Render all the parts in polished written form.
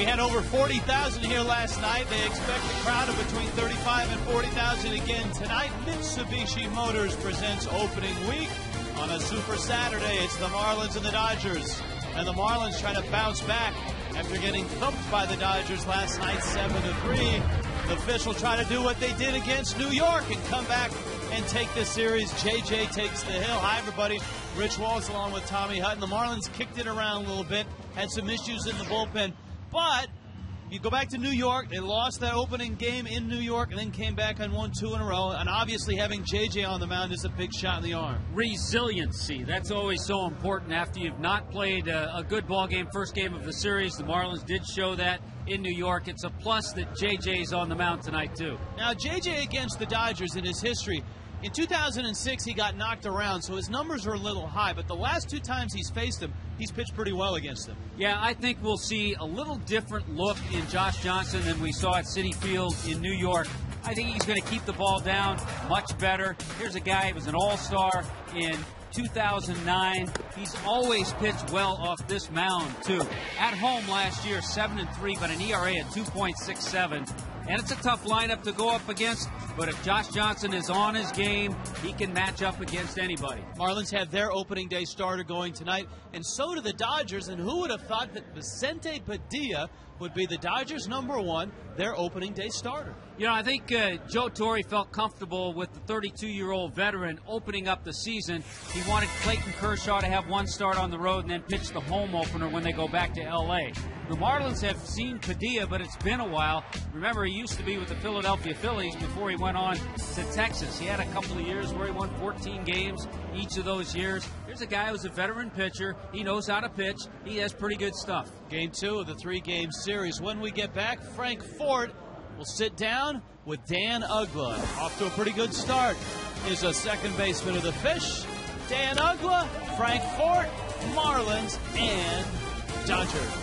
We had over 40,000 here last night. They expect a crowd of between 35 and 40,000 again tonight. Mitsubishi Motors presents opening week on a Super Saturday. It's the Marlins and the Dodgers. And the Marlins trying to bounce back after getting thumped by the Dodgers last night, 7-3. The Fish will try to do what they did against New York and come back and take this series. JJ takes the hill. Hi, everybody. Rich Walls along with Tommy Hutton. The Marlins kicked it around a little bit, had some issues in the bullpen. But you go back to New York, they lost that opening game in New York and then came back and won 2 in a row. And obviously having JJ on the mound is a big shot in the arm. Resiliency, that's always so important after you've not played a good ball game, first game of the series. The Marlins did show that in New York. It's a plus that JJ's on the mound tonight too. Now JJ against the Dodgers in his history, in 2006 he got knocked around, so his numbers are a little high, but the last 2 times he's faced him, he's pitched pretty well against him. Yeah, I think we'll see a little different look in Josh Johnson than we saw at Citi Field in New York. I think he's going to keep the ball down much better. Here's a guy who was an all-star in 2009. He's always pitched well off this mound, too. At home last year, 7-3, but an ERA at 2.67. And it's a tough lineup to go up against, but if Josh Johnson is on his game, he can match up against anybody. Marlins have their opening day starter going tonight, and so do the Dodgers, and who would have thought that Vicente Padilla would be the Dodgers' #1, their opening day starter? You know, I think Joe Torre felt comfortable with the 32-year-old veteran opening up the season. He wanted Clayton Kershaw to have 1 start on the road and then pitch the home opener when they go back to L.A. The Marlins have seen Padilla, but it's been a while. Remember, he used to be with the Philadelphia Phillies before he went on to Texas. He had a couple of years where he won 14 games each of those years. Here's a guy who's a veteran pitcher. He knows how to pitch. He has pretty good stuff. Game 2 of the 3-game series. When we get back, Frank Fort will sit down with Dan Uggla. Off to a pretty good start is a second baseman of the Fish. Dan Uggla, Frank Fort, Marlins, and Dodgers.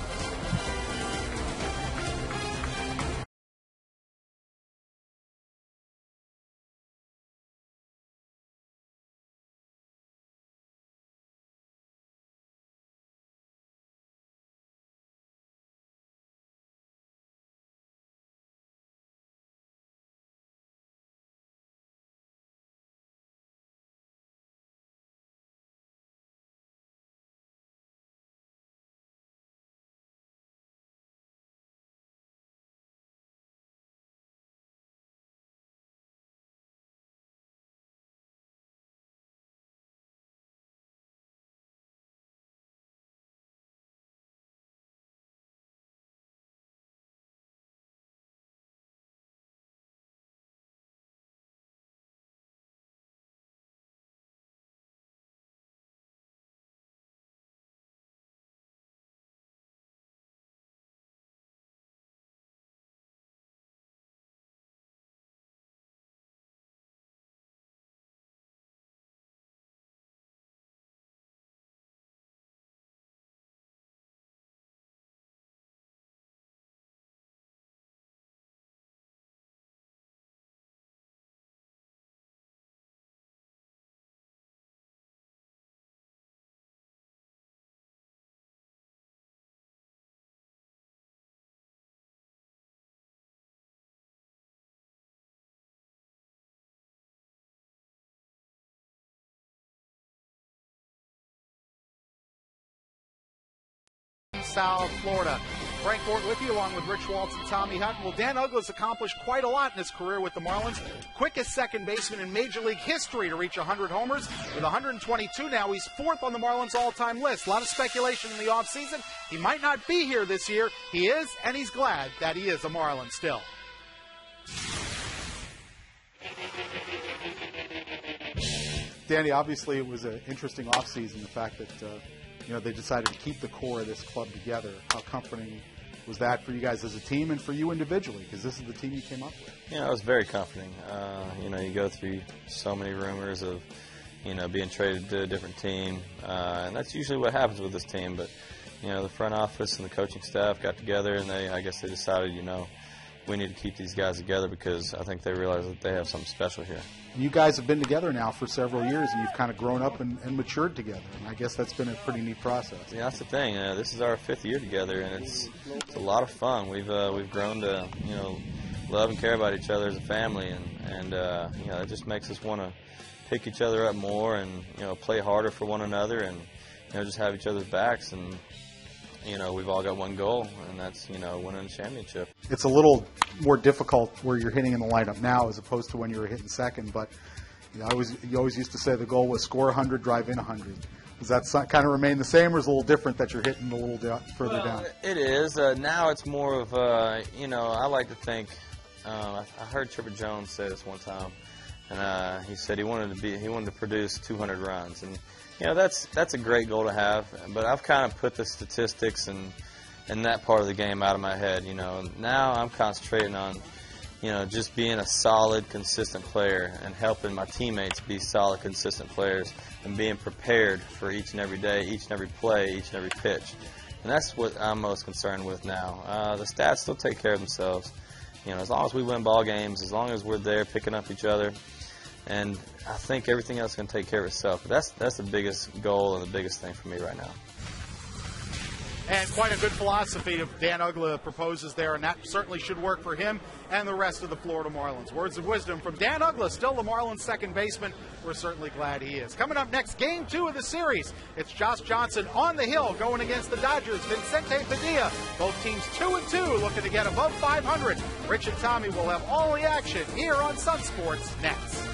South Florida. Frank Fort with you, along with Rich Waltz and Tommy Hutton. Well, Dan Uggla's accomplished quite a lot in his career with the Marlins. Quickest second baseman in Major League history to reach 100 homers. With 122 now, he's 4th on the Marlins' all-time list. A lot of speculation in the offseason. He might not be here this year. He is, and he's glad that he is a Marlin still. Danny, obviously it was an interesting offseason, the fact that they decided to keep the core of this club together. How comforting was that for you guys as a team and for you individually? Because this is the team you came up with. It was very comforting. You go through so many rumors of, being traded to a different team, and that's usually what happens with this team. But, the front office and the coaching staff got together, and I guess they decided, we need to keep these guys together because I think they realize that they have something special here. And you guys have been together now for several years, and you've kind of grown up and matured together. And I guess that's been a pretty neat process. Yeah, that's the thing. This is our 5th year together, and it's a lot of fun. We've grown to love and care about each other as a family, and it just makes us want to pick each other up more and play harder for one another, and just have each other's backs. And we've all got one goal, and that's winning a championship. It's a little more difficult where you're hitting in the lineup now as opposed to when you were hitting second, but you always used to say the goal was score 100, drive in 100. Does that kind of remain the same, or is it a little different that you're hitting a little further down? It is. Now it's more of I like to think. I heard Chipper Jones say this one time, and he said he wanted to produce 200 runs, and that's a great goal to have. But I've kind of put the statistics and that part of the game out of my head. Now I'm concentrating on just being a solid, consistent player and helping my teammates be solid, consistent players and being prepared for each and every day, each and every play, each and every pitch. And that's what I'm most concerned with now. The stats still take care of themselves. As long as we win ball games, as long as we're there picking up each other, and I think everything else can take care of itself. But that's the biggest goal and the biggest thing for me right now. And quite a good philosophy Dan Uggla proposes there, and that certainly should work for him and the rest of the Florida Marlins. Words of wisdom from Dan Uggla, still the Marlins' second baseman. We're certainly glad he is. Coming up next, Game 2 of the series. It's Josh Johnson on the hill going against the Dodgers. Vicente Padilla. Both teams 2-2, looking to get above 500. Rich and Tommy will have all the action here on Sun Sports next.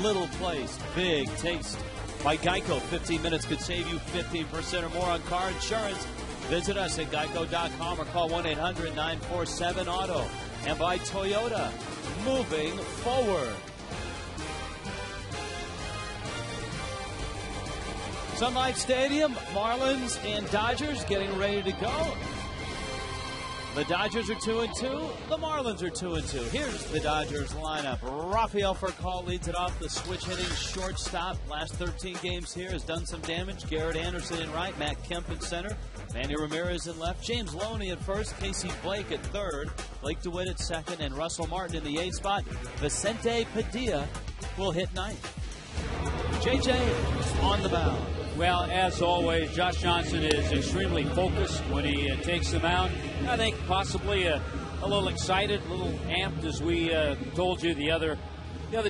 Little place, big taste. By Geico, 15 minutes could save you 15% or more on car insurance. Visit us at geico.com or call 1-800-947-AUTO. And by Toyota, moving forward. Sun Life Stadium, Marlins and Dodgers getting ready to go. The Dodgers are 2-2. The Marlins are 2-2. Here's the Dodgers lineup. Rafael Furcal leads it off. The switch hitting shortstop. Last 13 games here has done some damage. Garrett Anderson in right. Matt Kemp in center. Manny Ramirez in left. James Loney at first. Casey Blake at third. Blake DeWitt at second. And Russell Martin in the 8th spot. Vicente Padilla will hit ninth. JJ on the mound. Well, as always, Josh Johnson is extremely focused when he takes the mound. I think possibly a little excited, a little amped, as we told you the other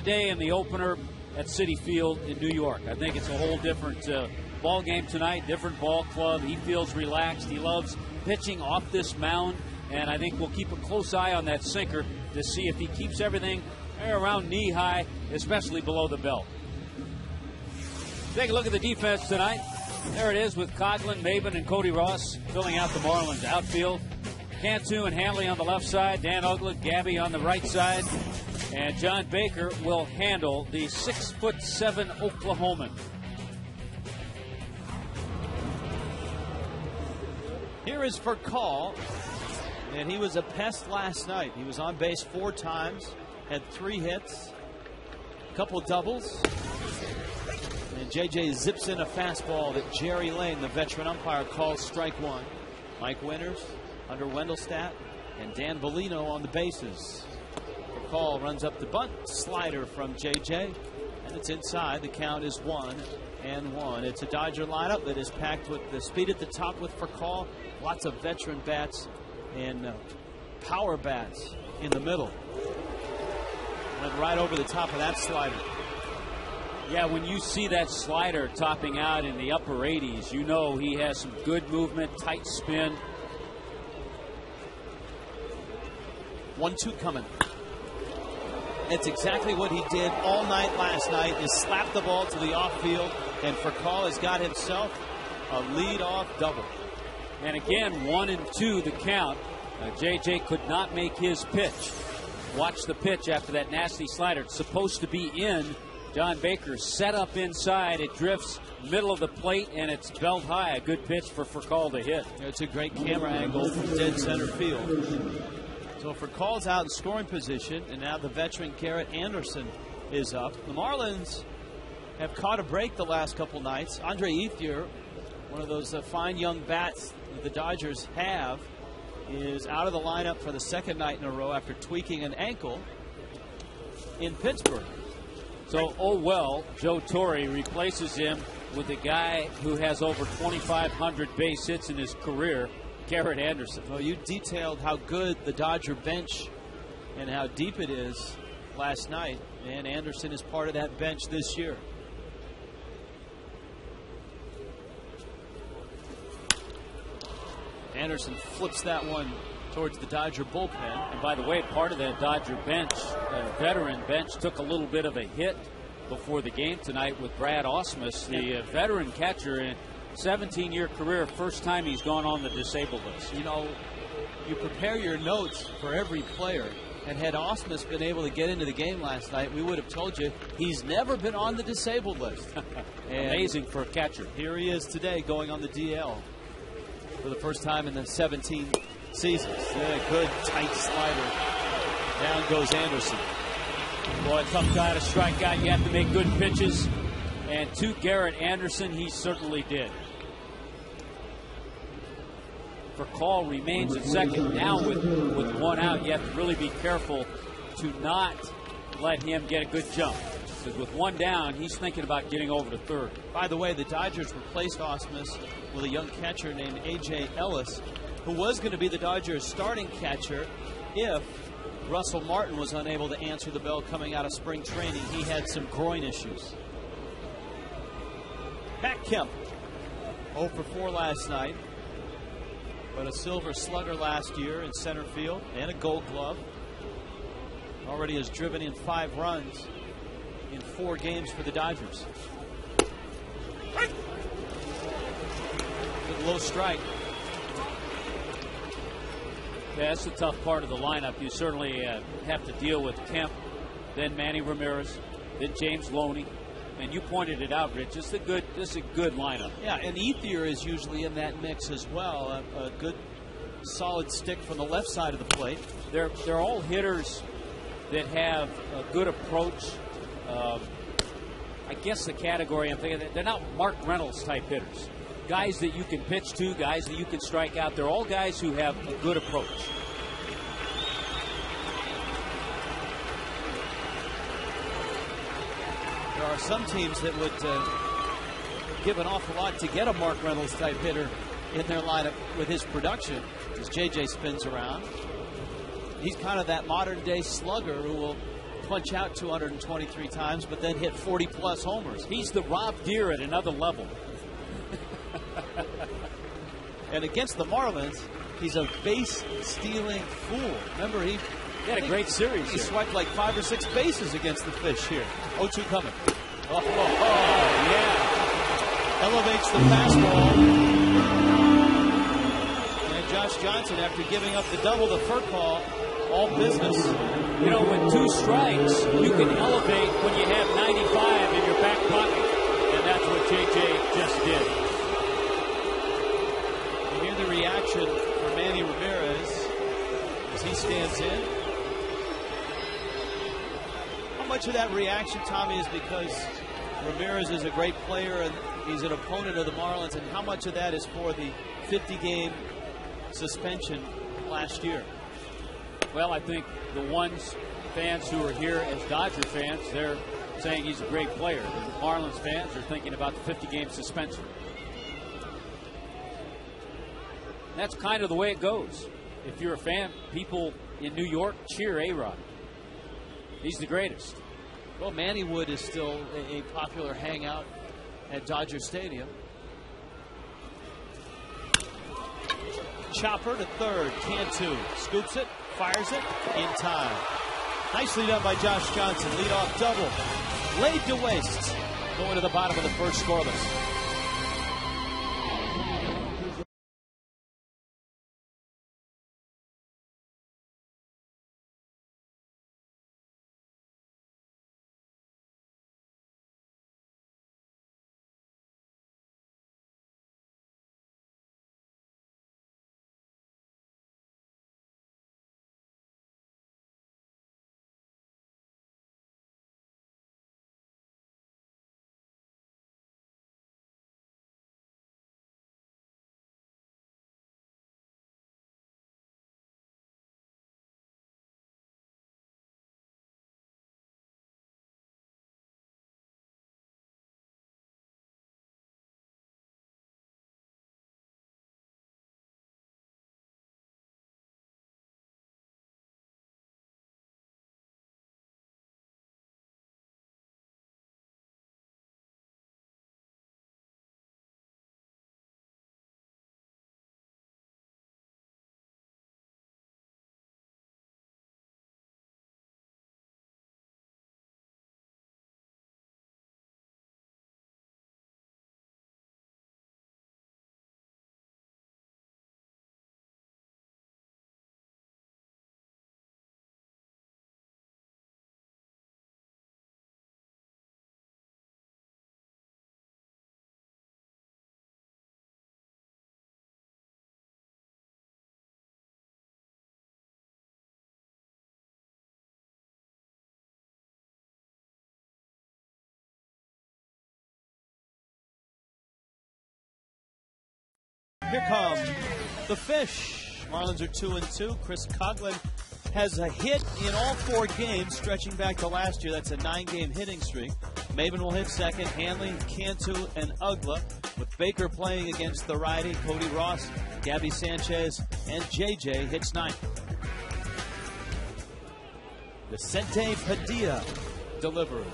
day in the opener at Citi Field in New York. I think it's a whole different ball game tonight, different ball club. He feels relaxed. He loves pitching off this mound, and I think we'll keep a close eye on that sinker to see if he keeps everything around knee high, especially below the belt. Take a look at the defense tonight. There it is with Coughlin, Maben, and Cody Ross filling out the Marlins outfield. Cantu and Hanley on the left side. Dan Uggla, Gabby on the right side. And John Baker will handle the 6'7" Oklahoman. Here is for call, and he was a pest last night. He was on base 4 times, had 3 hits, a couple doubles, and JJ zips in a fastball that Jerry Lane, the veteran umpire, calls strike 1. Mike Winters under Wendelstadt and Dan Bellino on the bases. For call runs up the bunt, slider from JJ, and it's inside. The count is 1-1. It's a Dodger lineup that is packed with the speed at the top with for call. Lots of veteran bats and power bats in the middle. Went right over the top of that slider. Yeah, when you see that slider topping out in the upper 80s, you know he has some good movement, tight spin. 1-2 coming. It's exactly what he did all night last night, is slap the ball to the off field, and for call has got himself a lead-off double. And again, 1-2 the count. JJ could not make his pitch. Watch the pitch after that nasty slider. It's supposed to be in. John Baker set up inside. It drifts middle of the plate, and it's belt high. A good pitch for call to hit. It's a great camera angle from dead center field. So for call's out in scoring position, and now the veteran Garrett Anderson is up. The Marlins have caught a break the last couple nights. Andre Ethier, one of those fine young bats that the Dodgers have, is out of the lineup for the 2nd night in a row after tweaking an ankle in Pittsburgh. So, oh well, Joe Torre replaces him with a guy who has over 2,500 base hits in his career, Garrett Anderson. Well, you detailed how good the Dodger bench and how deep it is last night, and Anderson is part of that bench this year. Anderson flips that one towards the Dodger bullpen. And by the way, part of that Dodger bench, veteran bench, took a little bit of a hit before the game tonight with Brad Ausmus, the veteran catcher in 17-year career, first time he's gone on the disabled list. You know, you prepare your notes for every player, and had Ausmus been able to get into the game last night, we would have told you he's never been on the disabled list. Amazing for a catcher. Here he is today going on the DL for the first time in the 17 seasons. Good tight slider. Down goes Anderson. Boy, a tough guy to strike out. You have to make good pitches. And to Garrett Anderson, he certainly did. For call remains at second. Now with 1 out, you have to really be careful to not let him get a good jump. Because with 1 down, he's thinking about getting over to third. By the way, the Dodgers replaced Ausmus with a young catcher named A.J. Ellis, who was going to be the Dodgers' starting catcher if Russell Martin was unable to answer the bell coming out of spring training. He had some groin issues. Matt Kemp, 0 for 4 last night, but a Silver Slugger last year in center field and a Gold Glove. Already has driven in 5 runs in 4 games for the Dodgers. Good low strike. Yeah, that's the tough part of the lineup. You certainly have to deal with Kemp, then Manny Ramirez, then James Loney. And you pointed it out, Rich. This is a good lineup. Yeah, and Ethier is usually in that mix as well. A good, solid stick from the left side of the plate. They're all hitters that have a good approach. I guess the category I'm thinking, they're not Mark Reynolds type hitters. Guys that you can pitch to, guys that you can strike out. They're all guys who have a good approach. There are some teams that would give an awful lot to get a Mark Reynolds type hitter in their lineup with his production as JJ spins around. He's kind of that modern day slugger who will punch out 223 times but then hit 40 plus homers. He's the Rob Deere at another level. And against the Marlins, he's a base stealing fool. Remember, he had a great series. He swiped like 5 or 6 bases against the Fish here. 0-2 coming. Yeah. Elevates the fastball. And Josh Johnson, after giving up the double to Furcall, all business. You know, with 2 strikes, you can elevate when you have 95 in your back pocket. And that's what JJ just did. You hear the reaction for Manny Ramirez as he stands in. How much of that reaction, Tommy, is because Ramirez is a great player and he's an opponent of the Marlins, and how much of that is for the 50-game suspension last year? Well, I think the fans who are here as Dodger fans, they're saying he's a great player. The Marlins fans are thinking about the 50-game suspension. That's kind of the way it goes. If you're a fan, people in New York cheer A-Rod. He's the greatest. Well, Mannywood is still a popular hangout at Dodger Stadium. Chopper to third. Cantu scoops it, fires it in time. Nicely done by Josh Johnson. Leadoff double. Laid to waste. Going to the bottom of the first, scoreless. Here come the Fish. Marlins are 2-2. Chris Coughlin has a hit in all 4 games, stretching back to last year. That's a 9-game hitting streak. Maven will hit second. Hanley, Cantu, and Uggla, with Baker playing against the righty. Cody Ross, Gabby Sanchez, and JJ hits ninth. Vicente Padilla delivers.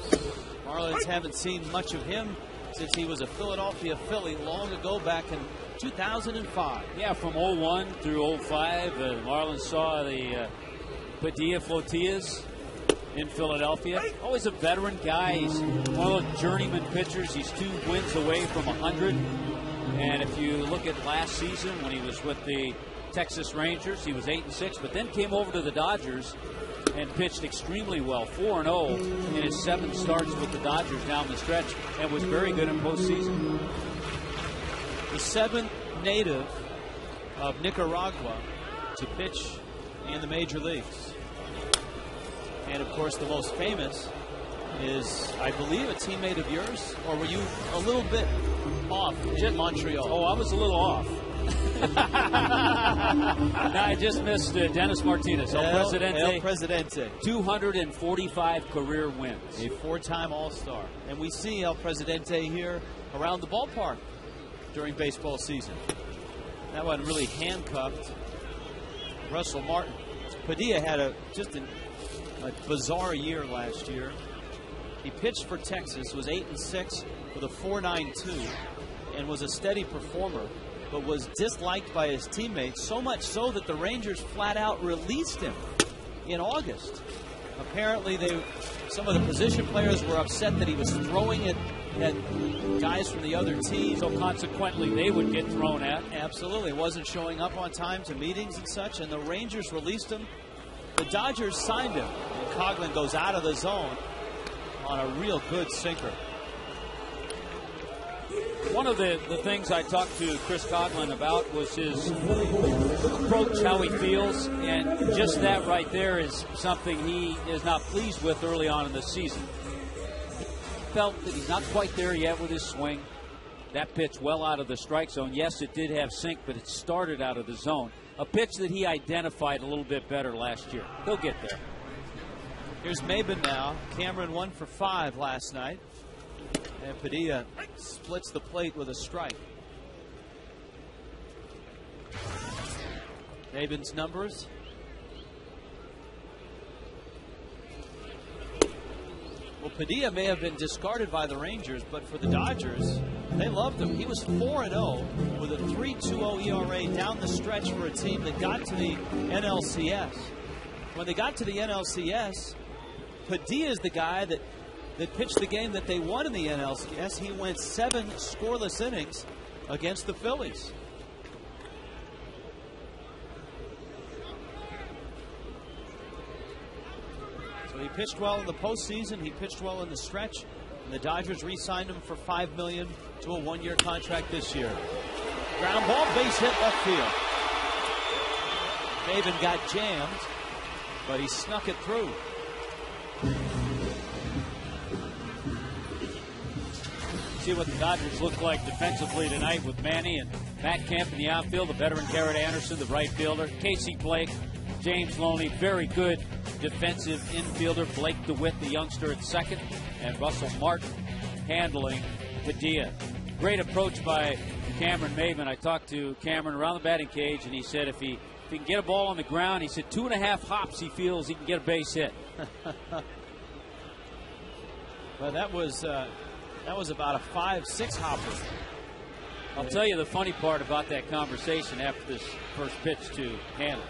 Marlins haven't seen much of him since he was a Philadelphia Philly long ago, back in 2005. Yeah, from 01 through 05, the Marlins saw the Padilla Flotillas in Philadelphia. Always a veteran guy. He's one of those journeyman pitchers. He's 2 wins away from 100. And if you look at last season when he was with the Texas Rangers, he was 8-6, but then came over to the Dodgers and pitched extremely well, 4-0 in his 7 starts with the Dodgers down the stretch, and was very good in postseason. The 7th native of Nicaragua to pitch in the major leagues. And of course, the most famous is, I believe, a teammate of yours, or were you a little bit off in Montreal? Oh, I was a little off. No, I just missed Dennis Martinez. El Presidente. 245 career wins. A 4-time All-Star. And we see El Presidente here around the ballpark during baseball season. That one really handcuffed Russell Martin. Padilla had just a bizarre year last year. He pitched for Texas, was 8-6 with a 4.92, and was a steady performer, but was disliked by his teammates, so much so that the Rangers flat out released him in August. Apparently, some of the position players were upset that he was throwing it at guys from the other team. So consequently, they would get thrown at. Absolutely. Wasn't showing up on time to meetings and such, and the Rangers released him The Dodgers signed him, and Coghlan goes out of the zone on a real good sinker. One of the things I talked to Chris Coghlan about was his approach, how he feels, and just that right there is something he is not pleased with early on in the season. He felt that he's not quite there yet with his swing. That pitch well out of the strike zone. Yes, it did have sink, but it started out of the zone. A pitch that he identified a little bit better last year. He'll get there. Here's Maben now. Cameron 1 for 5 last night. And Padilla splits the plate with a strike. Maben's numbers. Well, Padilla may have been discarded by the Rangers, but for the Dodgers, they loved him. He was 4-0 with a 3.20 ERA down the stretch for a team that got to the NLCS. When they got to the NLCS, Padilla is the guy that pitched the game that they won in the NLCS. He went 7 scoreless innings against the Phillies. So he pitched well in the postseason. He pitched well in the stretch. And the Dodgers re-signed him for $5 million to a 1-year contract this year. Ground ball, base hit left field. Maben got jammed, but he snuck it through. See what the Dodgers look like defensively tonight with Manny and Matt Kemp in the outfield, the veteran Garrett Anderson, the right fielder, Casey Blake, James Loney, very good defensive infielder, Blake DeWitt, the youngster at second, and Russell Martin handling Padilla. Great approach by Cameron Maben. I talked to Cameron around the batting cage, and he said if he can get a ball on the ground, he said 2.5 hops he feels he can get a base hit. Well, that was about a 5-6 hopper. I'll tell you the funny part about that conversation after this first pitch to Hanley.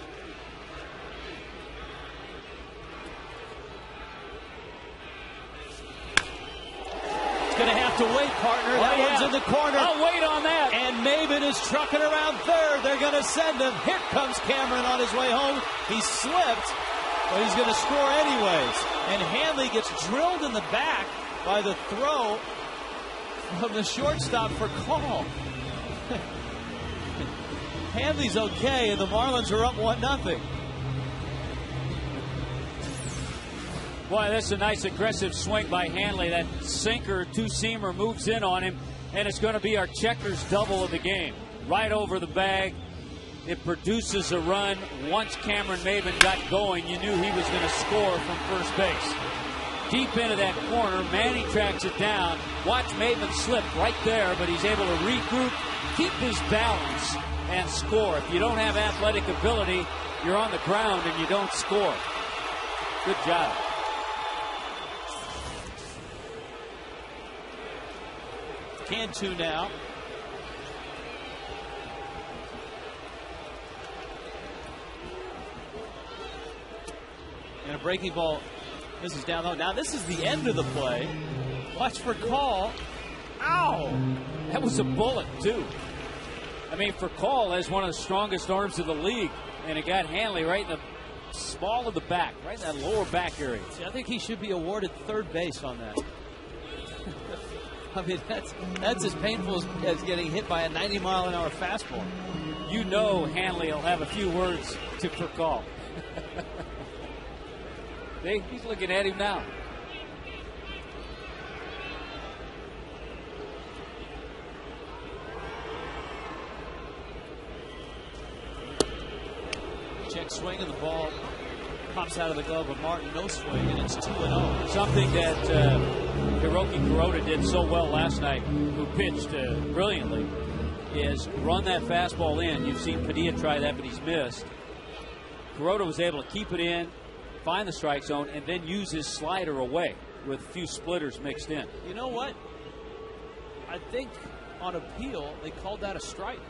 It's going to have to wait, partner. That one's in the corner. I'll wait on that. And Maben is trucking around third. They're going to send him. Here comes Cameron on his way home. He slipped, but he's going to score anyways. And Hanley gets drilled in the back by the throw from the shortstop for call. Hanley's okay, and the Marlins are up 1-0. Boy, that's a nice aggressive swing by Hanley. That sinker, two-seamer moves in on him, and it's going to be our checkers double of the game. Right over the bag. It produces a run. Once Cameron Maben got going, you knew he was going to score from first base. Deep into that corner, Manny tracks it down. Watch Maben slip right there, but he's able to regroup, keep his balance, and score. If you don't have athletic ability, you're on the ground and you don't score. Good job. Cantu now. And a breaking ball. This is down low. Now this is the end of the play. Watch for call. Ow! That was a bullet, too. I mean, for call, as one of the strongest arms of the league, and it got Hanley right in the small of the back, right in that lower back area. See, I think he should be awarded third base on that. I mean, that's as painful as getting hit by a 90-mile-an-hour fastball. You know Hanley will have a few words for call. He's looking at him now. Check swing, and the ball pops out of the glove of Martin. No swing, and it's 2-0. Something that Hiroki Kuroda did so well last night, who pitched brilliantly, is run that fastball in. You've seen Padilla try that, but he's missed. Kuroda was able to keep it in, find the strike zone, and then use his slider away with a few splitters mixed in. You know what? I think on appeal, they called that a strike.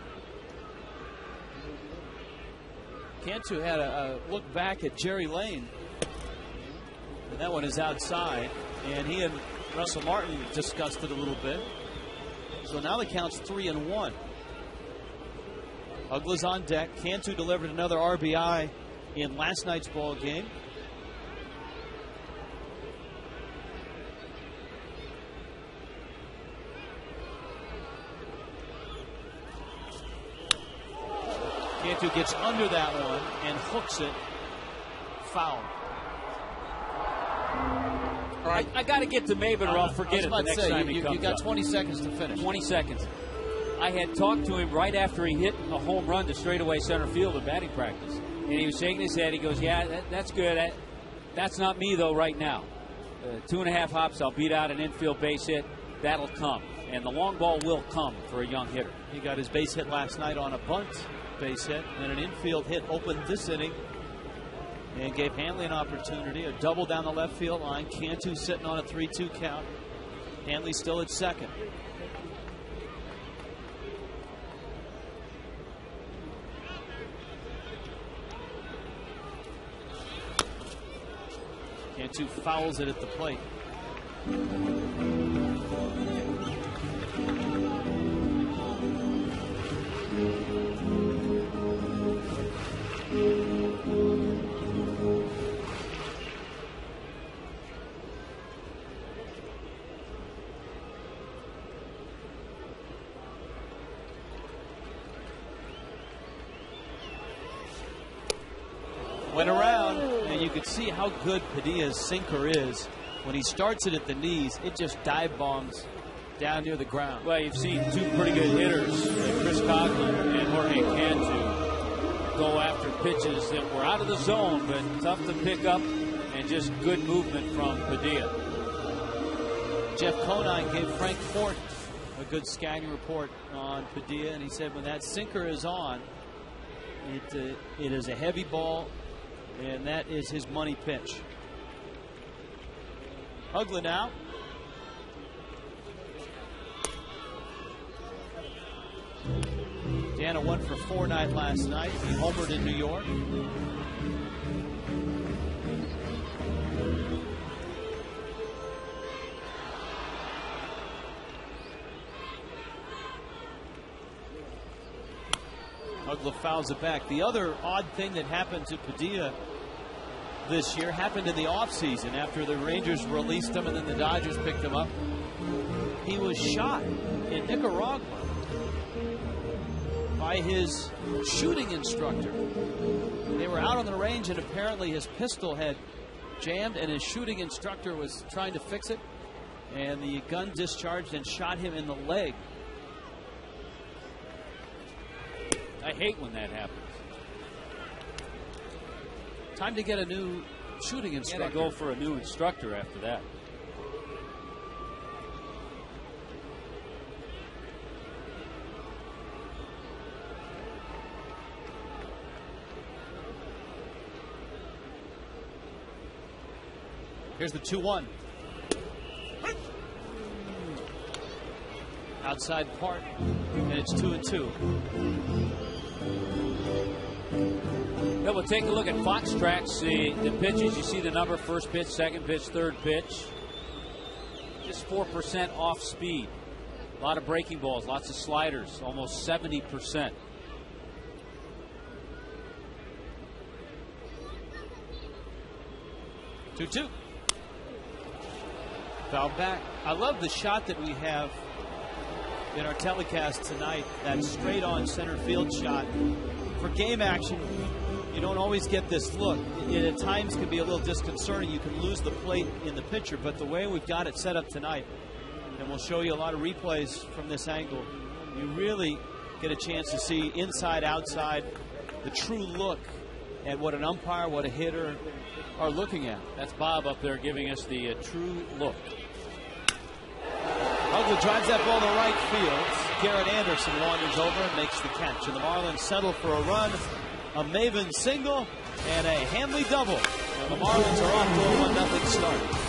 Cantu had a look back at Jerry Lane. And that one is outside. And he and Russell Martin discussed it a little bit. So now the count's 3-1. Uggla's on deck. Cantu delivered another RBI in last night's ball game. Cantu gets under that one and hooks it. Foul. All right. I got to get to Maven or I'll forget it the next time he comes You got up. 20 seconds to finish. 20 seconds. I had talked to him right after he hit a home run to straightaway center field in batting practice. And he was shaking his head. He goes, yeah, that's good. That's not me, though, right now. 2.5 hops, I'll beat out an infield base hit. That'll come. And the long ball will come for a young hitter. He got his base hit last night on a bunt base hit. And an infield hit opened this inning and gave Hanley an opportunity. A double down the left field line. Cantu sitting on a 3-2 count. Hanley still at second. Cantu fouls it at the plate. Went around, and you could see how good Padilla's sinker is. When he starts it at the knees, it just dive bombs down near the ground. Well, you've seen two pretty good hitters, Chris Coughlin and Jorge Cantu, go after pitches that were out of the zone, but tough to pick up, and just good movement from Padilla. Jeff Conine gave Frank Fort a good scouting report on Padilla, and he said when that sinker is on, it is a heavy ball, and that is his money pitch. Uggla now. Dana went for 4 night last night. He homered in New York. Uggla fouls it back. The other odd thing that happened to Padilla this year happened in the offseason after the Rangers released him and then the Dodgers picked him up. He was shot in Nicaragua by his shooting instructor. They were out on the range and apparently his pistol had jammed and his shooting instructor was trying to fix it, and the gun discharged and shot him in the leg. I hate when that happens. Time to get a new shooting instructor. Got to go for a new instructor after that. Here's the 2-1. Outside part, and it's 2-2. Yeah, we'll take a look at Fox Tracks, the pitches. You see the number, first pitch, second pitch, third pitch. Just 4% off speed. A lot of breaking balls, lots of sliders, almost 70%. Two. Foul back. I love the shot that we have in our telecast tonight, that straight on center field shot. For game action, you don't always get this look. It at times can be a little disconcerting. You can lose the plate in the picture, but the way we've got it set up tonight, and we'll show you a lot of replays from this angle, you really get a chance to see inside, outside, the true look at what an umpire, what a hitter are looking at. That's Bob up there giving us the true look. Uggla drives that ball to right field. Garrett Anderson wanders over and makes the catch. And the Marlins settle for a run, a Maven single, and a Hanley double. And the Marlins are off to a 1-0 start.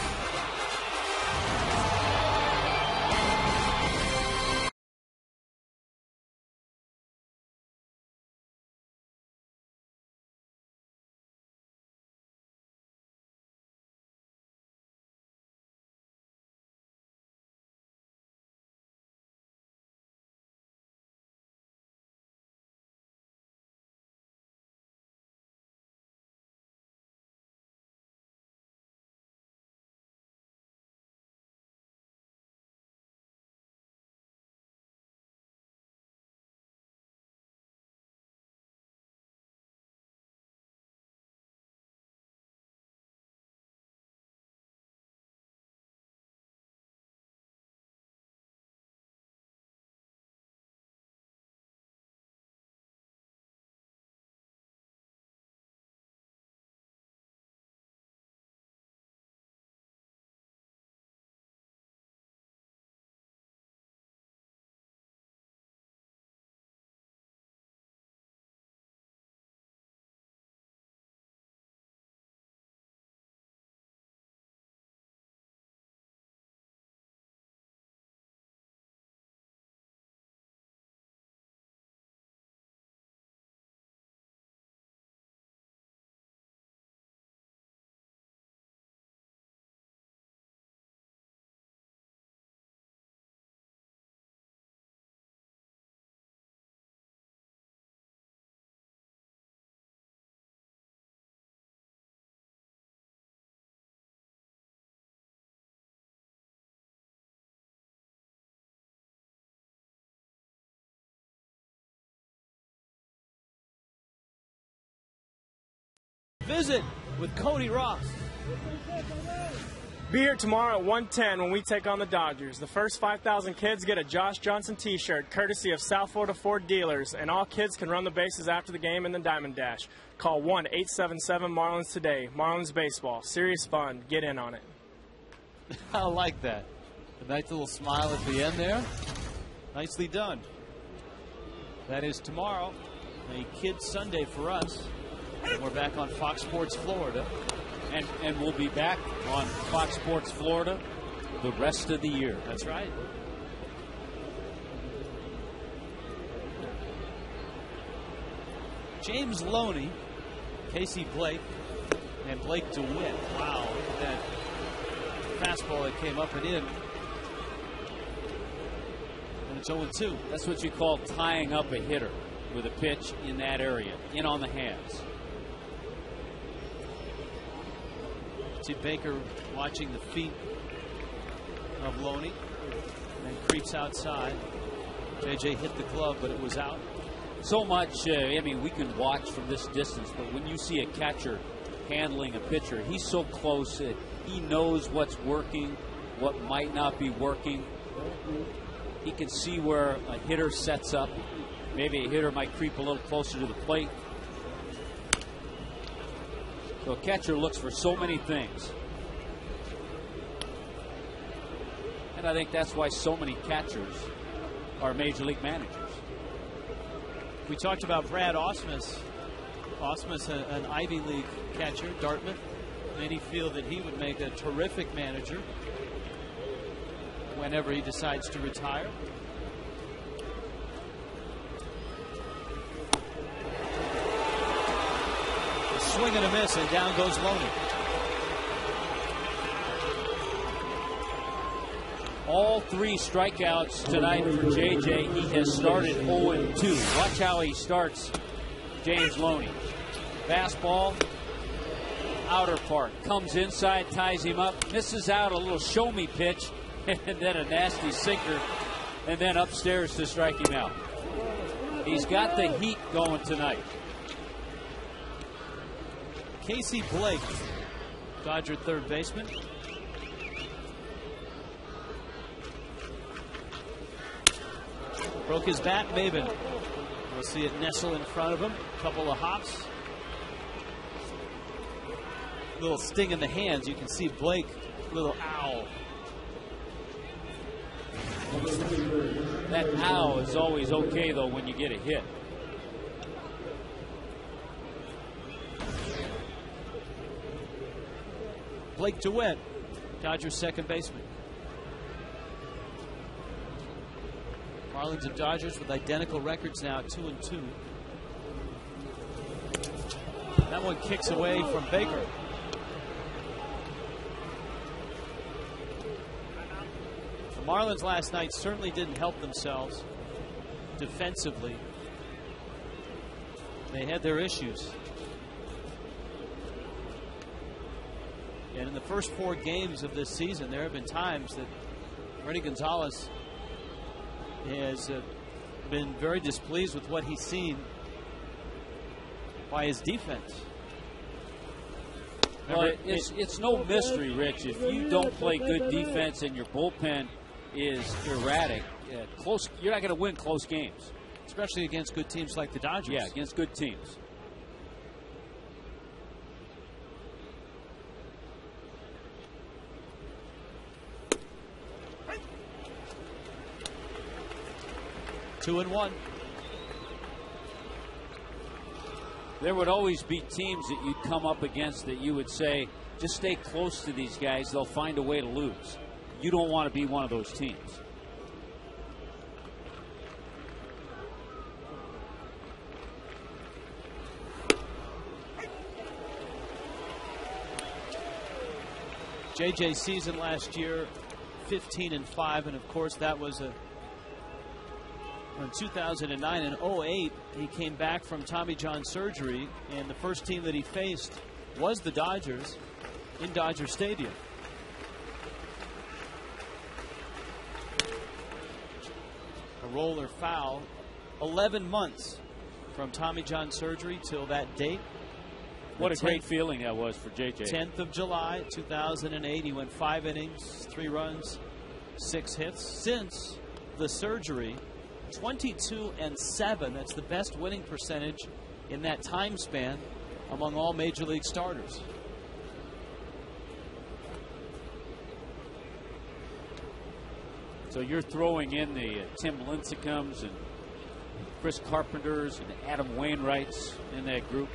visit with Cody Ross. Be here tomorrow at 1:10 when we take on the Dodgers. The first 5,000 kids get a Josh Johnson t-shirt, courtesy of South Florida Ford dealers, and all kids can run the bases after the game in the Diamond Dash. Call 1-877-MARLINS today. Marlins Baseball. Serious fun. Get in on it. I like that. A nice little smile at the end there. Nicely done. That is tomorrow, a Kids Sunday for us. And we're back on Fox Sports Florida. And we'll be back on Fox Sports Florida the rest of the year. That's right. James Loney, Casey Blake, and Blake DeWitt. Wow, look at that fastball that came up and in. And it's 0-2. That's what you call tying up a hitter with a pitch in that area, in on the hands. See Baker watching the feet of Loney and creeps outside. JJ hit the glove, but it was out. So much, I mean, we can watch from this distance, but when you see a catcher handling a pitcher, he's so close that he knows what's working, what might not be working. He can see where a hitter sets up. Maybe a hitter might creep a little closer to the plate. So a catcher looks for so many things. And I think that's why so many catchers are major league managers. We talked about Brad Ausmus. Ausmus, an Ivy League catcher, Dartmouth. Many feel that he would make a terrific manager whenever he decides to retire. Swing and a miss, and down goes Loney. All 3 strikeouts tonight for JJ. He has started 0-2. Watch how he starts, James Loney. Fastball, outer part. Comes inside, ties him up, misses out a little show-me pitch, and then a nasty sinker, and then upstairs to strike him out. He's got the heat going tonight. Casey Blake, Dodger third baseman. Broke his bat, Maben. We'll see it nestle in front of him. Couple of hops. Little sting in the hands. You can see Blake, little ow. That ow is always okay, though, when you get a hit. Blake DeWitt, Dodgers second baseman. Marlins and Dodgers with identical records now, 2-2. That one kicks away from Baker. The Marlins last night certainly didn't help themselves defensively. They had their issues. And in the first 4 games of this season, there have been times that Ernie Gonzalez has been very displeased with what he's seen by his defense. Well, it's no mystery, Rich. If you don't play good defense and your bullpen is erratic, you're not going to win close games. Especially against good teams like the Dodgers. Yeah, against good teams. Two and one. There would always be teams that you'd come up against that you would say, just stay close to these guys. They'll find a way to lose. You don't want to be one of those teams. JJ's season last year, 15-5, and of course that was in 2009 and 08. He came back from Tommy John surgery, and the first team that he faced was the Dodgers in Dodger Stadium. A roller foul. 11 months from Tommy John surgery till that date. What a great feeling that was for JJ. 10th of July, 2008. He went 5 innings, 3 runs, 6 hits. Since the surgery, 22-7. That's the best winning percentage in that time span among all Major League starters. So you're throwing in the Tim Lincecums and Chris Carpenters and Adam Wainwrights in that group.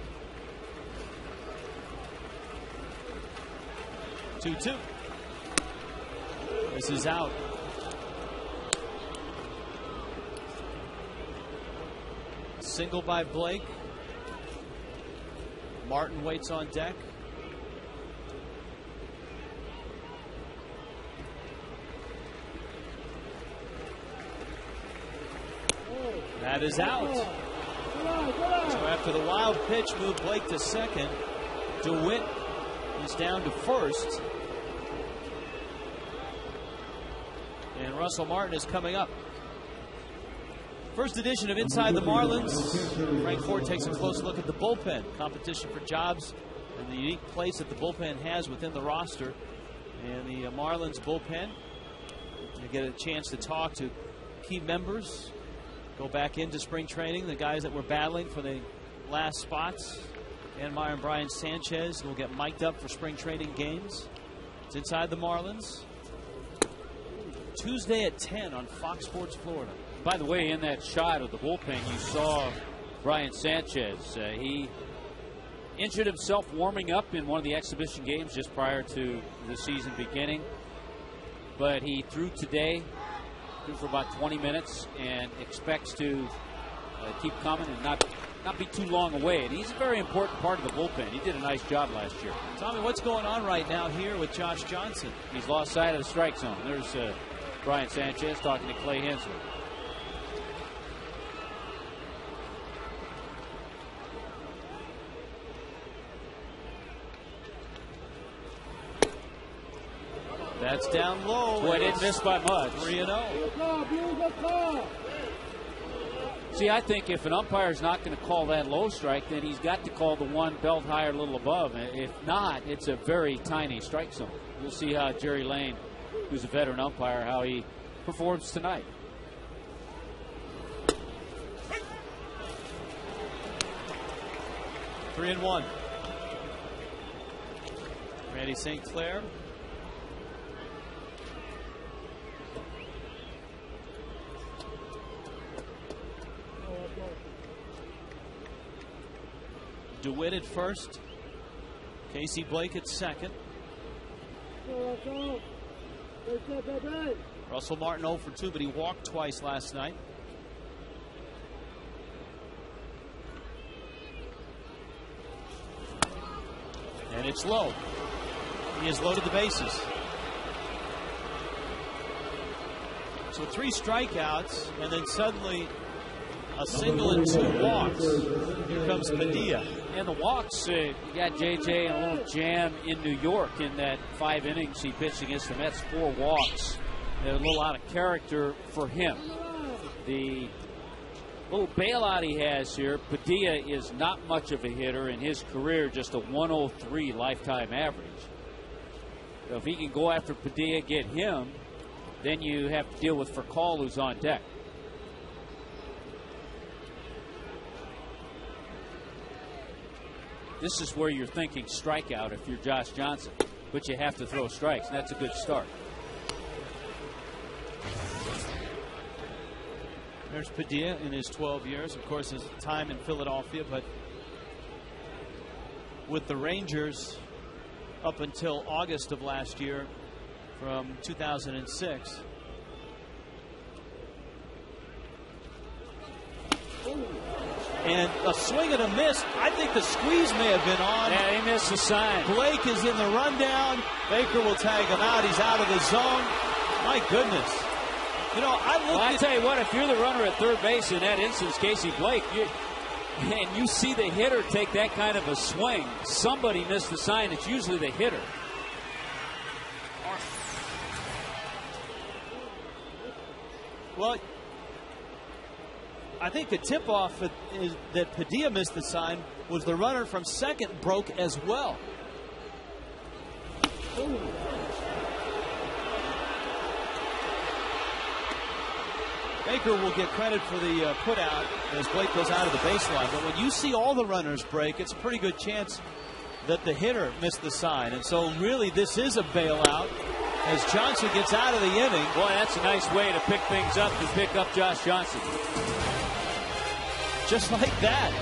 2-2. This is out. Single by Blake. Martin waits on deck. That is out. So after the wild pitch moved Blake to second, DeWitt is down to first. And Russell Martin is coming up. First edition of Inside the Marlins. Frank Ford takes a close look at the bullpen. Competition for jobs and the unique place that the bullpen has within the roster. And the Marlins bullpen, you get a chance to talk to key members. Go back into spring training, the guys that were battling for the last spots. Anmeyer and Brian Sanchez will get mic'd up for spring training games. It's Inside the Marlins. Tuesday at 10 on Fox Sports Florida. By the way, in that shot of the bullpen, you saw Brian Sanchez. He injured himself warming up in one of the exhibition games just prior to the season beginning. But he threw today, for about 20 minutes, and expects to keep coming and not be too long away. And he's a very important part of the bullpen. He did a nice job last year. Tommy, what's going on right now here with Josh Johnson? He's lost sight of the strike zone. There's Brian Sanchez talking to Clay Hensley. That's down low. Boy, didn't miss by much. 3-0. See, I think if an umpire's not going to call that low strike, then he's got to call the one belt higher, a little above. If not, it's a very tiny strike zone. We'll see how Jerry Lane, who's a veteran umpire, how he performs tonight. Three and one. Randy St. Clair. DeWitt at first. Casey Blake at second. Russell Martin 0 for 2, but he walked twice last night. And it's low. He has loaded the bases. So 3 strikeouts, and then suddenly a single and 2 walks. Here comes Padilla. And the walks, you got JJ and a little jam in New York in that 5 innings he pitched against the Mets. 4 walks. They're a little out of character for him. The little bailout he has here, Padilla is not much of a hitter in his career, just a 103 lifetime average. So if he can go after Padilla, get him, then you have to deal with Furcal, who's on deck. This is where you're thinking strikeout if you're Josh Johnson, but you have to throw strikes, and that's a good start. There's Padilla in his 12 years. Of course, his time in Philadelphia, but with the Rangers up until August of last year from 2006. And a swing and a miss. I think the squeeze may have been on. Yeah, he missed the sign. Blake is in the rundown. Baker will tag him out. He's out of the zone. My goodness. You know, I tell you what, if you're the runner at third base in that instance, Casey Blake, and you see the hitter take that kind of a swing, somebody missed the sign. It's usually the hitter. Well, I think the tip-off is that Padilla missed the sign was the runner from second broke as well. Ooh. Baker will get credit for the put-out as Blake goes out of the baseline. But when you see all the runners break, it's a pretty good chance that the hitter missed the sign. And so really this is a bailout as Johnson gets out of the inning. Boy, that's a nice way to pick things up and pick up Josh Johnson. Just like that.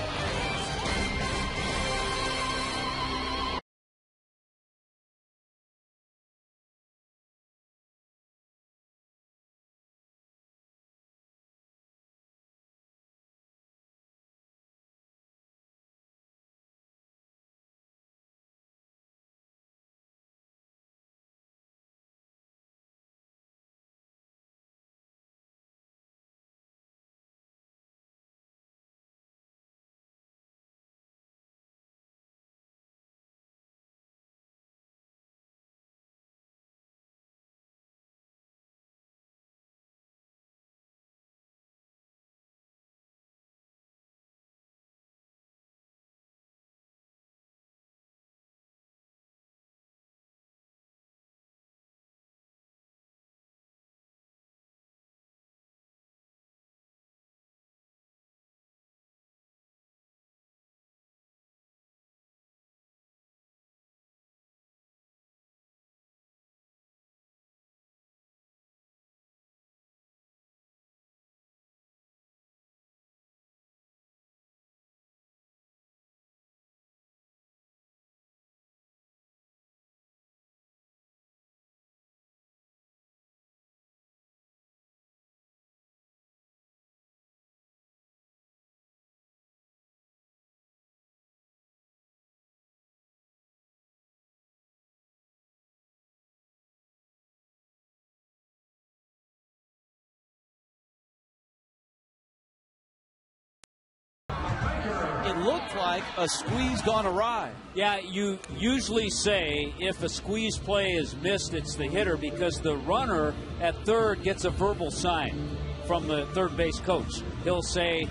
It looked like a squeeze gone awry. Yeah, you usually say if a squeeze play is missed, it's the hitter because the runner at third gets a verbal sign from the third base coach. He'll say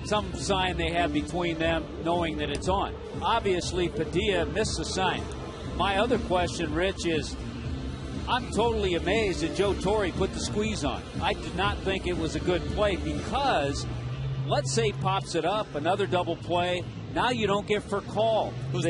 some sign they have between them knowing that it's on. Obviously, Padilla missed the sign. My other question, Rich, is I'm totally amazed that Joe Torre put the squeeze on. I did not think it was a good play because let's say pops it up, another double play. Now you don't get Furcal, who's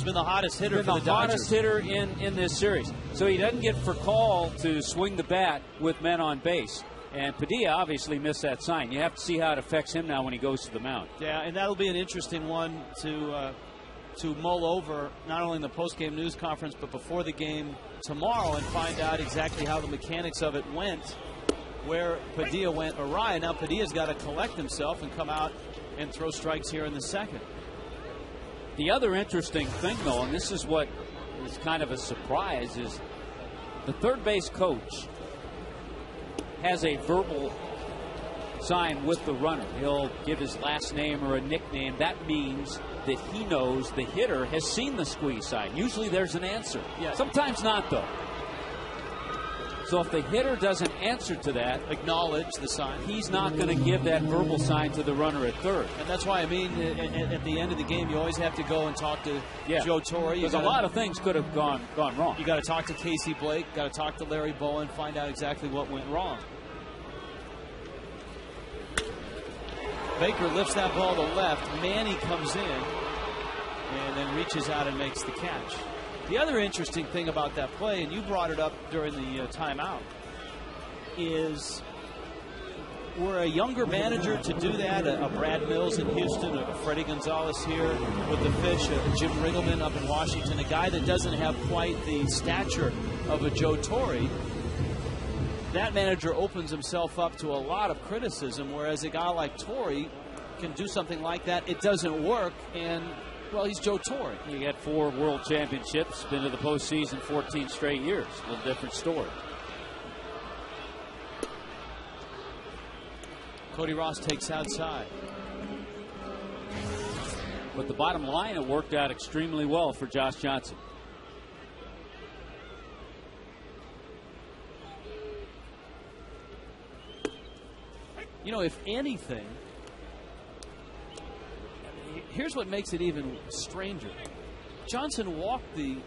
been the hottest hitter for the Dodgers. Hottest hitter in this series. So he doesn't get Furcal to swing the bat with men on base. And Padilla obviously missed that sign. You have to see how it affects him now when he goes to the mound. Yeah, and that'll be an interesting one to mull over, not only in the post-game news conference, but before the game tomorrow and find out exactly how the mechanics of it went, where Padilla went awry. Now Padilla's got to collect himself and come out and throw strikes here in the second. The other interesting thing, though, and this is what is kind of a surprise, is the third base coach has a verbal sign with the runner. He'll give his last name or a nickname. That means that he knows the hitter has seen the squeeze sign. Usually there's an answer. Yeah. Sometimes not, though. So if the hitter doesn't answer to that, acknowledge the sign, he's not going to give that verbal sign to the runner at third. And that's why, I mean, at the end of the game, you always have to go and talk to Joe Torre. Because a lot of things could have gone wrong. You got to talk to Casey Blake, got to talk to Larry Bowen, find out exactly what went wrong. Baker lifts that ball to left. Manny comes in and then reaches out and makes the catch. The other interesting thing about that play, and you brought it up during the timeout, is were a younger manager to do that, a Brad Mills in Houston, a Freddie Gonzalez here with the Fish, a Jim Riggleman up in Washington, a guy that doesn't have quite the stature of a Joe Torre, that manager opens himself up to a lot of criticism, whereas a guy like Torre can do something like that. It doesn't work, and, well, he's Joe Torre. He got 4 world championships, been to the postseason 14 straight years. A little different story. Cody Ross takes outside. But the bottom line, it worked out extremely well for Josh Johnson. You know, if anything, here's what makes it even stranger. Johnson walked the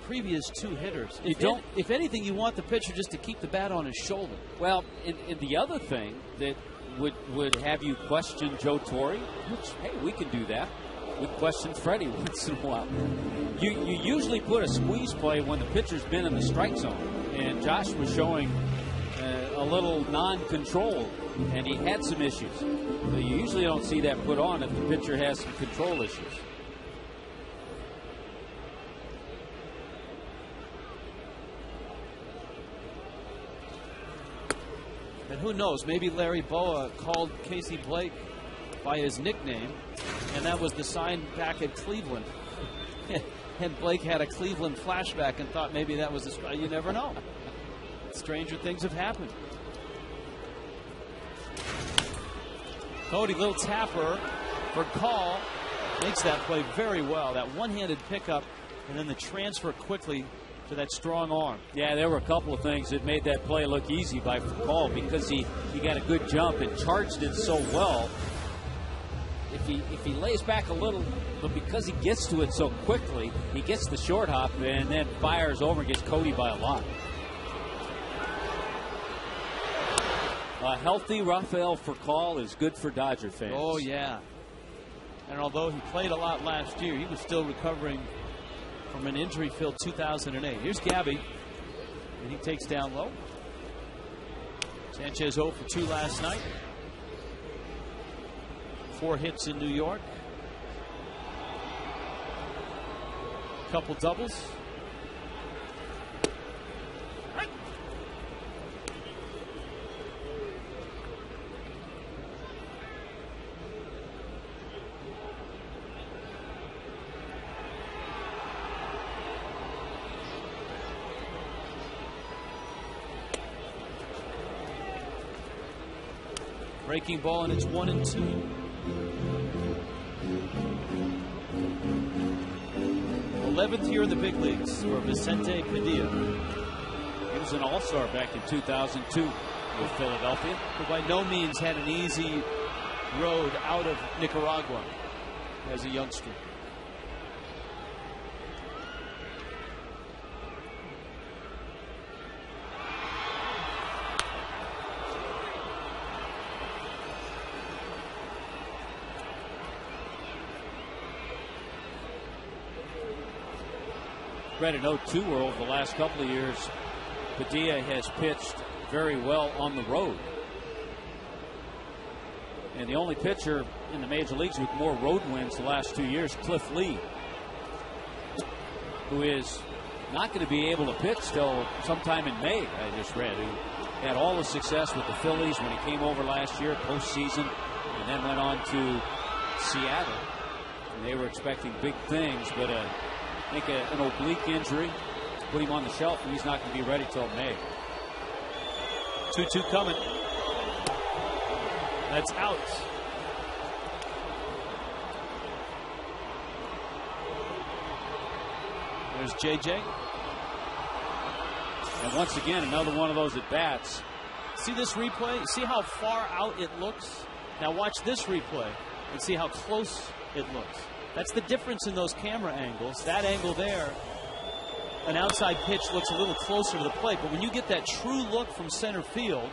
previous 2 hitters. If anything, you want the pitcher just to keep the bat on his shoulder. Well, and the other thing that would have you question Joe Torre, which, hey, we can do that. We question Freddie once in a while. You usually put a squeeze play when the pitcher's been in the strike zone, and Josh was showing a little non-control, and he had some issues. So you usually don't see that put on if the pitcher has some control issues. And who knows, maybe Larry Boa called Casey Blake by his nickname, and that was the sign back at Cleveland. And Blake had a Cleveland flashback and thought maybe that was a... You never know. Stranger things have happened. Cody, little tapper for Call. Makes that play very well. That one-handed pickup and then the transfer quickly to that strong arm. Yeah, there were a couple of things that made that play look easy by Call because he got a good jump and charged it so well. If he lays back a little, but because he gets to it so quickly, he gets the short hop and then fires over and gets Cody by a lot. A healthy Rafael Furcal is good for Dodger fans. Oh, yeah. And although he played a lot last year, he was still recovering from an injury-filled 2008. Here's Gabby, and he takes down low. Sanchez 0 for 2 last night. 4 hits in New York. Couple doubles. Breaking ball, and it's 1-2. 11th year in the big leagues for Vicente Padilla. He was an all-star back in 2002 with Philadelphia. Who by no means had an easy road out of Nicaragua as a youngster. Read an 0-2 world the last couple of years. Padilla has pitched very well on the road. And the only pitcher in the major leagues with more road wins the last 2 years, Cliff Lee, who is not going to be able to pitch till sometime in May, I just read. Who had all the success with the Phillies when he came over last year, postseason, and then went on to Seattle. And they were expecting big things, but I think an oblique injury put him on the shelf, and he's not going to be ready till May. 2-2 coming. That's out. There's JJ. And once again, another one of those at-bats. See this replay? See how far out it looks? Now watch this replay and see how close it looks. That's the difference in those camera angles. That angle there, an outside pitch looks a little closer to the plate. But when you get that true look from center field,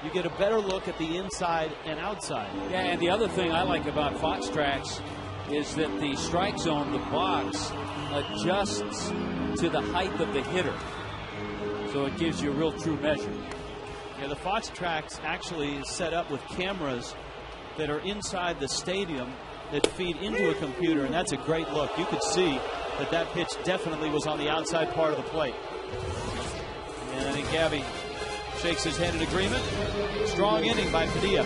you get a better look at the inside and outside. Yeah, and the other thing I like about Fox Tracks is that the strike zone, the box, adjusts to the height of the hitter. So it gives you a real true measure. Yeah, the Fox Tracks actually is set up with cameras that are inside the stadium that feed into a computer, and that's a great look. You could see that that pitch definitely was on the outside part of the plate. And I think Gabby shakes his head in agreement. Strong inning by Padilla.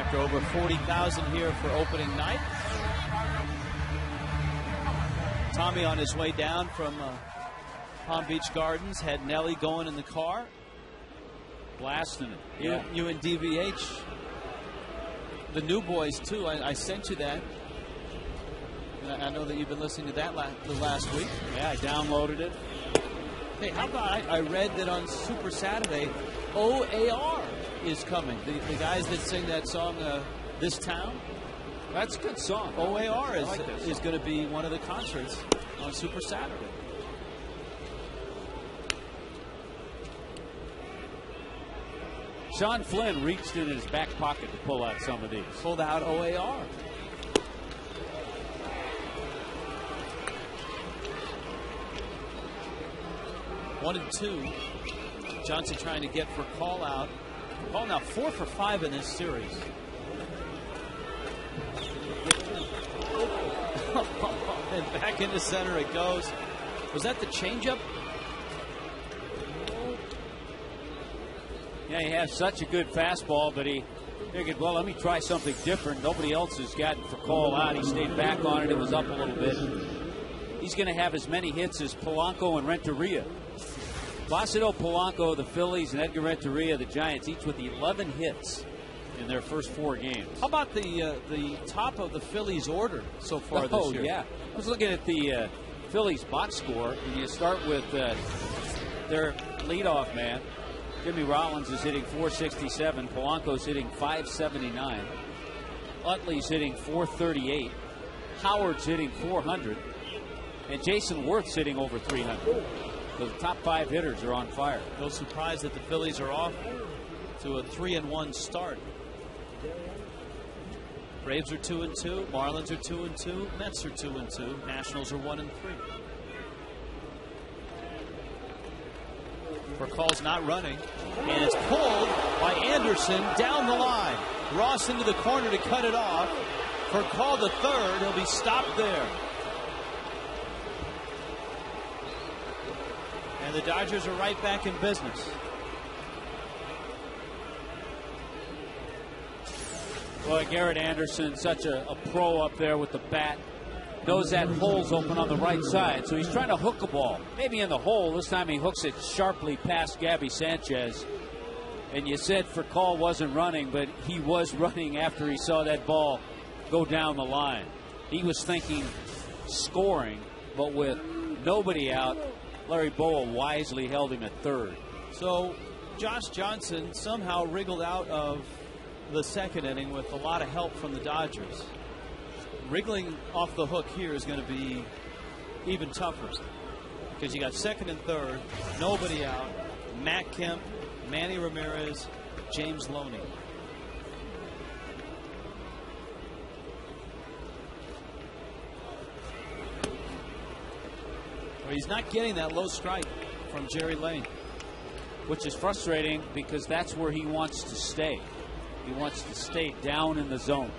After over 40,000 here for opening night. Tommy on his way down from Palm Beach Gardens had Nelly going in the car. Blasting it. Yeah. You and DVH. The new boys, too. I sent you that. And I know that you've been listening to that the last week. Yeah, I downloaded it. Hey, how about I read that on Super Saturday, OAR is coming. The guys that sing that song, This Town. That's a good song. OAR is going to be one of the concerts on Super Saturday. Sean Flynn reached in his back pocket to pull out some of these. Pulled out OAR. One and two. Johnson trying to get for call out. Call now 4 for 5 in this series. And back into center it goes. Was that the changeup? Yeah, he has such a good fastball, but he figured, well, let me try something different. Nobody else has gotten for call out. He stayed back on it. It was up a little bit. He's going to have as many hits as Polanco and Renteria. Placido Polanco, the Phillies, and Edgar Renteria, the Giants, each with 11 hits in their first 4 games. How about the top of the Phillies order so far this year? Oh, yeah. I was looking at the Phillies box score, and you start with their leadoff man. Jimmy Rollins is hitting .467. Polanco's hitting .579. Utley's hitting .438. Howard's hitting .400. And Jason Worth's hitting over .300. The top 5 hitters are on fire. No surprise that the Phillies are off to a 3-1 start. Braves are 2-2. Marlins are 2-2. Mets are 2-2. Nationals are 1-3. For calls not running, and it's pulled by Anderson down the line. Ross into the corner to cut it off. For call to third, he'll be stopped there. And the Dodgers are right back in business. Boy, Garrett Anderson, such a pro up there with the bat. Knows that hole's open on the right side, so he's trying to hook a ball. Maybe in the hole. This time he hooks it sharply past Gabby Sanchez. And you said for call wasn't running, but he was running after he saw that ball go down the line. He was thinking scoring, but with nobody out, Larry Boa wisely held him at third. So Josh Johnson somehow wriggled out of the second inning with a lot of help from the Dodgers. Wriggling off the hook here is going to be even tougher because you got second and third, nobody out. Matt Kemp, Manny Ramirez, James Loney. Well, he's not getting that low strike from Jerry Lane, which is frustrating because that's where he wants to stay. He wants to stay down in the zone.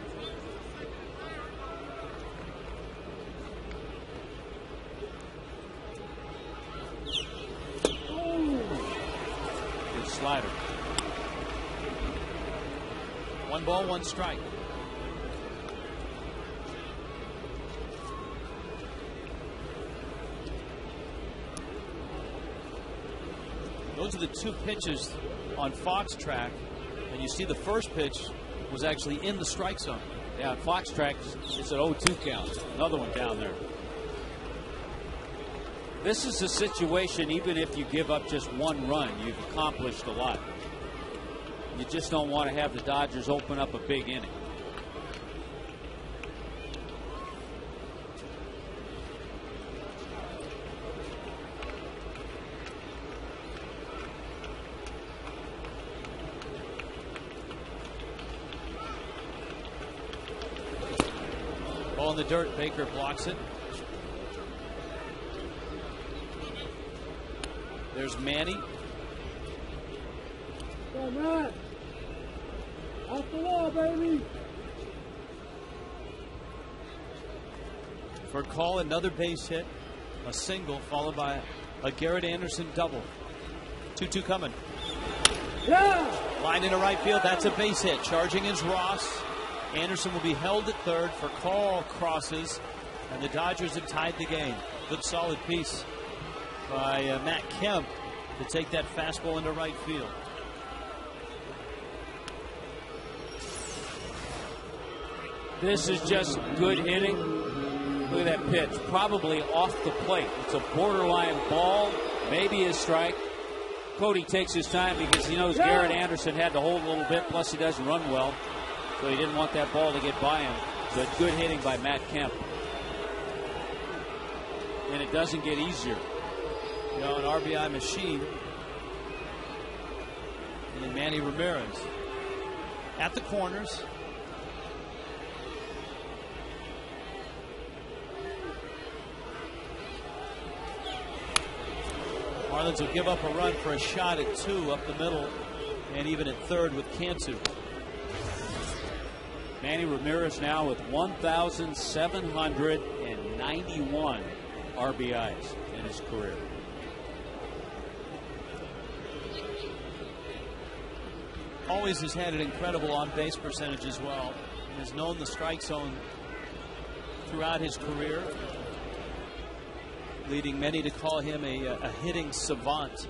Slider. 1 ball, 1 strike. Those are the 2 pitches on Fox track, and you see the first pitch was actually in the strike zone. Yeah, on Fox track, it's an 0-2 count. Another one down there. This is a situation, even if you give up just 1 run, you've accomplished a lot. You just don't want to have the Dodgers open up a big inning. Ball in the dirt, Baker blocks it. There's Manny. Oh, man. Off the wall, baby. For call, another base hit, a single followed by a Garrett Anderson double. 2-2 coming. Line into right field. That's a base hit. Charging is Ross. Anderson will be held at third for Call crosses, and the Dodgers have tied the game. Good solid piece by Matt Kemp to take that fastball into right field. This is just good hitting. Look at that pitch. Probably off the plate. It's a borderline ball, maybe a strike. Cody takes his time because he knows Garrett Anderson had to hold a little bit, plus he doesn't run well. So he didn't want that ball to get by him. But good hitting by Matt Kemp. And it doesn't get easier. You know, an RBI machine. And Manny Ramirez at the corners. Marlins will give up a run for a shot at 2 up the middle, and even at third with Cantu. Manny Ramirez now with 1,791 RBIs in his career. Always has had an incredible on-base percentage as well. Has known the strike zone throughout his career, leading many to call him a hitting savant.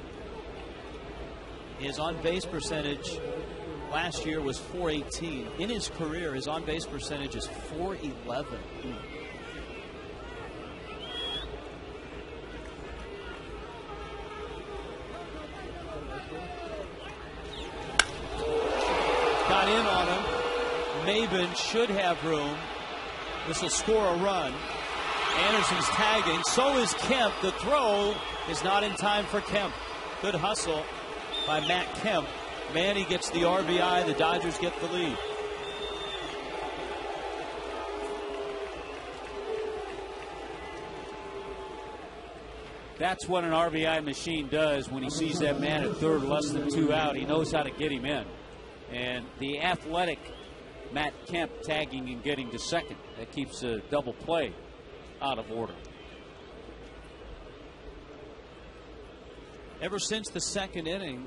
His on-base percentage last year was .418. In his career, his on-base percentage is .411. Got in on him. Maben should have room. This will score a run. Anderson's tagging. So is Kemp. The throw is not in time for Kemp. Good hustle by Matt Kemp. Manny gets the RBI. The Dodgers get the lead. That's what an RBI machine does when he sees that man at third, less than 2 out. He knows how to get him in. And the athletic Matt Kemp tagging and getting to second. That keeps a double play out of order. Ever since the second inning,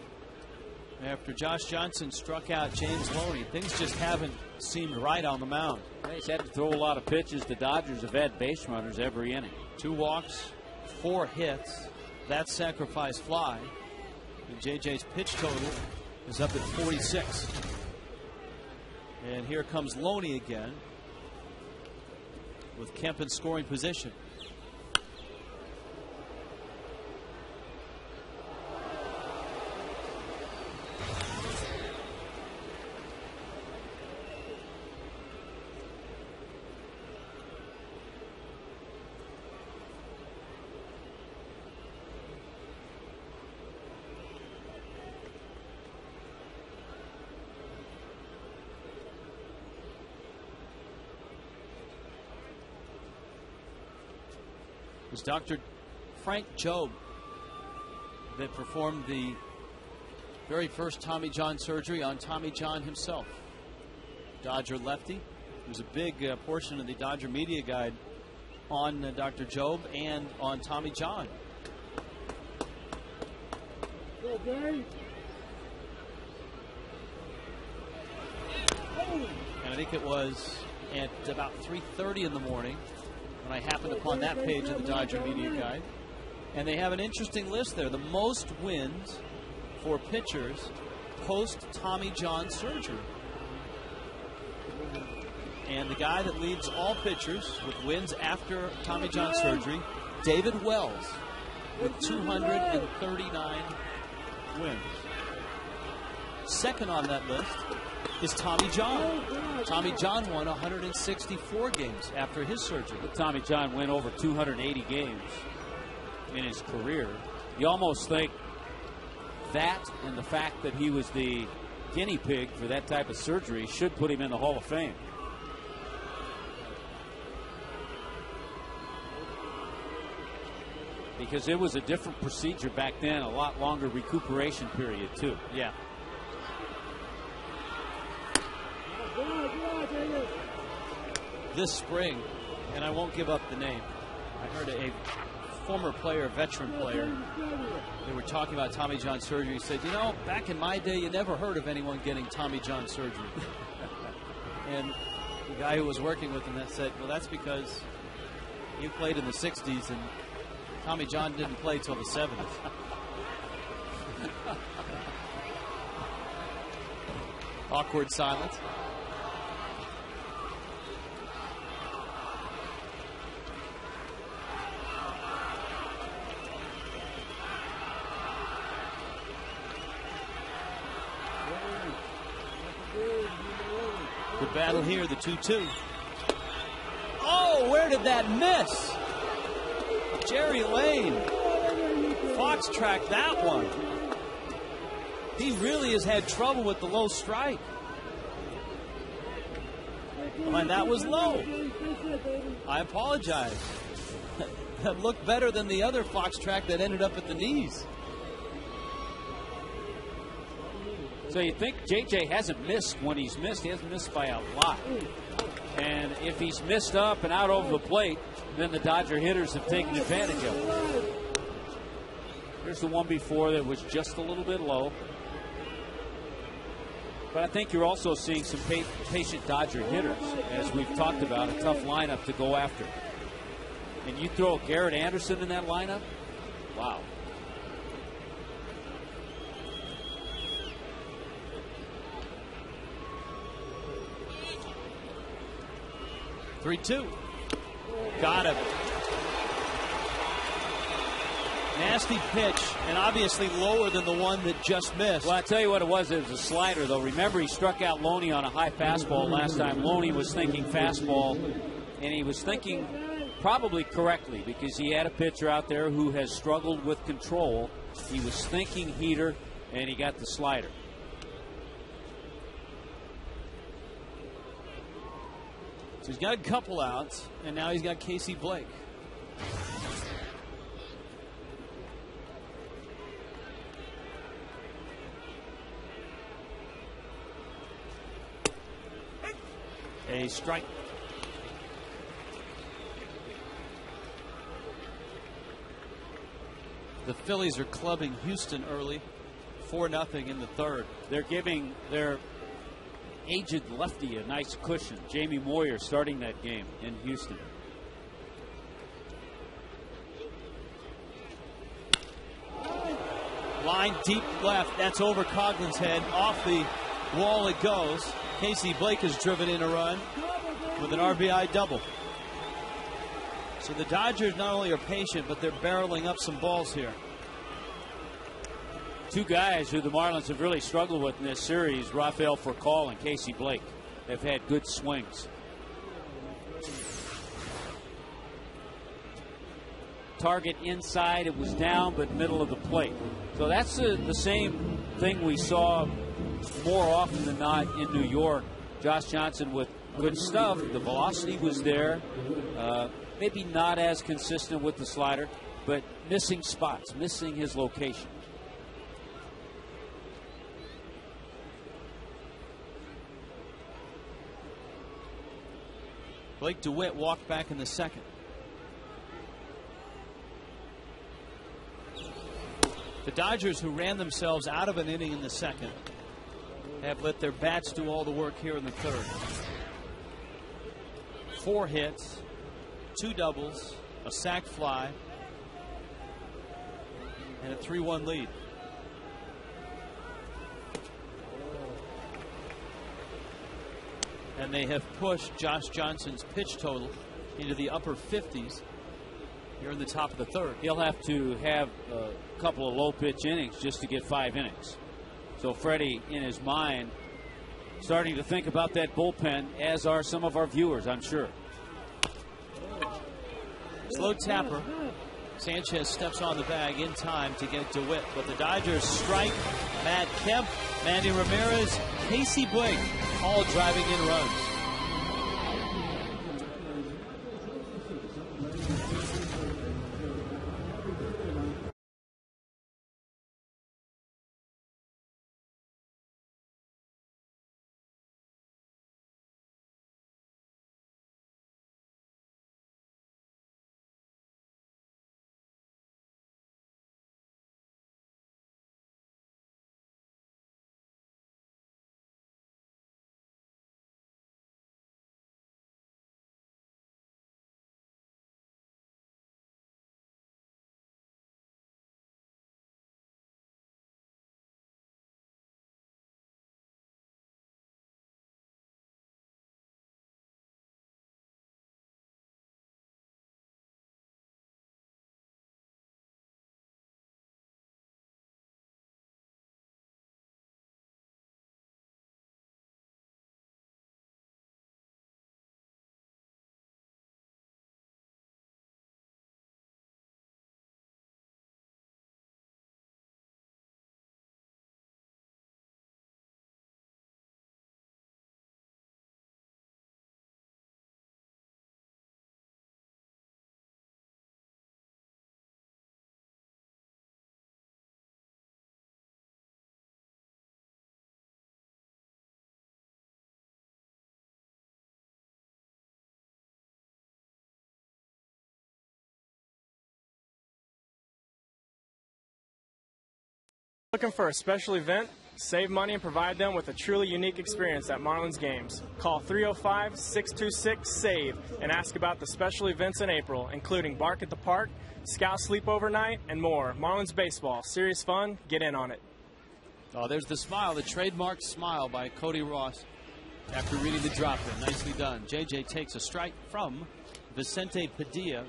after Josh Johnson struck out James Loney, things just haven't seemed right on the mound. He's had to throw a lot of pitches. The Dodgers have had base runners every inning. 2 walks, 4 hits, that sacrifice fly. And JJ's pitch total is up at 46. And here comes Loney again with Kemp in scoring position. It was Dr. Frank Jobe that performed the very first Tommy John surgery on Tommy John himself. Dodger lefty. There was a big portion of the Dodger media guide on Dr. Jobe and on Tommy John. And I think it was at about 3:30 in the morning when I happened upon that page of the Dodger Media Guide. And they have an interesting list there. The most wins for pitchers post-Tommy John surgery. And the guy that leads all pitchers with wins after Tommy John surgery, David Wells, with 239 wins. Second on that list is Tommy John. Tommy John won 164 games after his surgery. Tommy John went over 280 games in his career. You almost think that and the fact that he was the guinea pig for that type of surgery should put him in the Hall of Fame. Because it was a different procedure back then, a lot longer recuperation period too. Yeah. This spring, and I won't give up the name, I heard a former player, a veteran player. They were talking about Tommy John surgery. He said, you know, back in my day, you never heard of anyone getting Tommy John surgery. And the guy who was working with him that said, well, that's because you played in the 60s and Tommy John didn't play till the 70s. Awkward silence. Good battle here, the 2-2. Oh, where did that miss? Jerry Lane. Fox tracked that one. He really has had trouble with the low strike. And that was low. I apologize. That looked better than the other Fox track that ended up at the knees. So you think JJ hasn't missed when he's missed. He hasn't missed by a lot. And if he's missed up and out over the plate, then the Dodger hitters have taken advantage of it. Here's the one before that was just a little bit low. But I think you're also seeing some patient Dodger hitters, as we've talked about, a tough lineup to go after. And you throw Garrett Anderson in that lineup? Wow. Three-two. Got him. Nasty pitch, and obviously lower than the one that just missed. Well, I tell you what it was a slider, though. Remember, he struck out Loney on a high fastball last time. Loney was thinking fastball, and he was thinking probably correctly because he had a pitcher out there who has struggled with control. He was thinking heater, and he got the slider. So he's got a couple outs, and now he's got Casey Blake. A strike. The Phillies are clubbing Houston early, 4-0 in the third. They're giving their aged lefty a nice cushion. Jamie Moyer starting that game in Houston. Line deep left. That's over Coughlin's head. Off the wall it goes. Casey Blake has driven in a run with an RBI double. So the Dodgers not only are patient, but they're barreling up some balls here. Two guys who the Marlins have really struggled with in this series, Rafael Furcal and Casey Blake. They've had good swings. Target inside, it was down, but middle of the plate. So that's the same thing we saw more often than not in New York. Josh Johnson with good stuff. The velocity was there. Maybe not as consistent with the slider, but missing spots, missing his location. Blake DeWitt walked back in the second. The Dodgers, who ran themselves out of an inning in the second, have let their bats do all the work here in the third. 4 hits, 2 doubles, a sac fly, and a 3-1 lead. And they have pushed Josh Johnson's pitch total into the upper 50s here in the top of the third. He'll have to have a couple of low pitch innings just to get 5 innings. So Freddie, in his mind, starting to think about that bullpen, as are some of our viewers, I'm sure. Slow tapper. Sanchez steps on the bag in time to get DeWitt, but the Dodgers strike Matt Kemp, Manny Ramirez, Casey Blake, all driving in runs. Looking for a special event? Save money and provide them with a truly unique experience at Marlins games. Call 305-626-SAVE and ask about the special events in April, including Bark at the Park, Scout Sleepover Night, and more. Marlins baseball, serious fun, get in on it. Oh, there's the smile, the trademark smile by Cody Ross after reading the drop-in. Nicely done. JJ takes a strike from Vicente Padilla.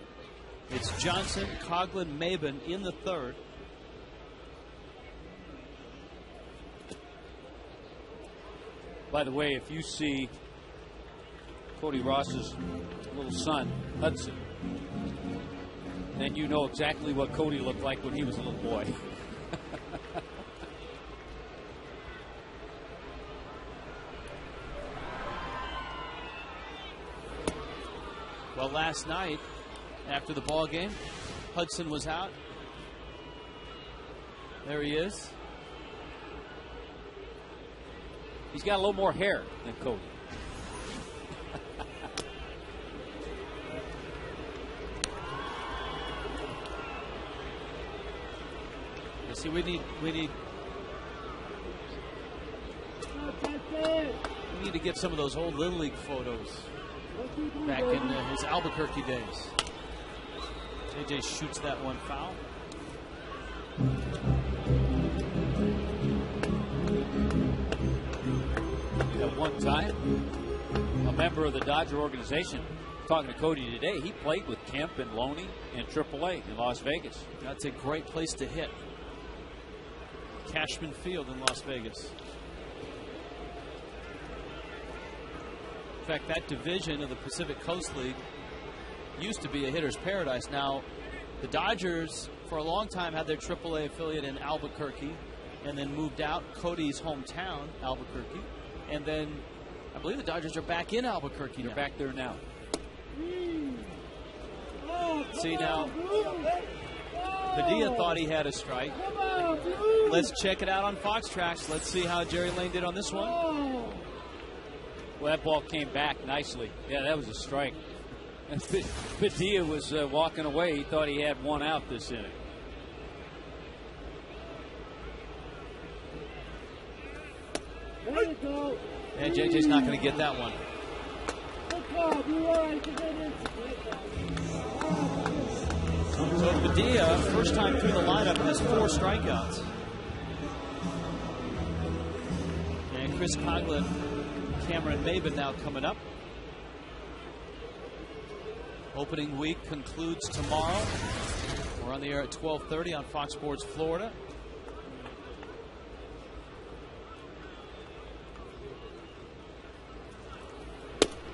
It's Johnson, Coughlin, Maben in the third. By the way, if you see Cody Ross's little son, Hudson, then you know exactly what Cody looked like when he was a little boy. Well, last night, after the ball game, Hudson was out. There he is. He's got a little more hair than Cody. See, we need to get some of those old Little League photos back in his Albuquerque days. JJ shoots that one foul. At one time, a member of the Dodger organization, talking to Cody today, he played with Kemp and Loney in AAA in Las Vegas. That's a great place to hit. Cashman Field in Las Vegas. In fact, that division of the Pacific Coast League used to be a hitter's paradise. Now, the Dodgers, for a long time, had their AAA affiliate in Albuquerque and then moved out. Cody's hometown, Albuquerque. And then I believe the Dodgers are back in Albuquerque. They're back there now. See now, Padilla thought he had a strike. Let's check it out on Fox Tracks. Let's see how Jerry Lane did on this one. Well, that ball came back nicely. Yeah, that was a strike. Padilla was walking away. He thought he had one out this inning. And JJ's not going to get that one. So Padilla, first time through the lineup, has 4 strikeouts. And Chris Coughlin, Cameron Maben now coming up. Opening week concludes tomorrow. We're on the air at 12:30 on Fox Sports Florida.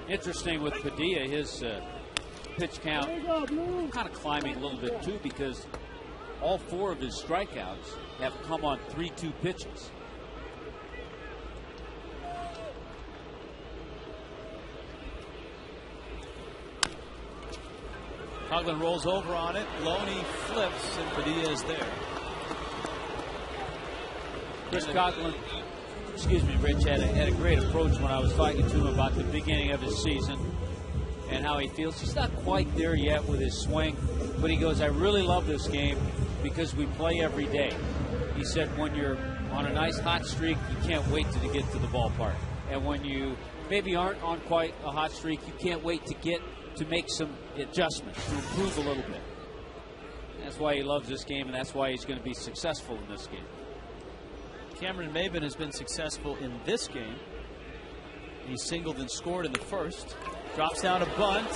Interesting with Padilla, his pitch count kind of climbing a little bit too, because all 4 of his strikeouts have come on 3-2 pitches. Coughlin rolls over on it. Loney flips, and Padilla is there. Chris Coughlin, excuse me, Rich, had a great approach when I was talking to him about the beginning of his season and how he feels. He's not quite there yet with his swing, but he goes, I really love this game because we play every day. He said when you're on a nice hot streak, you can't wait to get to the ballpark. And when you maybe aren't on quite a hot streak, you can't wait to make some adjustments, to improve a little bit. That's why he loves this game, and that's why he's going to be successful in this game. Cameron Maben has been successful in this game. He singled and scored in the first. Drops down a bunt.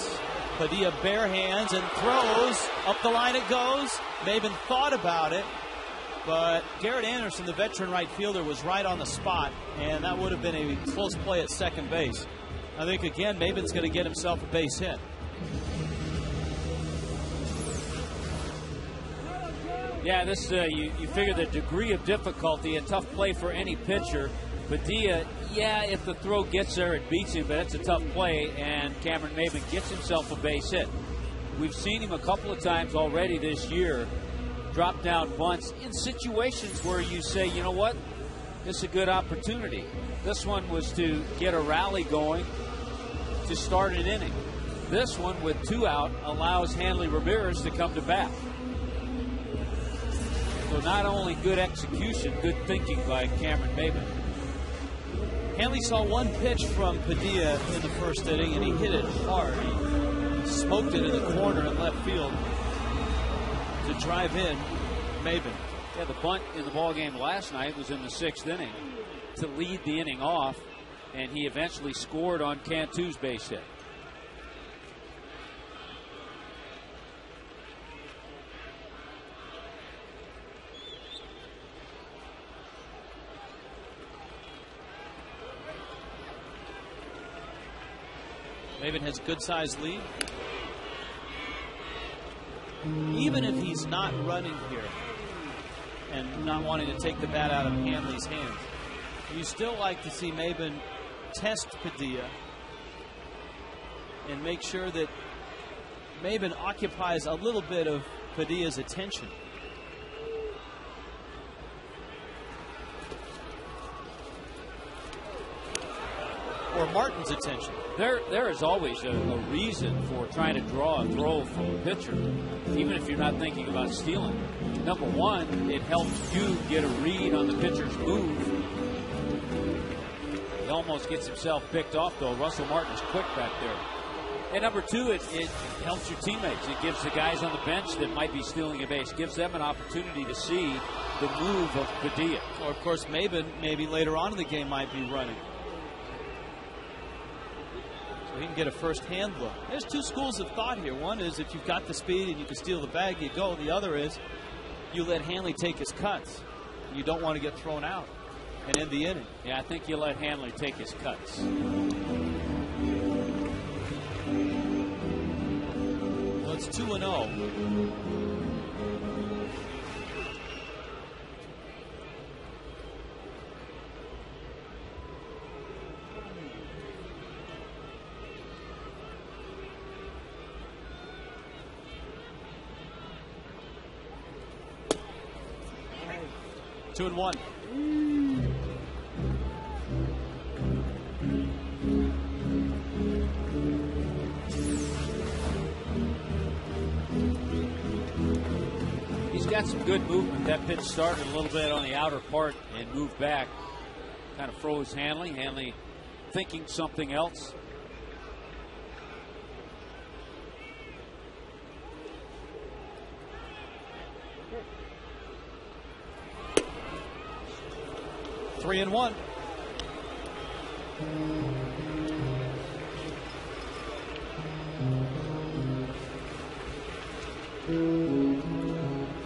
Padilla bare hands and throws. Up the line it goes. Maben thought about it, but Garrett Anderson, the veteran right fielder, was right on the spot, and that would have been a close play at second base. I think, again, Maben's going to get himself a base hit. Yeah, this you figure the degree of difficulty, a tough play for any pitcher. Padilla, yeah, if the throw gets there, it beats him, but it's a tough play, and Cameron Maben gets himself a base hit. We've seen him a couple of times already this year drop down bunts in situations where you say, you know what, this is a good opportunity. This one was to get a rally going to start an inning. This one, with 2 out, allows Hanley Ramirez to come to bat. So not only good execution, good thinking by Cameron Maben. Hanley saw one pitch from Padilla in the first inning, and he hit it hard. He smoked it in the corner in left field to drive in Maben. Yeah, the bunt in the ball game last night was in the 6th inning to lead the inning off, and he eventually scored on Cantu's base hit. Maben has a good-sized lead. Even if he's not running here and not wanting to take the bat out of Hanley's hands, you still like to see Maben test Padilla and make sure that Maben occupies a little bit of Padilla's attention. Or Martin's attention. There is always a reason for trying to draw a throw from a pitcher, even if you're not thinking about stealing. Number one, it helps you get a read on the pitcher's move. He almost gets himself picked off, though. Russell Martin is quick back there. And number two, it helps your teammates. It gives the guys on the bench that might be stealing a base, gives them an opportunity to see the move of Padilla. Or, of course, Maben maybe later on in the game might be running. He can get a first-hand look. There's two schools of thought here. One is if you've got the speed and you can steal the bag, you go. The other is you let Hanley take his cuts. You don't want to get thrown out and end the inning. Yeah, I think you let Hanley take his cuts. Well, it's 2-0. Two and one. He's got some good movement. That pitch started a little bit on the outer part and moved back. Kind of froze Hanley. Hanley thinking something else. Three and one.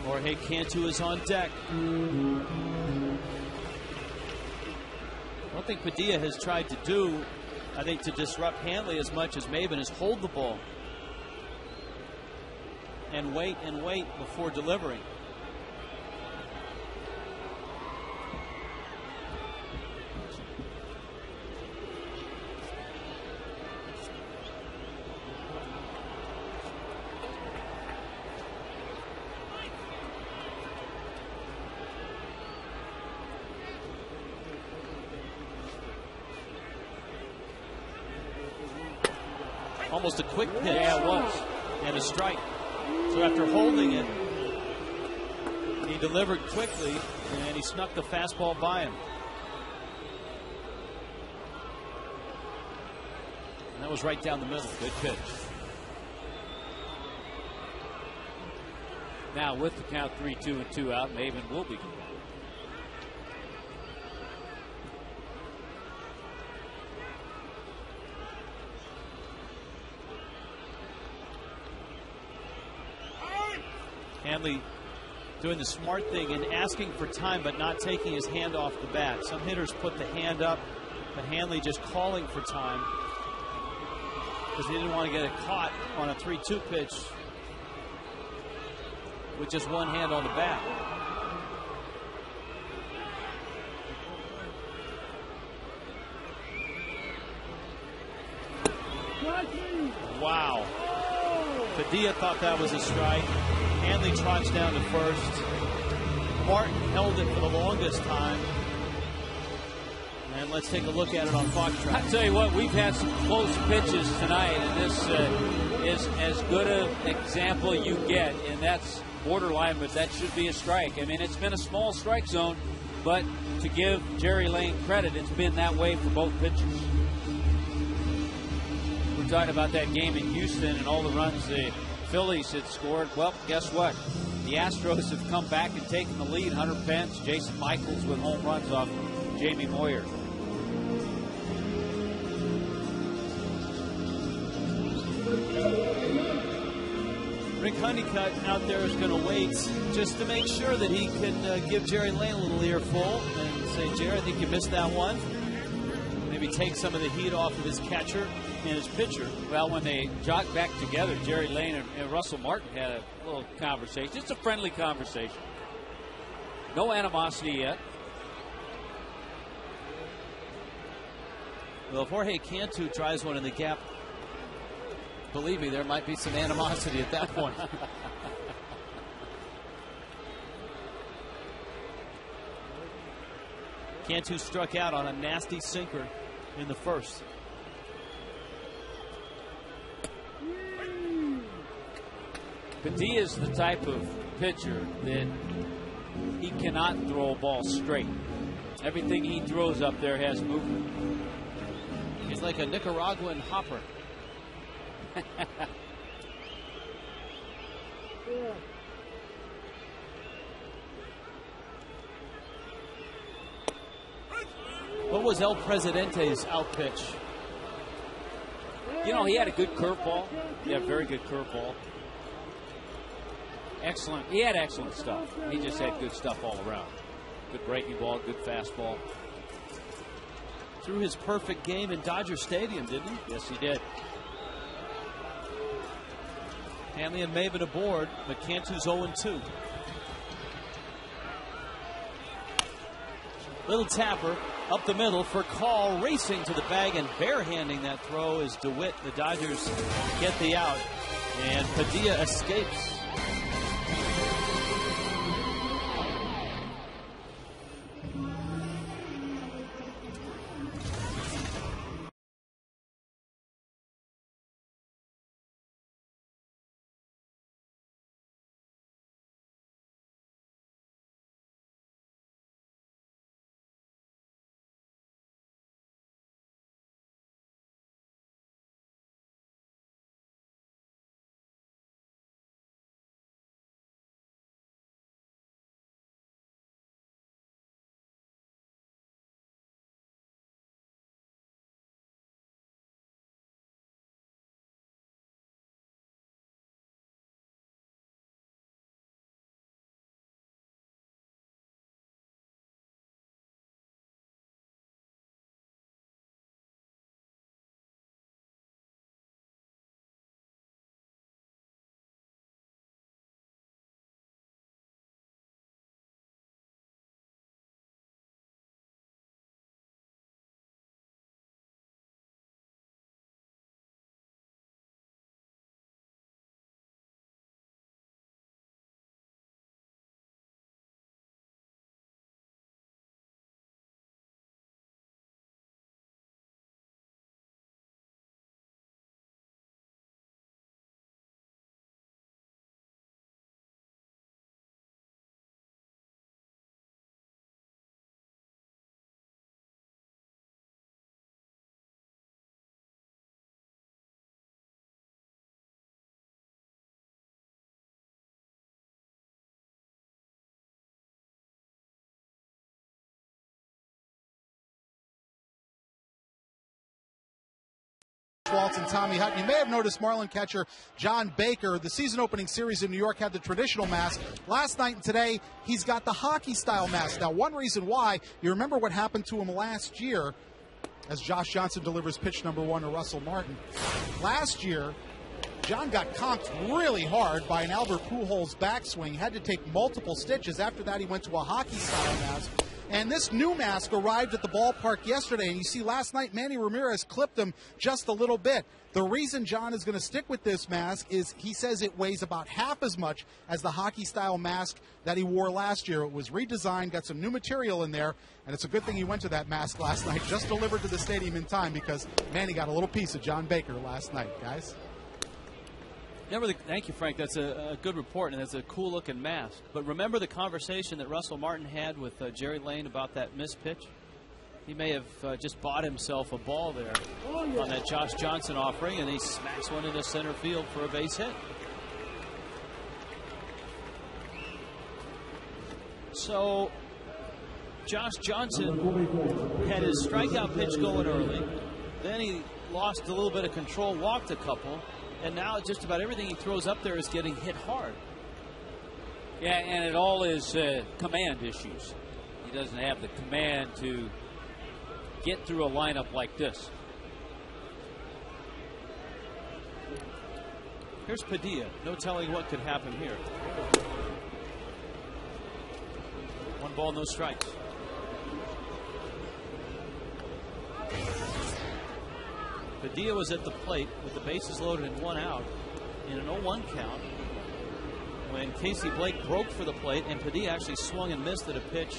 Jorge Cantu is on deck. One thing Padilla has tried to do, I think, to disrupt Hanley as much as Maben is hold the ball and wait before delivering. Almost a quick pitch. Yeah, it was. And a strike. So after holding it, he delivered quickly, and he snuck the fastball by him. And that was right down the middle. Good pitch. Now with the count 3-2 and 2 out, Maben will begin. Hanley doing the smart thing and asking for time but not taking his hand off the bat. Some hitters put the hand up, but Hanley just calling for time because he didn't want to get it caught on a 3-2 pitch with just one hand on the bat. Wow. Padilla thought that was a strike. Hanley trots down to first. Martin held it for the longest time. And let's take a look at it on Fox Track. I tell you what, we've had some close pitches tonight, and this is as good an example you get, and that's borderline, but that should be a strike. I mean, it's been a small strike zone, but to give Jerry Lane credit, it's been that way for both pitchers. We're talking about that game in Houston and all the runs the Phillies had scored. Well, guess what? The Astros have come back and taken the lead. Hunter Pence, Jason Michaels with home runs off Jamie Moyer. Rick Honeycutt out there is going to wait just to make sure that he can give Jerry Lane a little earful and say, Jerry, I think you missed that one. Maybe take some of the heat off of his catcher and his pitcher. Well, when they jogged back together, Jerry Lane and Russell Martin had a little conversation. It's a friendly conversation. No animosity yet. Well, if Jorge Cantu tries one in the gap, believe me, there might be some animosity at that point. Cantu struck out on a nasty sinker in the first. Padilla is the type of pitcher that he cannot throw a ball straight. Everything he throws up there has movement. He's like a Nicaraguan hopper. What was El Presidente's out pitch? You know, he had a good curveball. He had a very good curveball. Excellent. He had excellent stuff. He just had good stuff all around. Good breaking ball, good fastball. Threw his perfect game in Dodger Stadium, didn't he? Yes, he did. Hanley and Maven aboard, but Cantu's 0-2. Little tapper up the middle for Call, racing to the bag and barehanding that throw is DeWitt. The Dodgers get the out, and Padilla escapes. Waltz and Tommy Hutton. You may have noticed Marlin catcher John Baker, the season opening series in New York, had the traditional mask. Last night and today, he's got the hockey-style mask. Now, one reason why, you remember what happened to him last year as Josh Johnson delivers pitch number 1 to Russell Martin. Last year, John got conked really hard by an Albert Pujols backswing, had to take multiple stitches. After that, he went to a hockey-style mask. And this new mask arrived at the ballpark yesterday, and you see last night Manny Ramirez clipped him just a little bit. The reason John is going to stick with this mask is he says it weighs about half as much as the hockey-style mask that he wore last year. It was redesigned, got some new material in there, and it's a good thing he went to that mask last night, just delivered to the stadium in time, because Manny got a little piece of John Baker last night, guys. Thank you, Frank. That's a good report, and that's a cool-looking mask. But remember the conversation that Russell Martin had with Jerry Lane about that missed pitch? He may have just bought himself a ball there on that Josh Johnson offering, and he smacks one into center field for a base hit. So Josh Johnson had his strikeout pitch going early. Then he lost a little bit of control, walked a couple, and now just about everything he throws up there is getting hit hard. Yeah, and it all is command issues. He doesn't have the command to get through a lineup like this. Here's Padilla. No telling what could happen here. 1 ball, no strikes. Padilla was at the plate with the bases loaded and 1 out in an 0-1 count when Casey Blake broke for the plate, and Padilla actually swung and missed at a pitch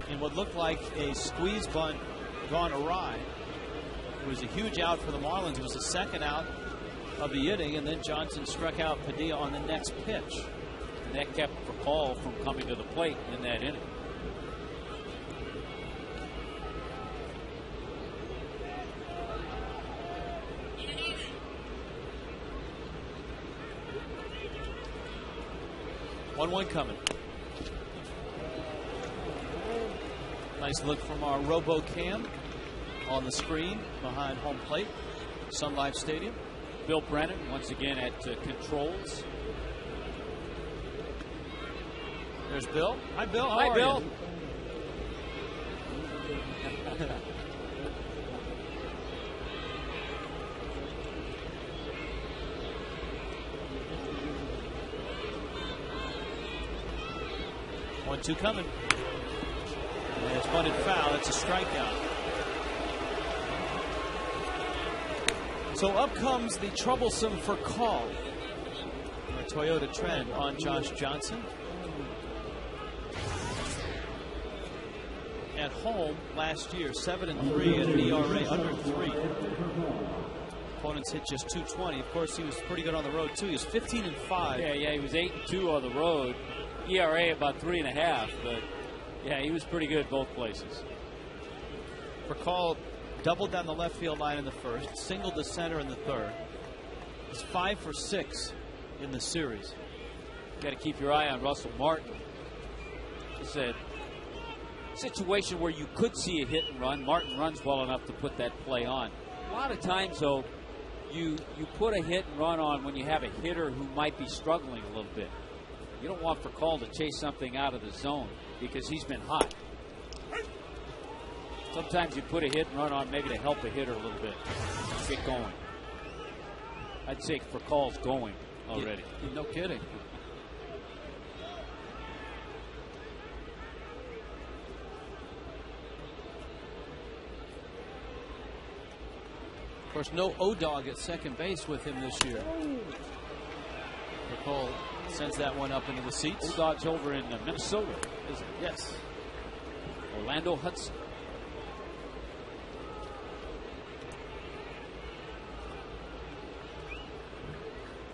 in what looked like a squeeze bunt gone awry. It was a huge out for the Marlins. It was the second out of the inning, and then Johnson struck out Padilla on the next pitch. And that kept Fakal from coming to the plate in that inning. One coming. Nice look from our RoboCam on the screen behind home plate, Sun Life Stadium. Bill Brennan once again at controls. There's Bill. Hi, Bill. Hi, Bill. One, two coming. And it's bunted foul. It's a strikeout. So up comes the troublesome for call. A Toyota Trend on Josh Johnson. At home last year, 7-3 at an ERA under 3. Opponents hit just .220. Of course, he was pretty good on the road too. He was 15-5. Yeah, he was 8-2 on the road. ERA about 3.5, but yeah, he was pretty good both places. Fakal doubled down the left field line in the first, singled to center in the third. He's 5 for 6 in the series. Got to keep your eye on Russell Martin. It's a situation where you could see a hit and run. Martin runs well enough to put that play on. A lot of times, though, you put a hit and run on when you have a hitter who might be struggling a little bit. You don't want Fakal to chase something out of the zone because he's been hot. Sometimes you put a hit and run on maybe to help a hitter a little bit. Get going. I'd say Fakal's going already. Yeah, no kidding. Of course, no O-Dog at second base with him this year. Fakal sends that one up into the seats. O-Dog's over in Minnesota, isn't it? Yes. Orlando Hudson.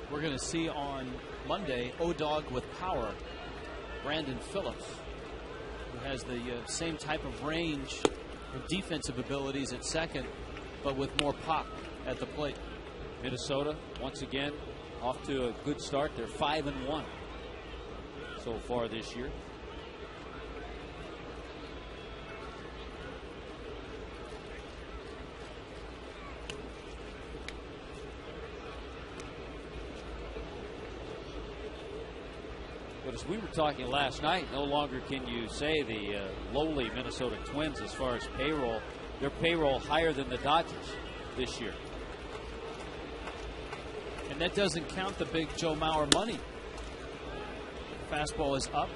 We're going to see on Monday O-Dog with power. Brandon Phillips, who has the same type of range of defensive abilities at second, but with more pop at the plate. Minnesota, once again, off to a good start. They're 5-1 so far this year. But as we were talking last night, no longer can you say the lowly Minnesota Twins as far as payroll. Their payroll higher than the Dodgers this year. And that doesn't count the big Joe Mauer money. Fastball is up.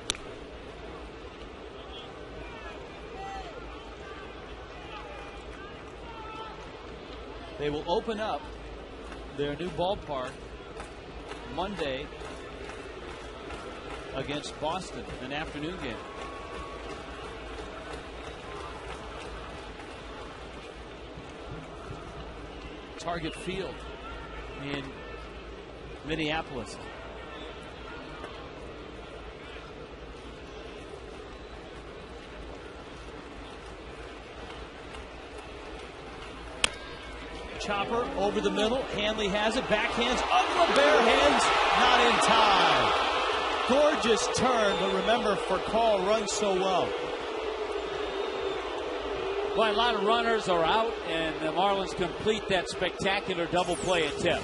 They will open up their new ballpark Monday against Boston, an afternoon game. Target Field in Minneapolis. Chopper over the middle. Hanley has it. Backhands. Uggla bare hands. Not in time. Gorgeous turn, but remember, Furcal runs so well. Well, a lot of runners are out, and the Marlins complete that spectacular double play at tip.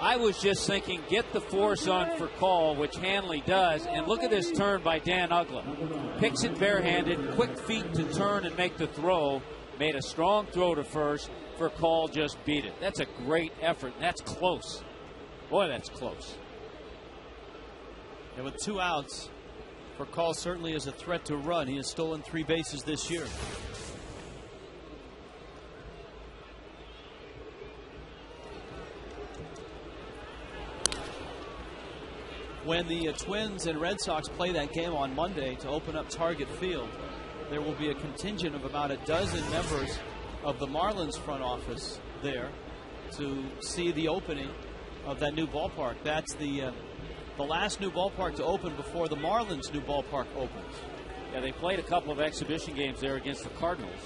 I was just thinking, get the force on Furcal, which Hanley does, and look at this turn by Dan Uggla. Picks it barehanded, quick feet to turn and make the throw. Made a strong throw to first. Furcal just beat it. That's a great effort. That's close. Boy, that's close. And with 2 outs, Furcal certainly is a threat to run. He has stolen 3 bases this year. When the Twins and Red Sox play that game on Monday to open up Target Field, there will be a contingent of about a dozen members of the Marlins front office there to see the opening of that new ballpark. That's the last new ballpark to open before the Marlins' new ballpark opens. Yeah, they played a couple of exhibition games there against the Cardinals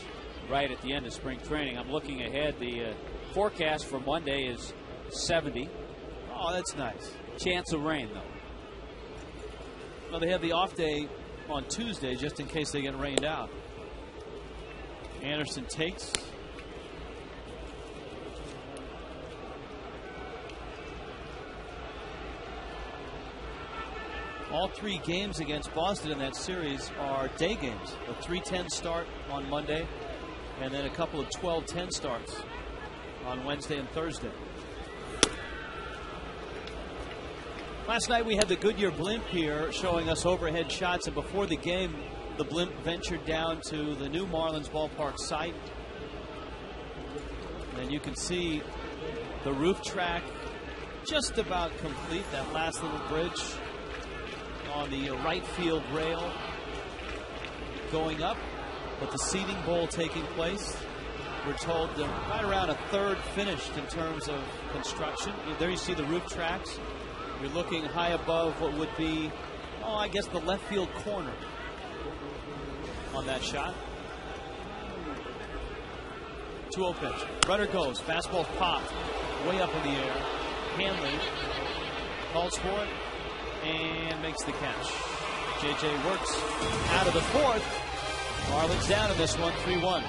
right at the end of spring training. I'm looking ahead. The forecast for Monday is 70. Oh, that's nice. Chance of rain, though. Well, they have the off day on Tuesday just in case they get rained out. Anderson takes. All 3 games against Boston in that series are day games. A 3:10 start on Monday, and then a couple of 12:10 starts on Wednesday and Thursday. Last night we had the Goodyear blimp here showing us overhead shots, and before the game the blimp ventured down to the new Marlins ballpark site. And you can see the roof track just about complete, that last little bridge on the right field rail going up, but the seating bowl taking place. We're told they're right around a third finished in terms of construction. There you see the roof tracks. You're looking high above what would be, I guess the left field corner on that shot. 2-0 pitch. Runner goes. Fastball popped way up in the air. Hanley calls for it and makes the catch. JJ works out of the 4th. Marlins down in this one, 3-1.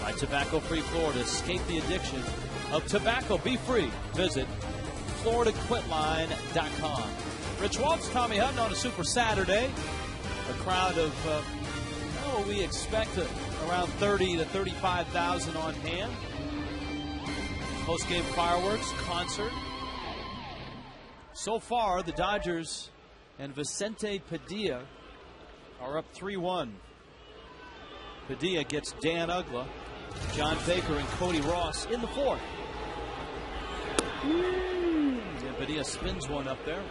By Tobacco Free Florida. Escape the addiction of tobacco. Be free. Visit FloridaQuitline.com. Rich Waltz, Tommy Hutton on a Super Saturday. A crowd of, we expect around 30 to 35,000 on hand. Post-game fireworks, concert. So far, the Dodgers and Vicente Padilla are up 3-1. Padilla gets Dan Uggla, John Baker, and Cody Ross in the fourth. And Padilla spins one up there.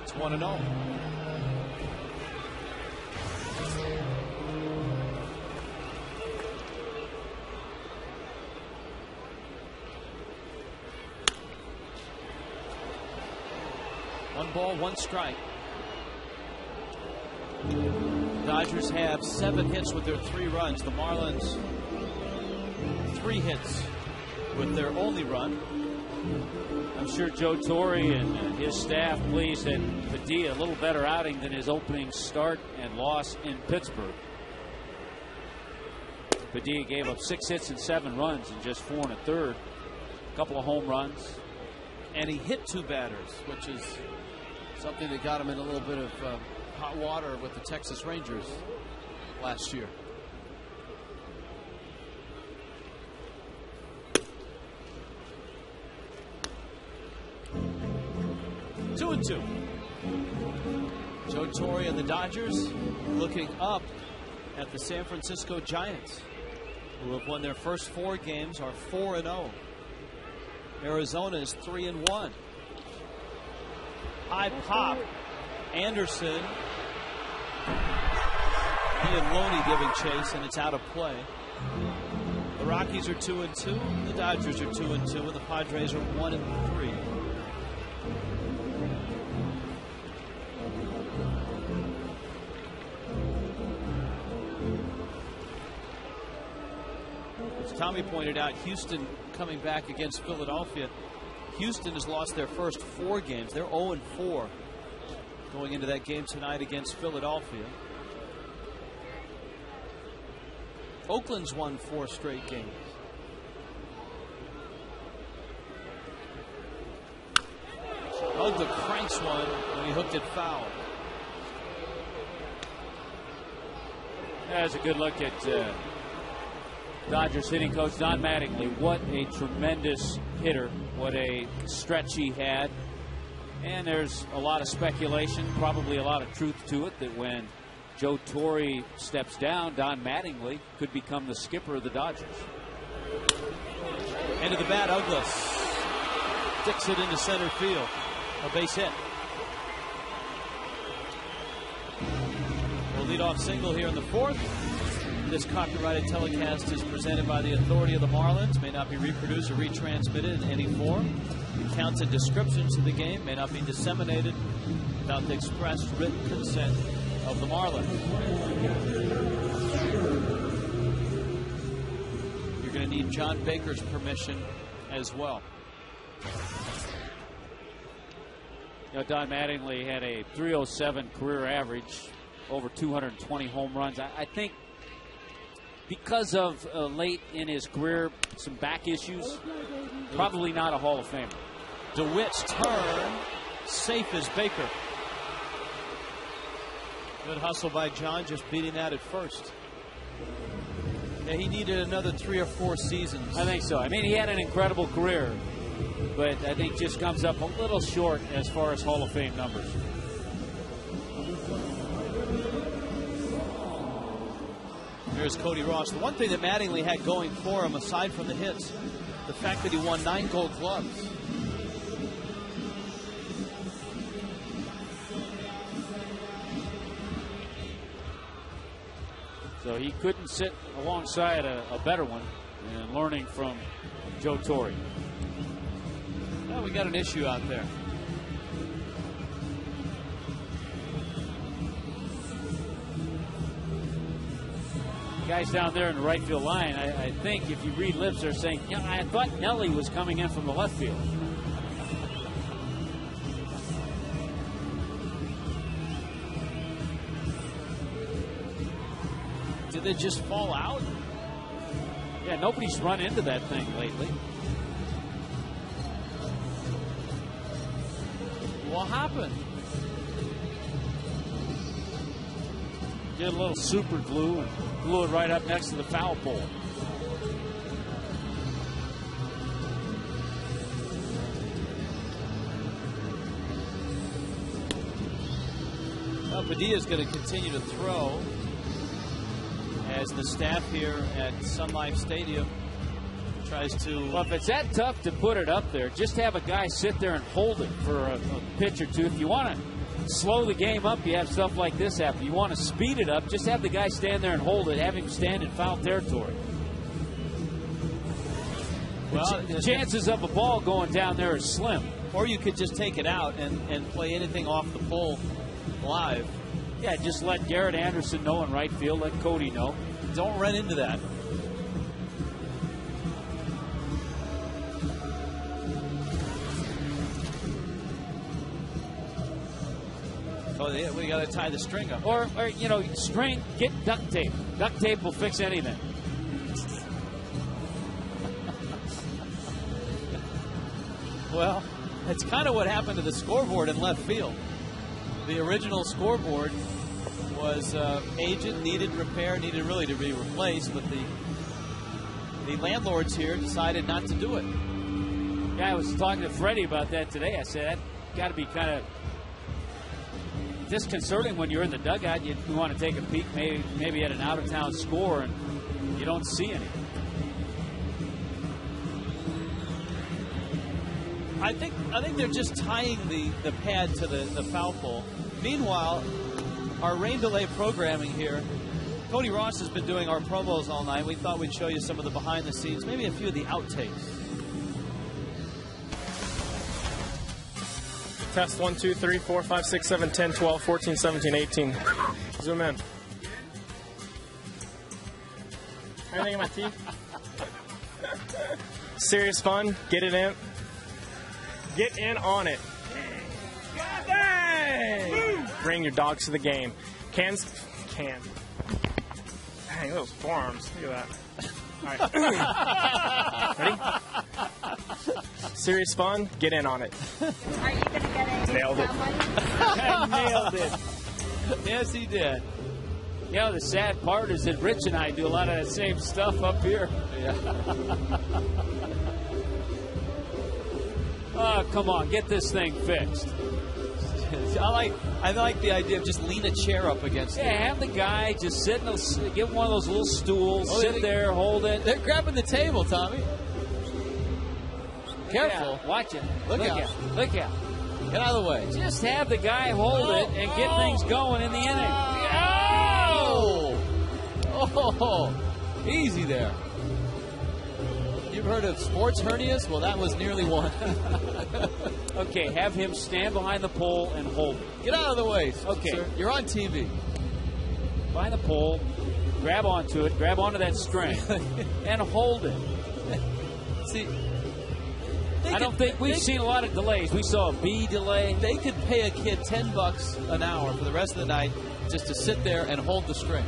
It's 1-0. One ball, one strike. The Dodgers have 7 hits with their 3 runs. The Marlins 3 hits with their only run. I'm sure Joe Torre and his staff pleased that Padilla a little better outing than his opening start and loss in Pittsburgh. Padilla gave up 6 hits and 7 runs in just 4 1/3. A couple of home runs. And he hit 2 batters, which is something that got him in a little bit of hot water with the Texas Rangers last year. Two and two. Joe Torre and the Dodgers looking up at the San Francisco Giants, who have won their first 4 games, are 4-0. Arizona is 3-1. High pop. Anderson. He and Loney giving chase, and it's out of play. The Rockies are 2-2. The Dodgers are 2-2, and the Padres are 1-3. As Tommy pointed out, Houston coming back against Philadelphia. Houston has lost their first 4 games. They're 0-4 going into that game tonight against Philadelphia. Oakland's won 4 straight games. Uggla cranks one when he hooked it foul. That's a good look at Dodgers hitting coach Don Mattingly. What a tremendous hitter. What a stretch he had. And there's a lot of speculation, probably a lot of truth to it, that when Joe Torre steps down, Don Mattingly could become the skipper of the Dodgers. End of the bat, Uggla sticks it into center field. A base hit. We'll lead off single here in the fourth. This copyrighted telecast is presented by the authority of the Marlins. May not be reproduced or retransmitted in any form. The accounts and descriptions of the game may not be disseminated without the express written consent of the Marlins. You're going to need John Baker's permission as well. You know, Don Mattingly had a .307 career average, over 220 home runs. I think because of late in his career, some back issues, probably not a Hall of Famer. DeWitt's turn, safe as Baker. Good hustle by John, just beating that at first. Yeah, he needed another 3 or 4 seasons. I think so. I mean, he had an incredible career, but I think just comes up a little short as far as Hall of Fame numbers. Here's Cody Ross. The one thing that Mattingly had going for him, aside from the hits, the fact that he won 9 Gold Gloves. So he couldn't sit alongside a better one and learning from Joe Torre. Well, we got an issue out there. Guys down there in the right field line, I think if you read lips, they're saying, yeah, I thought Nelly was coming in from the left field. Did they just fall out? Yeah, nobody's run into that thing lately. What happened? Did a little super glue and glue it right up next to the foul pole. Well, Padilla is going to continue to throw as the staff here at Sun Life Stadium tries to. Well, if it's that tough to put it up there, just have a guy sit there and hold it for a pitch or two. If you want to slow the game up, you have stuff like this happen. You want to speed it up, just have the guy stand there and hold it, have him stand in foul territory. Well, the chances of a ball going down there are slim. Or you could just take it out and play anything off the pole live. Yeah, just let Garrett Anderson know in right field, let Cody know. Don't run into that. Oh, yeah, we got to tie the string up. Or, you know, string, get duct tape. Duct tape will fix anything. Well, that's kind of what happened to the scoreboard in left field. The original scoreboard was aged, needed repair, needed really to be replaced, but the landlords here decided not to do it. Yeah, I was talking to Freddie about that today. I said, that got to be kind of disconcerting when you're in the dugout. You want to take a peek maybe at an out-of-town score, and you don't see any. I think they're just tying the pad to the foul pole. Meanwhile, our rain delay programming here, Cody Ross has been doing our promos all night. We thought we'd show you some of the behind the scenes, maybe a few of the outtakes. Test 1, 2, 3, 4, 5, 6, 7, 10, 12, 14, 17, 18. Zoom in. Anything in my teeth? Serious fun. Get it in. Get in on it. Dang! Bring your dogs to the game. Can. Dang, those forearms. Look at that. All right. Ready? Serious fun. Get in on it. Are you going to get it? Nailed it. Nailed it. Yes, he did. You know, the sad part is that Rich and I do a lot of that same stuff up here. Yeah. Oh, come on, get this thing fixed. I like the idea of just lean a chair up against it. Yeah, have the guy just sit get one of those little stools, sit there, hold it. They're grabbing the table, Tommy. Careful. Yeah, watch it. Look out. Look out. Get out of the way. Just have the guy hold it and get things going in the inning. Oh! Easy there. You've heard of sports hernias? Well, that was nearly one. Okay, have him stand behind the pole and hold it. Get out of the way, okay. Sir. You're on TV. Behind the pole, grab onto it, grab onto that string, and hold it. See, I don't think we've seen a lot of delays. We saw a B delay. They could pay a kid $10 an hour for the rest of the night just to sit there and hold the string.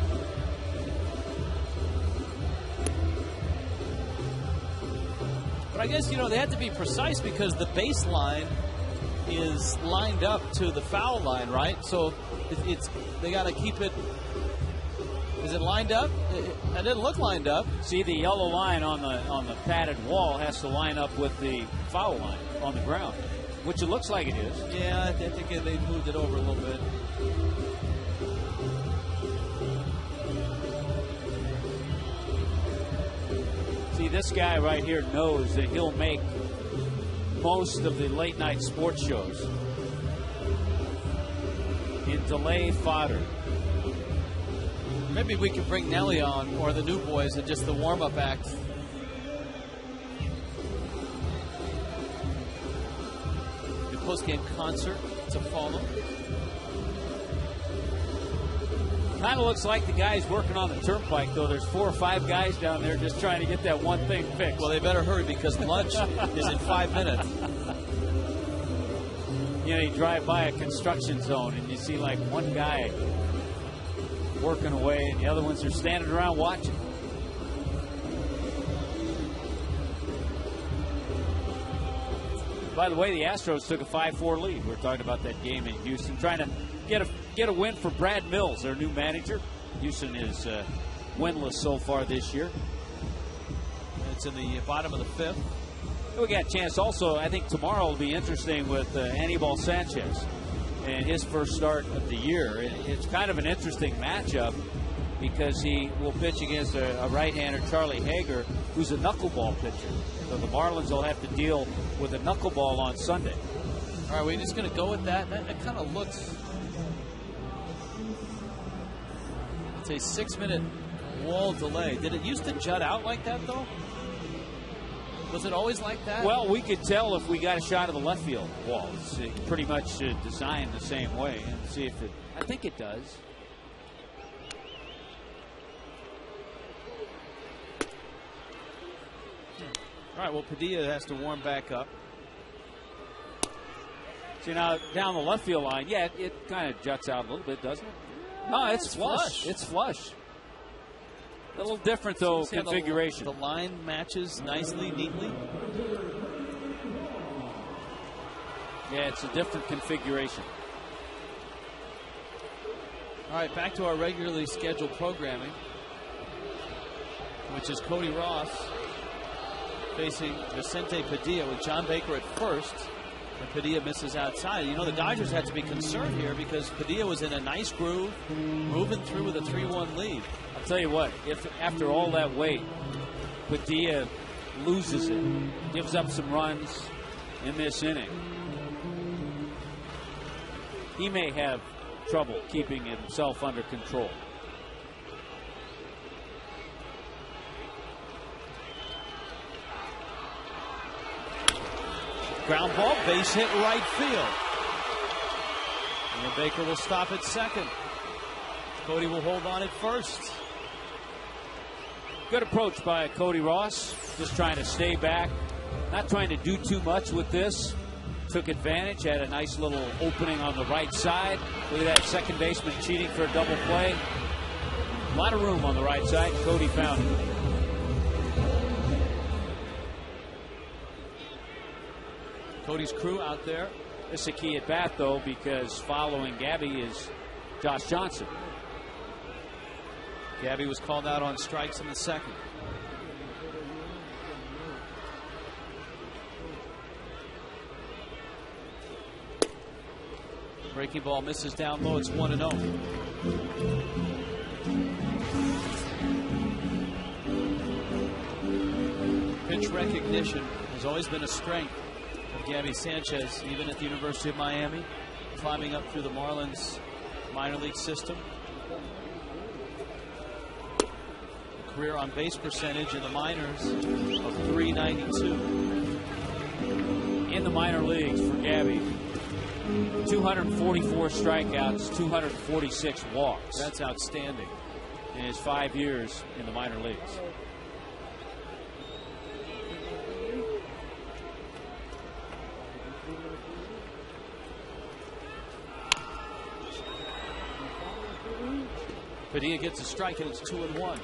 But I guess, they have to be precise because the baseline is lined up to the foul line, right? So they got to keep it. Is it lined up? It didn't look lined up. See, the yellow line on the padded wall has to line up with the foul line on the ground, which it looks like it is. Yeah, I think they moved it over a little bit. See, this guy right here knows that he'll make most of the late night sports shows in delay fodder. Maybe we could bring Nelly on or the New Boys and just the warm-up act. The post-game concert to follow. Kind of looks like the guys working on the turnpike, though. There's 4 or 5 guys down there just trying to get that one thing fixed. Well, they better hurry because lunch is in 5 minutes. You drive by a construction zone and you see like one guy working away and the other ones are standing around watching. By the way, the Astros took a 5-4 lead. We're talking about that game in Houston, trying to get a win for Brad Mills, their new manager. Houston is winless so far this year. It's in the bottom of the 5th. We got a chance also. I think tomorrow will be interesting with Anibal Sanchez. in his first start of the year. It's kind of an interesting matchup because he will pitch against a right-hander, Charlie Hager, who's a knuckleball pitcher. So the Marlins will have to deal with a knuckleball on Sunday. All right, we're just going to go with that. That kind of looks, it's a 6-minute wall delay. Did it used to jut out like that, though? Was it always like that? Well, we could tell if we got a shot of the left field wall. It's pretty much designed the same way, and see if it. I think it does. All right, well, Padilla has to warm back up. See, now down the left field line, yeah, it kind of juts out a little bit, doesn't it? No, it's flush. It's flush. A little different, though, configuration. The line matches nicely, neatly. Yeah, it's a different configuration. All right, back to our regularly scheduled programming, which is Cody Ross facing Vicente Padilla with John Baker at first. And Padilla misses outside. You know, the Dodgers had to be concerned here because Padilla was in a nice groove, moving through with a 3-1 lead. I'll tell you what, if after all that wait, Padilla loses it, gives up some runs in this inning, he may have trouble keeping himself under control. Ground ball, base hit right field. And then Baker will stop at second. Cody will hold on at first. Good approach by Cody Ross. Just trying to stay back. Not trying to do too much with this. Took advantage. Had a nice little opening on the right side. Look at that second baseman cheating for a double play. A lot of room on the right side. Cody found it. Cody's crew out there. This is a key at bat, though, because following Gabby is Josh Johnson. Gabby was called out on strikes in the second. Breaking ball misses down low. It's 1-0. Pitch recognition has always been a strength of Gabby Sanchez, even at the University of Miami, climbing up through the Marlins minor league system. Career on base percentage in the minors of .392. In the minor leagues for Gabby, 244 strikeouts, 246 walks. That's outstanding in his 5 years in the minor leagues. Padilla gets a strike and it's 2-1.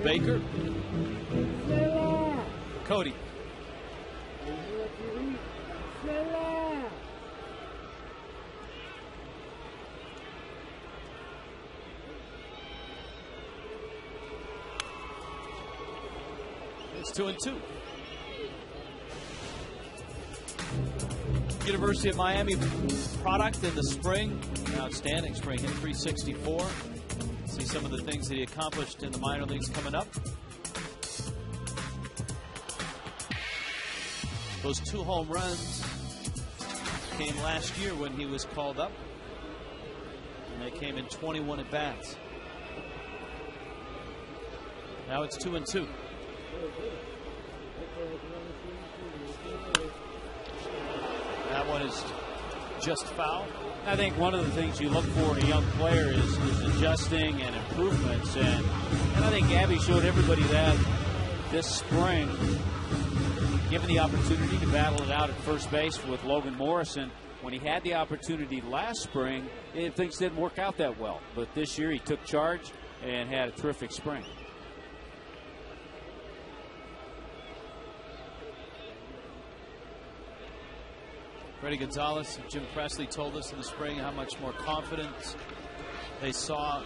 Baker. Cody. It's 2-2. University of Miami product in the spring. An outstanding spring. Hit .364. See some of the things that he accomplished in the minor leagues coming up. Those 2 home runs came last year when he was called up. And they came in 21 at bats. Now it's 2-2. That one is just foul. I think one of the things you look for in a young player is adjusting and improvements. And I think Gabby showed everybody that this spring, given the opportunity to battle it out at first base with Logan Morrison. When he had the opportunity last spring, things didn't work out that well. But this year he took charge and had a terrific spring. Freddie Gonzalez and Jim Presley told us in the spring how much more confidence they saw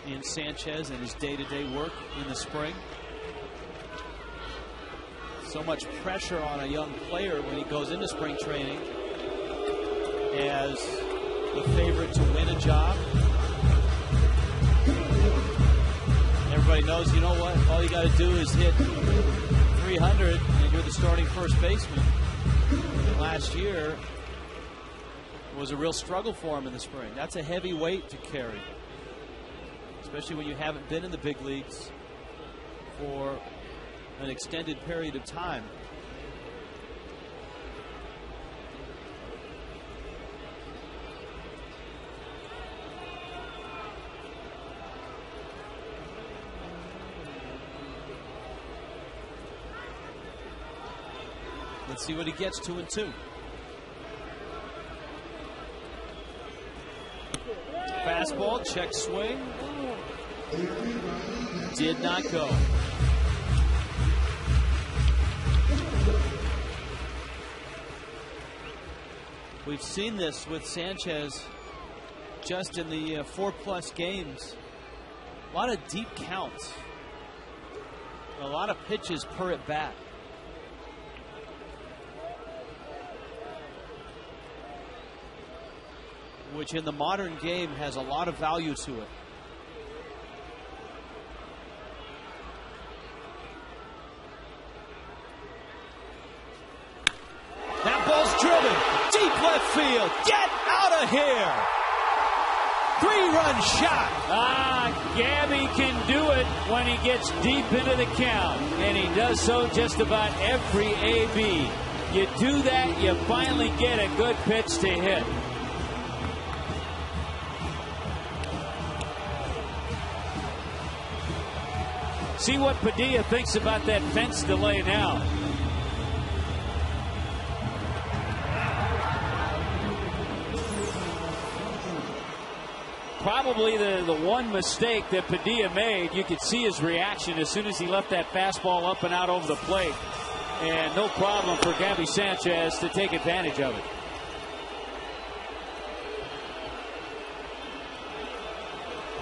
in Sanchez and his day-to-day work in the spring. So much pressure on a young player when he goes into spring training as the favorite to win a job. Everybody knows, you know what, all you got to do is hit 300 and you're the starting first baseman. And last year was a real struggle for him in the spring. That's a heavy weight to carry, especially when you haven't been in the big leagues for an extended period of time. Let's see what he gets. 2-2. Fastball, check swing. Did not go. We've seen this with Sanchez just in the 4+ games. A lot of deep counts. A lot of pitches per at bat. Which in the modern game has a lot of value to it. That ball's driven deep left field. Get out of here. 3-run shot. Gabby can do it when he gets deep into the count, and he does so just about every AB. You do that, you finally get a good pitch to hit. See what Padilla thinks about that fence delay now. Probably the one mistake that Padilla made. You could see his reaction as soon as he left that fastball up and out over the plate. And no problem for Gabby Sanchez to take advantage of it.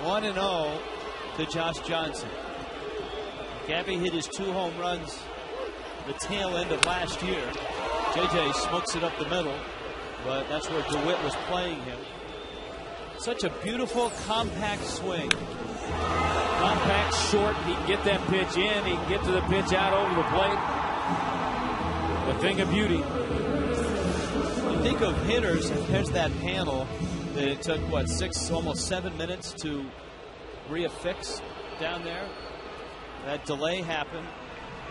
One 1-0 to Josh Johnson. Gabby hit his 2 home runs the tail end of last year. JJ smokes it up the middle, but that's where DeWitt was playing him. Such a beautiful, compact swing. Compact, short, he can get that pitch in, he can get to the pitch out over the plate. A thing of beauty. You think of hitters, and there's that panel that it took, what, 6, almost 7 minutes to reaffix down there. That delay happened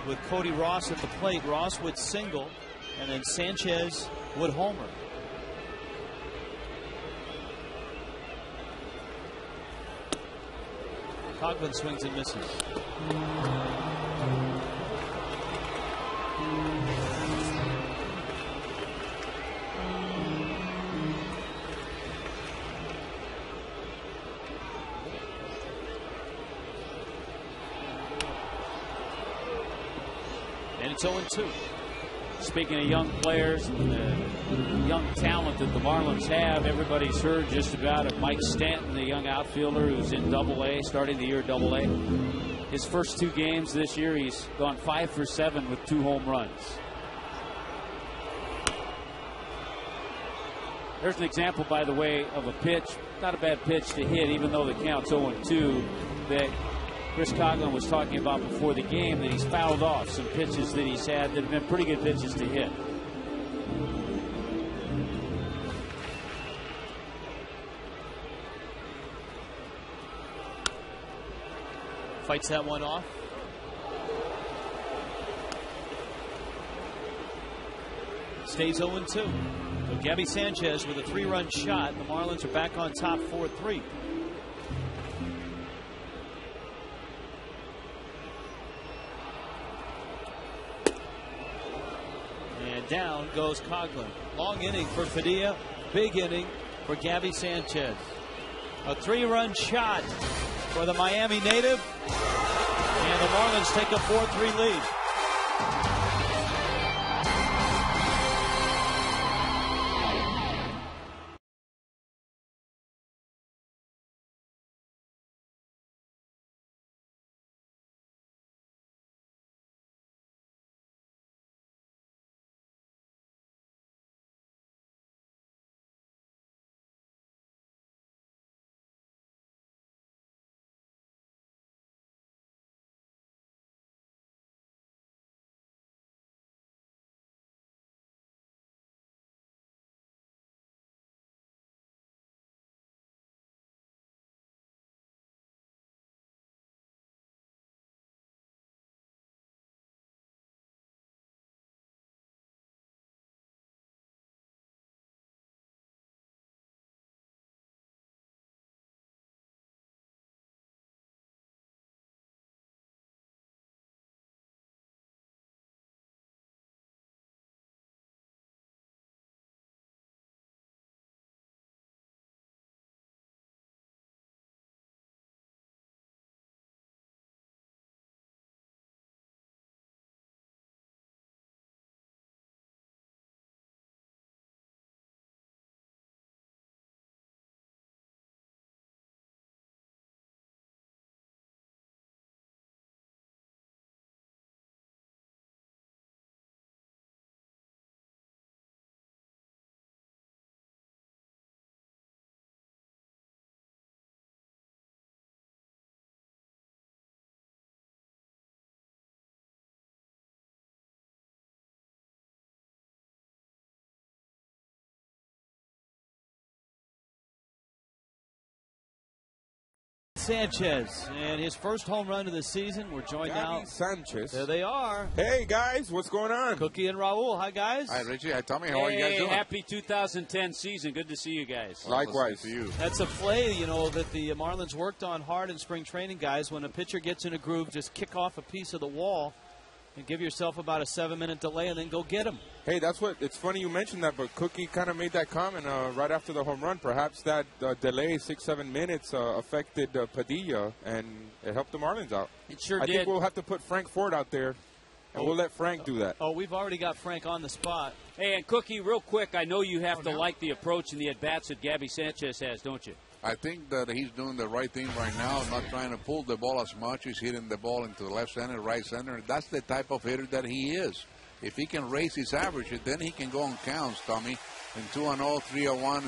with Cody Ross at the plate. Ross would single, and then Sanchez would homer. Coghlan swings and misses. And it's 0-2. Speaking of young players and the young talent that the Marlins have, everybody's heard just about of Mike Stanton, the young outfielder who's in Double-A, starting the year Double-A. His first 2 games this year, he's gone 5 for 7 with 2 home runs. There's an example, by the way, of a pitch, not a bad pitch to hit, even though the count's 0-2, that Chris Coghlan was talking about before the game, that he's fouled off some pitches that he's had that have been pretty good pitches to hit. Fights that one off. Stays 0-2. So Gabby Sanchez with a 3-run shot. The Marlins are back on top 4-3. And down goes Coghlan. Long inning for Padilla. Big inning for Gabby Sanchez. A 3-run shot for the Miami native. And the Marlins take a 4-3 lead. Sanchez and his first home run of the season. We're joined now. Sanchez. There they are. Hey, guys. What's going on? Cookie and Raul. Hi, guys. Hi, Richie. Hi, Tommy. How are you guys doing? Happy 2010 season. Good to see you guys. Likewise. To you. That's a play, you know, that the Marlins worked on hard in spring training, guys. When a pitcher gets in a groove, just kick off a piece of the wall and give yourself about a 7-minute delay and then go get him. Hey, that's what. It's funny you mentioned that, but Cookie kind of made that comment right after the home run. Perhaps that delay, 6-7 minutes, affected Padilla, and it helped the Marlins out. It sure I did. think we'll have to put Frank Ford out there, and we'll let Frank do that. Oh, we've already got Frank on the spot. Hey, and Cookie, real quick, I know you have to like the approach and the at-bats that Gabby Sanchez has, don't you? I think that he's doing the right thing right now, not trying to pull the ball as much. He's hitting the ball into the left center, right center. That's the type of hitter that he is. If he can raise his average, then he can go on counts, Tommy, and 2-0, 3-1,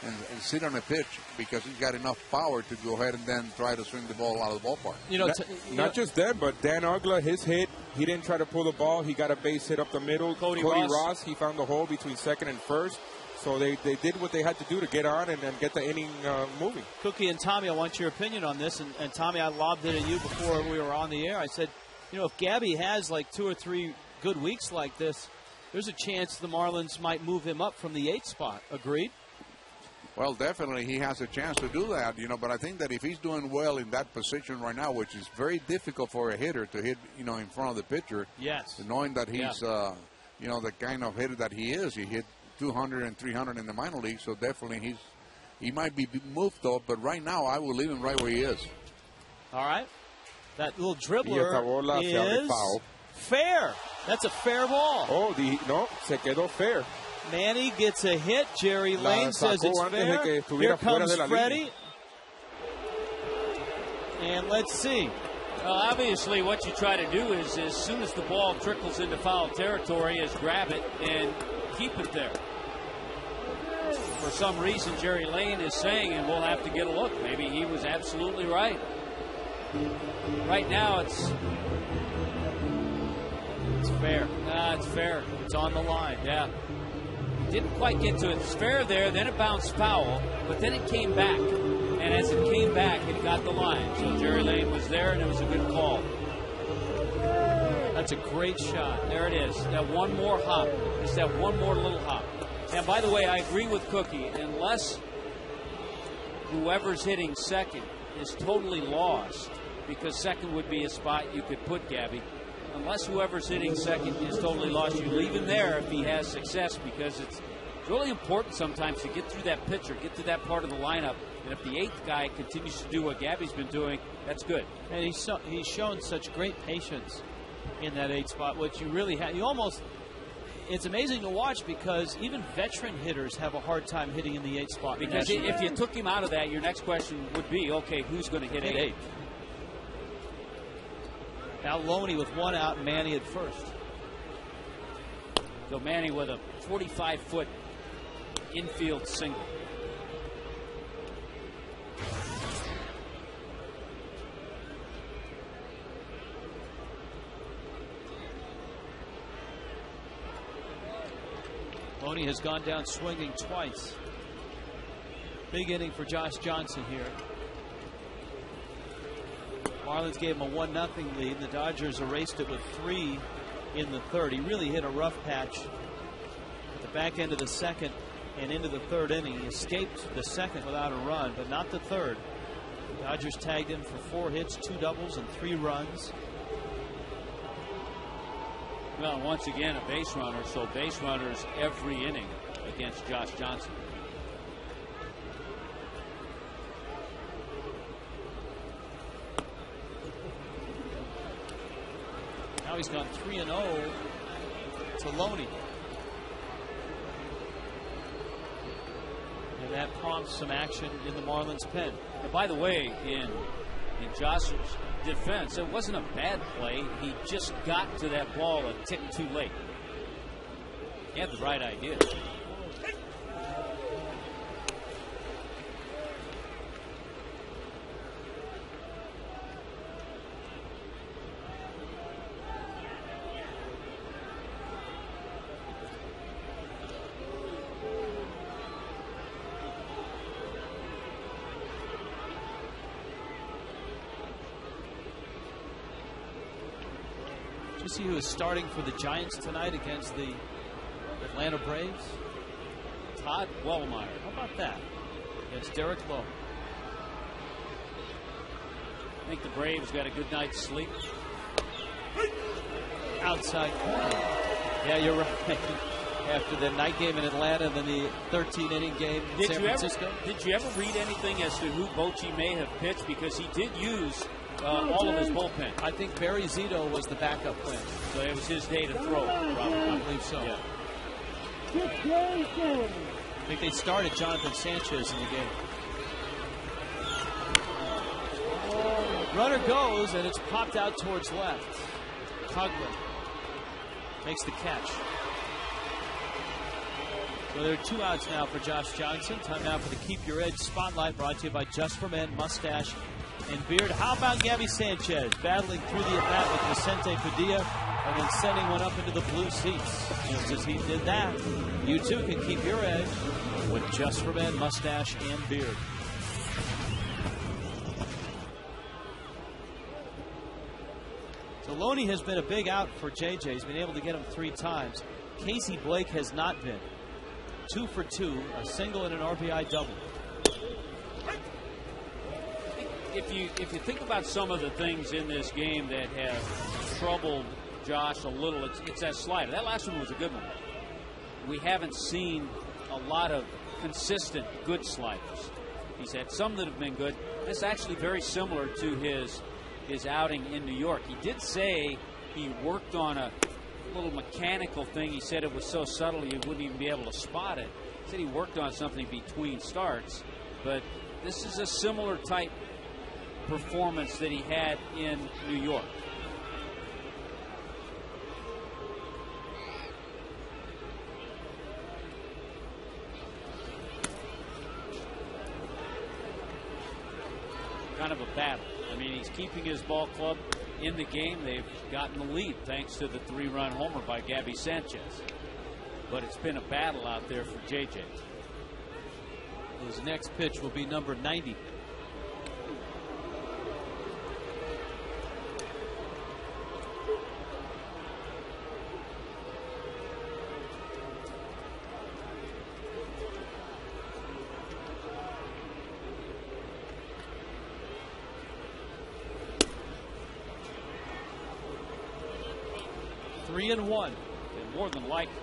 and sit on a pitch because he's got enough power to go ahead and then try to swing the ball out of the ballpark. You know, not just that, but Dan Uggla, his hit, he didn't try to pull the ball. He got a base hit up the middle. Cody Ross, he found the hole between second and first. So they did what they had to do to get on and get the inning moving. Cookie and Tommy, I want your opinion on this. And Tommy, I lobbed it at you before we were on the air. I said, you know, if Gabby has like 2 or 3 good weeks like this, there's a chance the Marlins might move him up from the 8th spot. Agreed? Well, definitely he has a chance to do that, you know, but I think that if he's doing well in that position right now, which is very difficult for a hitter to hit, you know, in front of the pitcher. Yes. Knowing that he's, you know, the kind of hitter that he is, he hit 200 and 300 in the minor league, so definitely he might be moved up, but right now I will leave him right where he is. All right. That little dribbler is fair. That's a fair ball. Oh, no, se quedó fair. Manny gets a hit. Jerry Lane says it's fair. Here comes Freddie. And let's see. Well, obviously what you try to do is as soon as the ball trickles into foul territory is grab it and keep it there. For some reason, Jerry Lane is saying, and we'll have to get a look. Maybe he was absolutely right. Right now, it's fair. It's fair. It's on the line. Yeah. Didn't quite get to it. It's fair there. Then it bounced foul, but then it came back. And as it came back, it got the line. So Jerry Lane was there, and it was a good call. That's a great shot. There it is. That one more hop. Just that one more little hop. And by the way, I agree with Cookie. Unless whoever's hitting second is totally lost, because second would be a spot you could put Gabby. Unless whoever's hitting second is totally lost, you leave him there if he has success, because it's really important sometimes to get through that pitcher, get to that part of the lineup. And if the 8th guy continues to do what Gabby's been doing, that's good. And he's shown such great patience in that 8th spot, which you really have. It's amazing to watch because even veteran hitters have a hard time hitting in the 8th spot. Because if you took him out of that, your next question would be, okay, who's going to hit at 8th? Now Loney with one out and Manny at first. So Manny with a 45-foot infield single. Loney has gone down swinging twice. Big inning for Josh Johnson here. Marlins gave him a 1-0 lead. The Dodgers erased it with 3 in the 3rd. He really hit a rough patch at the back end of the 2nd and into the 3rd inning. He escaped the 2nd without a run, but not the 3rd. The Dodgers tagged him for 4 hits, 2 doubles, and 3 runs. Well, once again, a base runner, so base runners every inning against Josh Johnson. Now he's gone 3-0 to Loney. And that prompts some action in the Marlins pen. And by the way, in Josh's defense, it wasn't a bad play. He just got to that ball a tick too late. He had the right idea. Did you see who is starting for the Giants tonight against the Atlanta Braves? Todd Wellmeyer. How about that? Against Derek Lowe. I think the Braves got a good night's sleep. Outside corner. Yeah, you're right. After the night game in Atlanta and then the 13-inning game in San Francisco. Did you ever read anything as to who Bochy may have pitched? Because he did use all of his bullpen. I think Barry Zito was the backup plan. So it was his day to throw, probably. I believe so. Yeah. I think they started Jonathan Sanchez in the game. Runner goes, and it's popped out towards left. Uggla makes the catch. So there are 2 outs now for Josh Johnson. Time now for the Keep Your Edge Spotlight, brought to you by Just for Men, Mustache, and Beard. How about Gabby Sanchez battling through the at-bat with Vicente Padilla and then sending one up into the blue seats? Just as he did that, you too can keep your edge with Just for Men, Mustache, and Beard. So Loney has been a big out for JJ. He's been able to get him 3 times. Casey Blake has not been. 2 for 2, a single and an RBI double. If you think about some of the things in this game that have troubled Josh a little, it's that slider. That last one was a good one. We haven't seen a lot of consistent good sliders. He's had some that have been good. This is actually very similar to his outing in New York. He did say he worked on a little mechanical thing. He said it was so subtle you wouldn't even be able to spot it. He said he worked on something between starts, but this is a similar type performance that he had in New York. Kind of a battle. I mean, he's keeping his ball club in the game. They've gotten the lead thanks to the 3-run homer by Gabby Sanchez. But it's been a battle out there for JJ. His next pitch will be number 90. Three and one. And more than likely,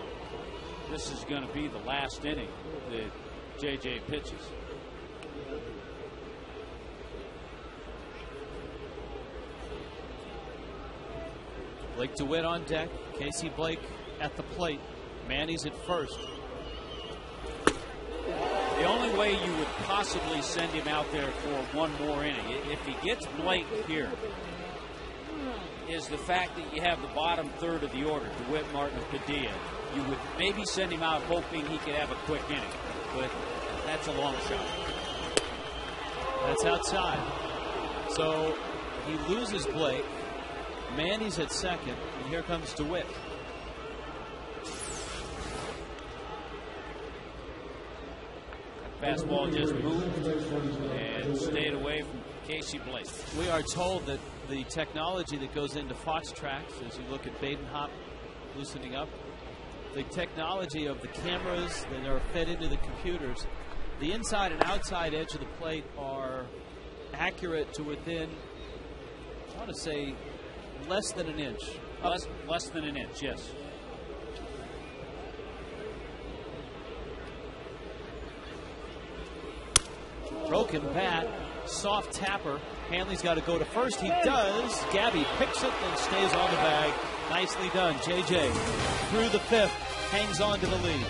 this is going to be the last inning that JJ pitches. Blake DeWitt on deck. Casey Blake at the plate. Manny's at first. The only way you would possibly send him out there for one more inning, if he gets Blake here, is the fact that you have the bottom third of the order, DeWitt, Martin, and Padilla. You would maybe send him out hoping he could have a quick inning, but that's a long shot. That's outside. So he loses Blake. Manny's at second, and here comes DeWitt. Fastball just moved and stayed away from Casey Blake. We are told that the technology that goes into Fox Tracks, as you look at Baden-Hop loosening up, the technology of the cameras that are fed into the computers, the inside and outside edge of the plate are accurate to within, I want to say, less than an inch. Less than an inch, yes. Broken bat, soft tapper. Hanley's got to go to first. He does. Gabby picks it and stays on the bag. Nicely done. JJ through the 5th, hangs on to the lead.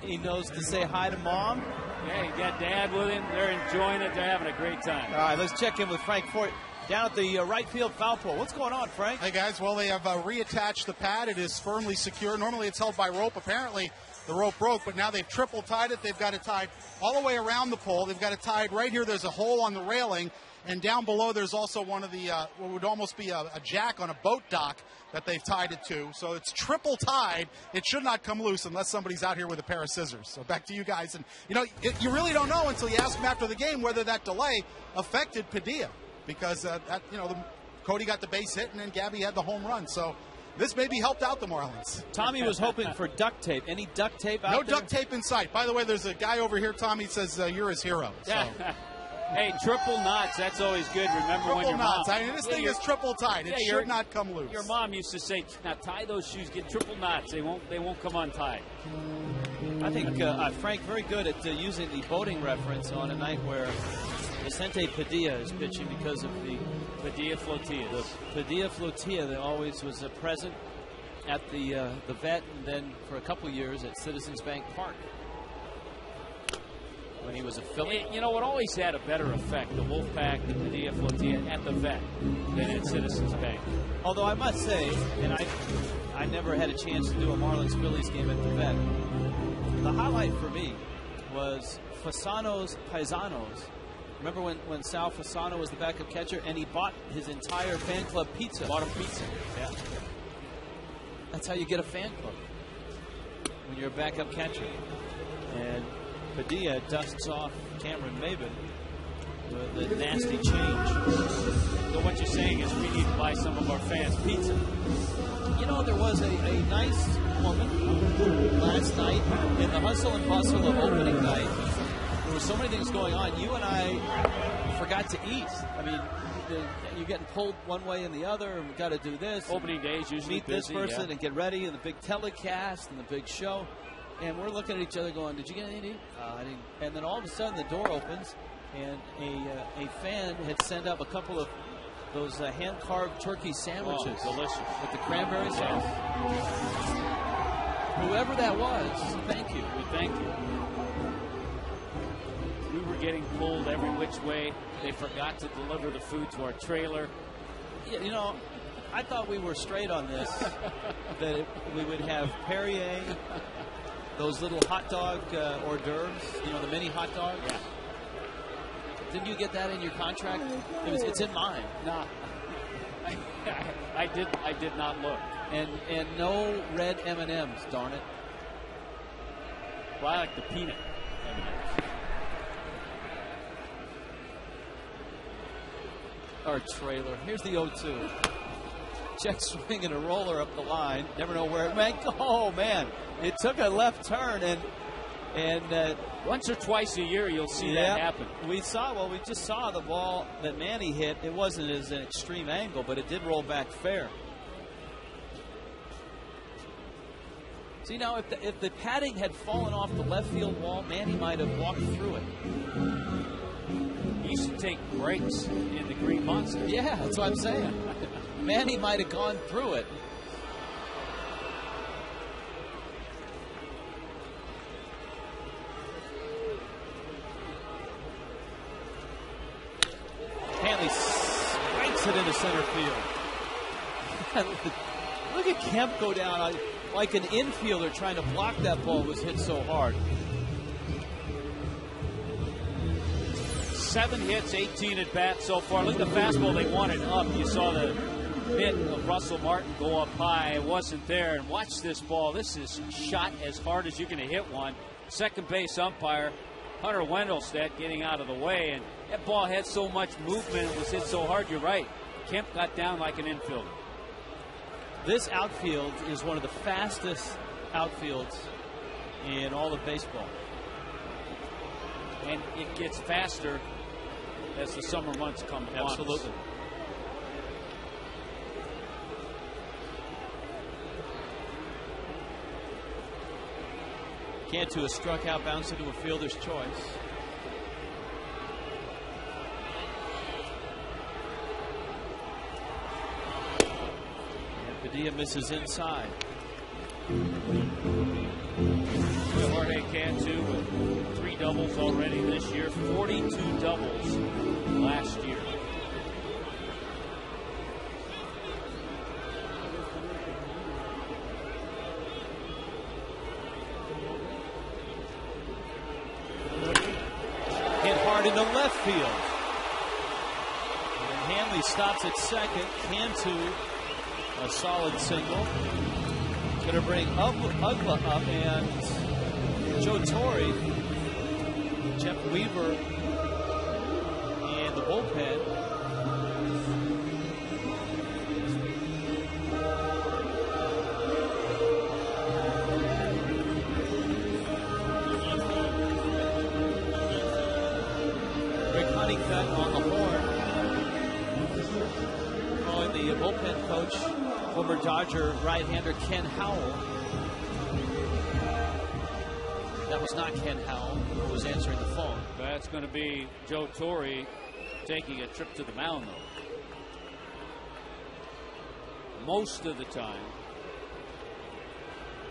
He knows to say hi to Mom. Yeah, you got Dad with him. They're enjoying it. They're having a great time. All right, let's check in with Frank Fort down at the right field foul pole. What's going on, Frank? Hey, guys. Well, they have reattached the pad. It is firmly secure. Normally it's held by rope. Apparently the rope broke, but now they've triple tied it. They've got it tied all the way around the pole. They've got it tied right here. There's a hole on the railing. And down below, there's also one of the, what would almost be a jack on a boat dock that they've tied it to. So it's triple tied. It should not come loose unless somebody's out here with a pair of scissors. So back to you guys. And, you know, you really don't know until you ask them after the game whether that delay affected Padilla. Because, Cody got the base hit, and then Gabby had the home run. So this maybe helped out the Marlins. Tommy was hoping for duct tape. Any duct tape out there? No duct tape in sight. By the way, there's a guy over here, Tommy, says you're his hero. So. Yeah. Hey, triple knots, that's always good. Remember triple when your knots. mom... This thing is triple tied. It should not come loose. Your mom used to say, now tie those shoes, get triple knots. They won't come untied. I think Frank very good at using the boating reference on a night where Vicente Padilla is pitching because of the Padilla Flotillas. The Padilla Flotilla that always was present at the vet, and then for a couple years at Citizens Bank Park when he was a Philly. You know what always had a better effect, the Wolfpack, the Padilla Flotilla at the vet than at Citizens Bank. Although I must say, and I never had a chance to do a Marlins-Phillies game at the vet, the highlight for me was Fasano's Paisanos. Remember when Sal Fasano was the backup catcher and he bought his entire fan club pizza? Bought him pizza. Yeah. That's how you get a fan club when you're a backup catcher. And Padilla dusts off Cameron Maben with a nasty change. So what you're saying is we need to buy some of our fans pizza. You know, there was a nice woman last night in the hustle and bustle of opening night. There were so many things going on. You and I forgot to eat. I mean, you're getting pulled one way and the other, and we've got to do this. Opening day is usually meet busy, this person and get ready, and the big telecast and the big show. And we're looking at each other going, did you get anything to eat? I didn't. And then all of a sudden the door opens, and a fan had sent up a couple of those hand-carved turkey sandwiches. Oh, delicious. With the cranberry sauce. Whoever that was, thank you. We thank you. We were getting pulled every which way. They forgot to deliver the food to our trailer. Yeah, you know, I thought we were straight on this, that we would have Perrier, those little hot dog hors d'oeuvres, you know, the mini hot dog. Yeah. Didn't you get that in your contract? It's in mine. Nah. I did not look. And no red M&Ms, darn it. Well, I like the peanut M&Ms. Our trailer. Here's the 0-2. Check swing and a roller up the line. Never know where it went. Oh, man. It took a left turn, and once or twice a year you'll see that happen. We just saw the ball that Manny hit. It wasn't as an extreme angle, but it did roll back fair. See, now, if the padding had fallen off the left field wall, Manny might have walked through it. He used to take breaks in the Green Monster. Yeah, that's what I'm saying. Manny might have gone through it. Hanley strikes it into center field. Look at Kemp go down like an infielder trying to block that ball. Was hit so hard. 7 hits, 18 at bat so far. Look at the fastball. They wanted up. You saw the hit of Russell Martin go up high. It wasn't there. And watch this ball. This is shot as hard as you're going to hit one. Second base umpire, Hunter Wendelstedt, getting out of the way. And that ball had so much movement. It was hit so hard. You're right. Kemp got down like an infielder. This outfield is one of the fastest outfields in all of baseball. And it gets faster as the summer months come upon us. Absolutely. Cantu has struck out, bounced into a fielder's choice. And Padilla misses inside. Jorge doubles already this year, 42 doubles last year. Hit hard into left field. And Hanley stops at second. Cantu, a solid single. Going to bring Uggla up, and Joe Torre, Jeff Weaver, and the bullpen. Rick Honeycutt on the horn, calling the bullpen coach, former Dodger right-hander Ken Howell. That was not Ken Howell who was answering the phone. That's going to be Joe Torre taking a trip to the mound, though. Most of the time,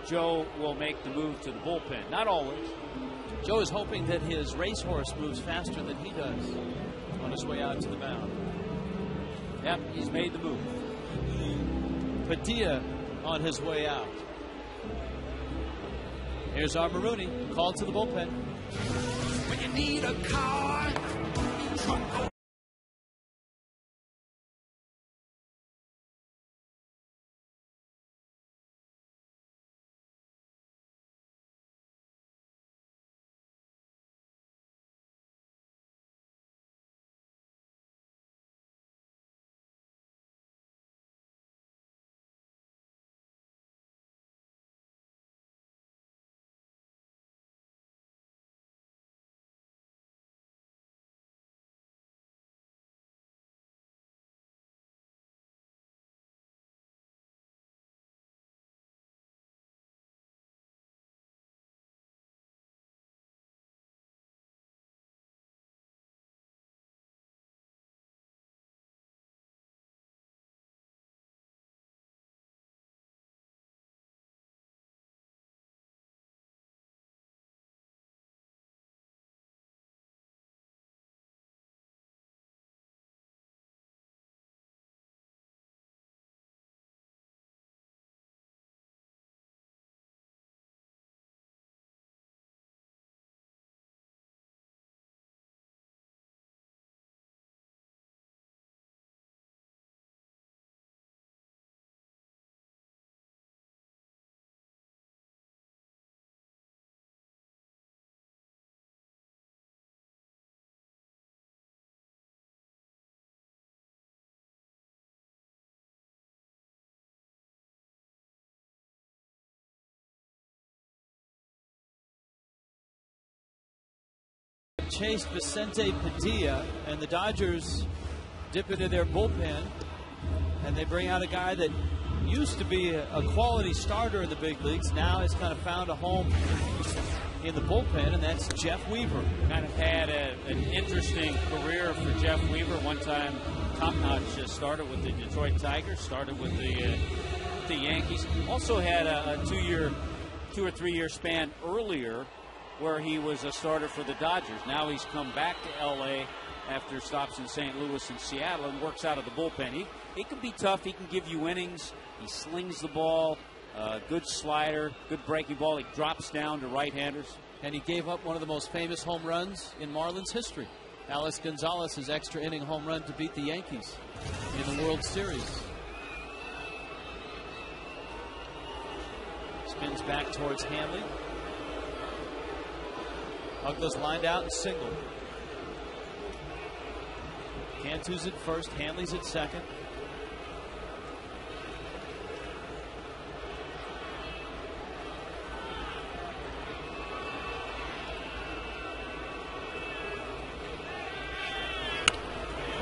Joe will make the move to the bullpen. Not always. Joe is hoping that his racehorse moves faster than he does on his way out to the mound. Yep, he's made the move. Padilla on his way out. Here's our Marooney, called to the bullpen. When you need a car, truck. Chased Vicente Padilla, and the Dodgers dip into their bullpen, and they bring out a guy that used to be a quality starter in the big leagues, now has kind of found a home in the bullpen, and that's Jeff Weaver. Kind of had an interesting career for Jeff Weaver. One time, top-notch started with the Detroit Tigers, started with the Yankees. Also had a 2 or 3 year span earlier where he was a starter for the Dodgers. Now he's come back to L.A. after stops in St. Louis and Seattle and works out of the bullpen. He can be tough. He can give you innings. He slings the ball. Good slider, good breaking ball. He drops down to right-handers. And he gave up one of the most famous home runs in Marlins history. Alex Gonzalez's extra inning home run to beat the Yankees in the World Series. Spins back towards Hanley. Uggla's lined out and single. Cantu's at first, Hanley's at second.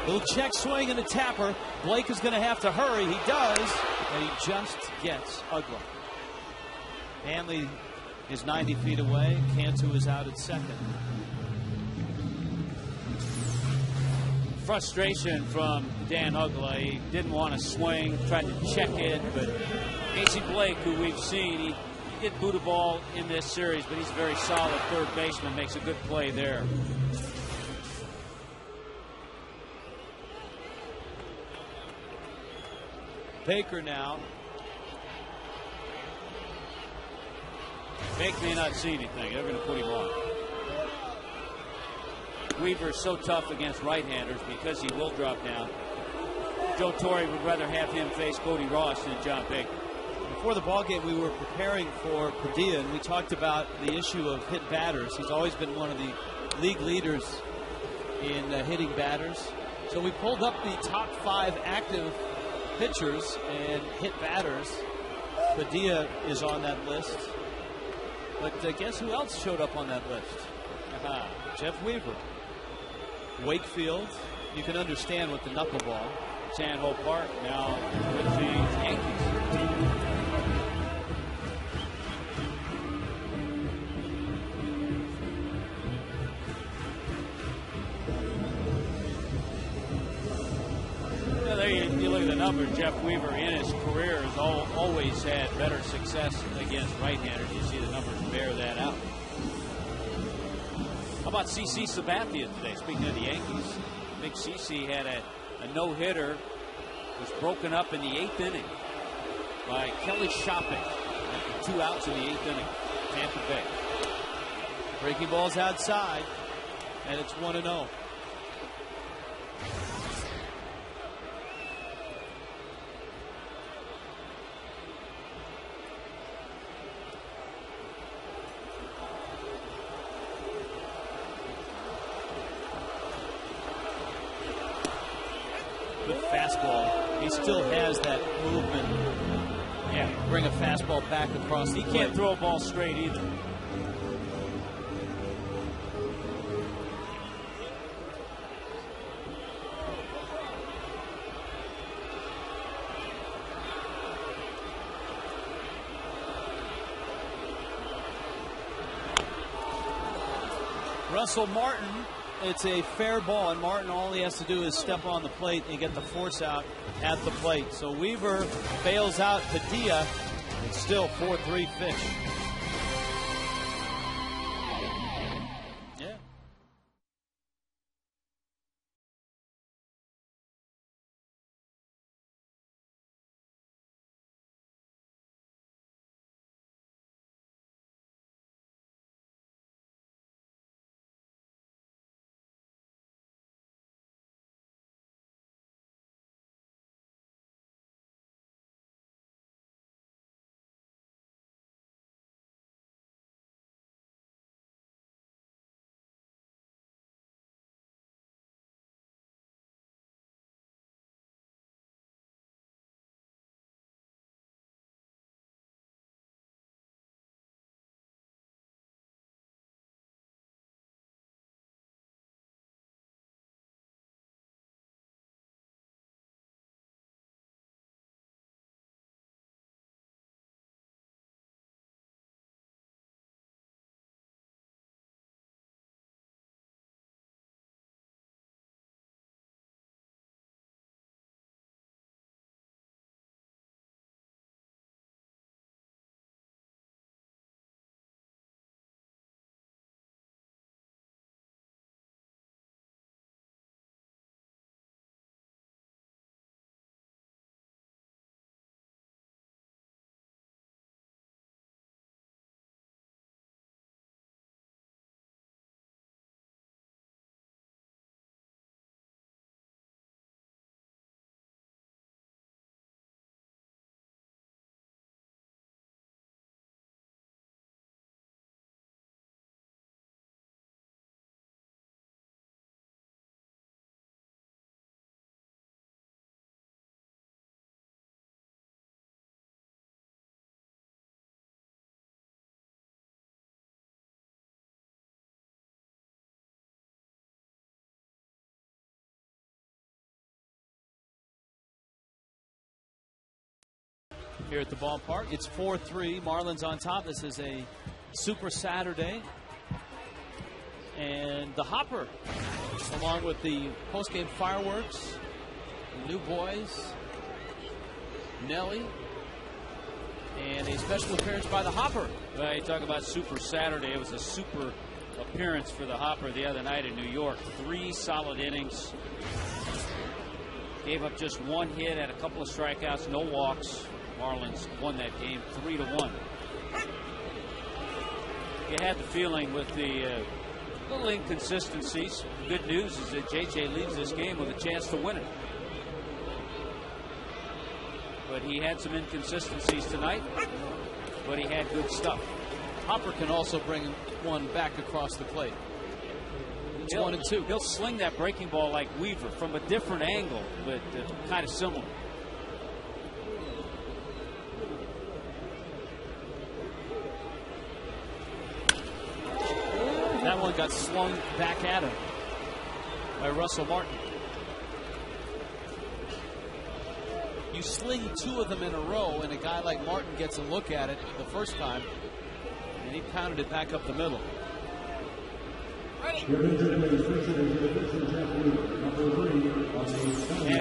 Little check swing and a tapper. Blake is going to have to hurry. He does, and he just gets Uggla. Hanley is 90 feet away. Cantu is out at second. Frustration from Dan Uggla. He didn't want to swing, tried to check it, but Casey Blake, who we've seen, did boot a ball in this series, but he's a very solid third baseman. Makes a good play there. Baker now. Baker may not see anything. They're going to put him on. Weaver is so tough against right-handers because he will drop down. Joe Torre would rather have him face Cody Ross than John Baker. Before the ballgame, we were preparing for Padilla, and we talked about the issue of hit batters. He's always been one of the league leaders in hitting batters. So we pulled up the top 5 active pitchers and hit batters. Padilla is on that list. But guess who else showed up on that list? Jeff Weaver. Wakefield. You can understand with the knuckleball. Sanho Park now with the Yankees. You look at the numbers. Jeff Weaver in his career has always had better success against right-handers. You see the numbers bear that out. How about CC Sabathia today? Speaking of the Yankees, Big CC had a no-hitter. Was broken up in the 8th inning by Kelly Shopping after 2 outs in the 8th inning. Tampa Bay. Breaking balls outside, and it's 1-0. Fastball. He still has that movement. Yeah, bring a fastball back across. He can't throw a ball straight either. Russell Martin. It's a fair ball, and Martin, all he has to do is step on the plate and get the force out at the plate. So Weaver bails out Padilla. It's still 4-3 Fish. Yeah. Here at the ballpark, it's 4-3. Marlins on top. This is a Super Saturday. And the Hopper, along with the postgame fireworks, the new boys, Nelly, And a special appearance by the Hopper. Well, you talk about Super Saturday. It was a super appearance for the Hopper the other night in New York. 3 solid innings. Gave up just 1 hit, had a couple of strikeouts, no walks. Marlins won that game 3-1. You had the feeling with the little inconsistencies. The good news is that JJ leaves this game with a chance to win it. But he had some inconsistencies tonight, but he had good stuff. Hopper can also bring one back across the plate. It's 1-2. He'll sling that breaking ball like Weaver from a different angle, but kind of similar. That one got swung back at him by Russell Martin. You sling 2 of them in a row, and a guy like Martin gets a look at it the first time, and he pounded it back up the middle. And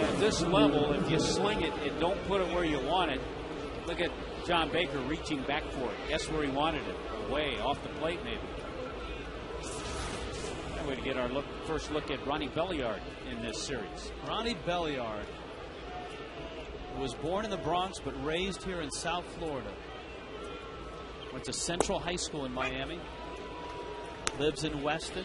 at this level, if you sling it and don't put it where you want it, look at John Baker reaching back for it. Guess where he wanted it? Away, off the plate maybe. That way to get our first look at Ronnie Belliard in this series. Ronnie Belliard was born in the Bronx but raised here in South Florida. Went to Central High School in Miami. Lives in Weston.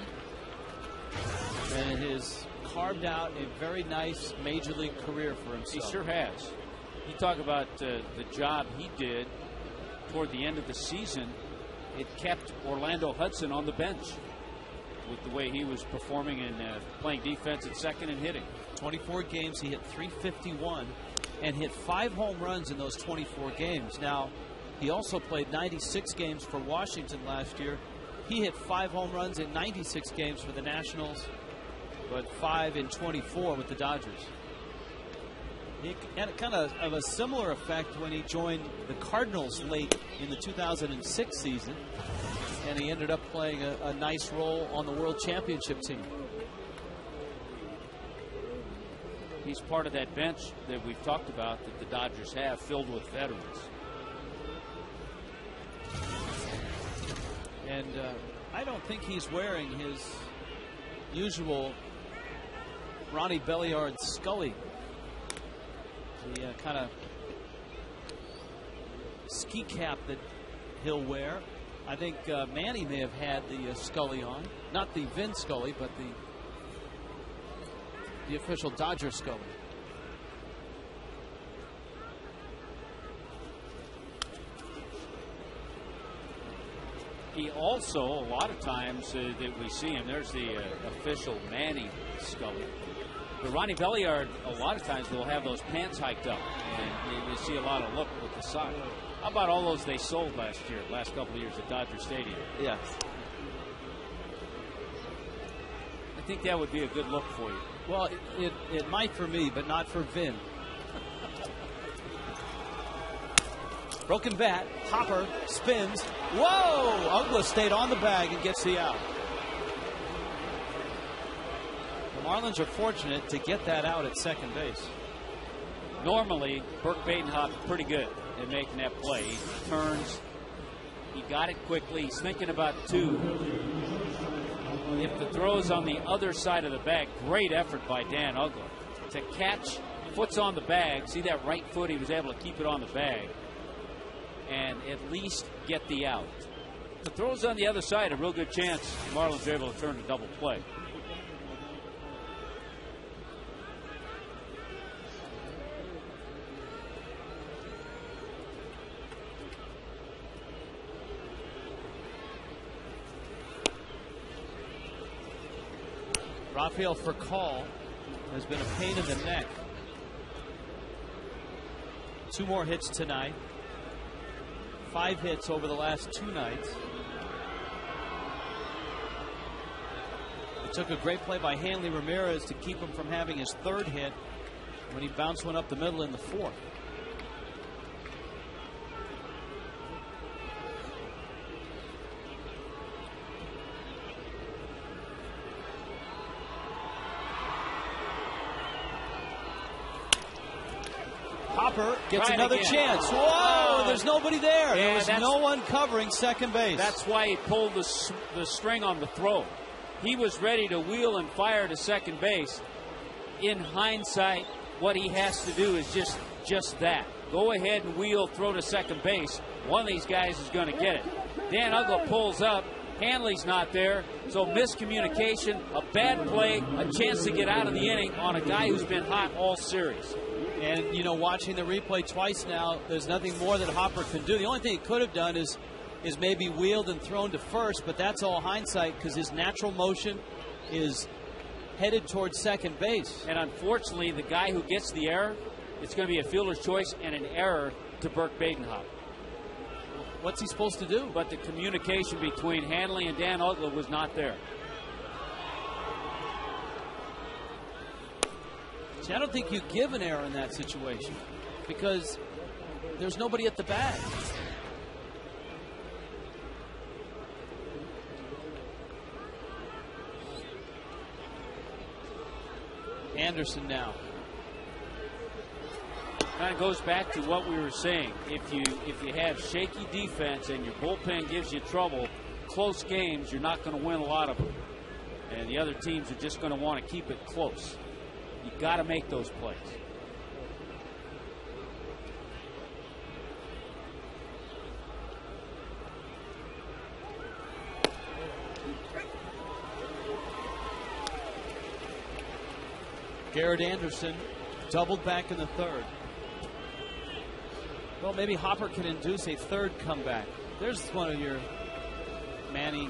And has carved out a very nice major league career for himself. He sure has. You talk about the job he did toward the end of the season. It kept Orlando Hudson on the bench with the way he was performing and playing defense at second and hitting. 24 games, he hit .351 and hit 5 home runs in those 24 games. Now, he also played 96 games for Washington last year. He hit 5 home runs in 96 games for the Nationals, but 5 in 24 with the Dodgers. He had kind of a similar effect when he joined the Cardinals late in the 2006 season, and he ended up playing a nice role on the World Championship team. He's part of that bench that we've talked about that the Dodgers have, filled with veterans. And I don't think he's wearing his usual Ronnie Belliard Scully. The kind of ski cap that he'll wear. I think Manny may have had the Scully on. Not the Vin Scully, but the official Dodger Scully. He also, a lot of times that we see him, there's the official Manny Scully. But Ronnie Belliard, a lot of times, will have those pants hiked up, and you see a lot of look with the sock. How about all those they sold last couple of years at Dodger Stadium? Yes. I think that would be a good look for you. Well, it might for me, but not for Vin. Broken bat. Hopper spins. Whoa! Uggla stayed on the bag and gets the out. The Marlins are fortunate to get that out at second base. Normally, Burke Badenhop pretty good at making that play. He turns. He got it quickly. He's thinking about 2. If the throw's on the other side of the bag, great effort by Dan Uggla to catch. Foot's on the bag. See that right foot? He was able to keep it on the bag and at least get the out. The throw's on the other side, a real good chance the Marlins are able to turn to double play. Rafael Furcal has been a pain in the neck. 2 more hits tonight. 5 hits over the last 2 nights. It took a great play by Hanley Ramirez to keep him from having his 3rd hit when he bounced one up the middle in the 4th. Hopper gets Try it another again. chance. Whoa, there's nobody there. Yeah, There was no one covering second base. That's why he pulled the string on the throw. He was ready to wheel and fire to second base. In hindsight, what he has to do is just that. Go ahead and wheel, throw to second base. One of these guys is going to get it. Dan Uggla pulls up. Hanley's not there. So miscommunication, a bad play, a chance to get out of the inning on a guy who's been hot all series. And, you know, watching the replay twice now, there's nothing more that Hopper can do. The only thing he could have done is maybe wheeled and thrown to first, but that's all hindsight because his natural motion is headed towards second base. And unfortunately, the guy who gets the error, it's going to be a fielder's choice and an error to Burke Badenhop. What's he supposed to do? But the communication between Hanley and Dan Uggla was not there. See, I don't think you give an error in that situation because there's nobody at the bat. Anderson now. Kind of goes back to what we were saying. If you have shaky defense and your bullpen gives you trouble, close games, you're not going to win a lot of them. And the other teams are just going to want to keep it close. You got to make those plays. Garrett Anderson doubled back in the third. Well, maybe Hopper can induce a third comeback. There's one of your Manny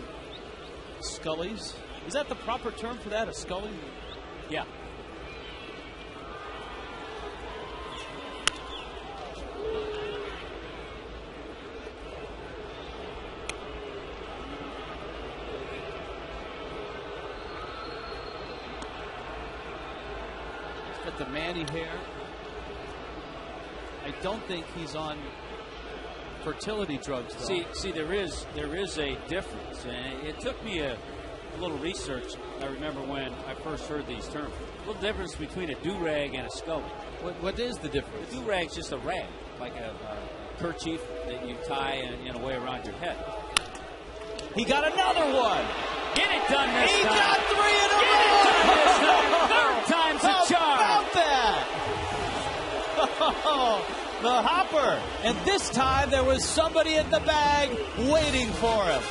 Scullies. Is that the proper term for that, a Scully? Yeah. He's got the Manny hair. I don't think he's on fertility drugs, though. See, there is a difference, and it took me a little research. I remember when I first heard these terms. A little difference between a do-rag and a scully. What is the difference? A do-rag's just a rag, like a kerchief that you tie in a way around your head. He got another one. Get it done this time. He got three in a row. Get it done this time. Third time's a charm. How about that? The Hopper. And this time there was somebody in the bag waiting for him.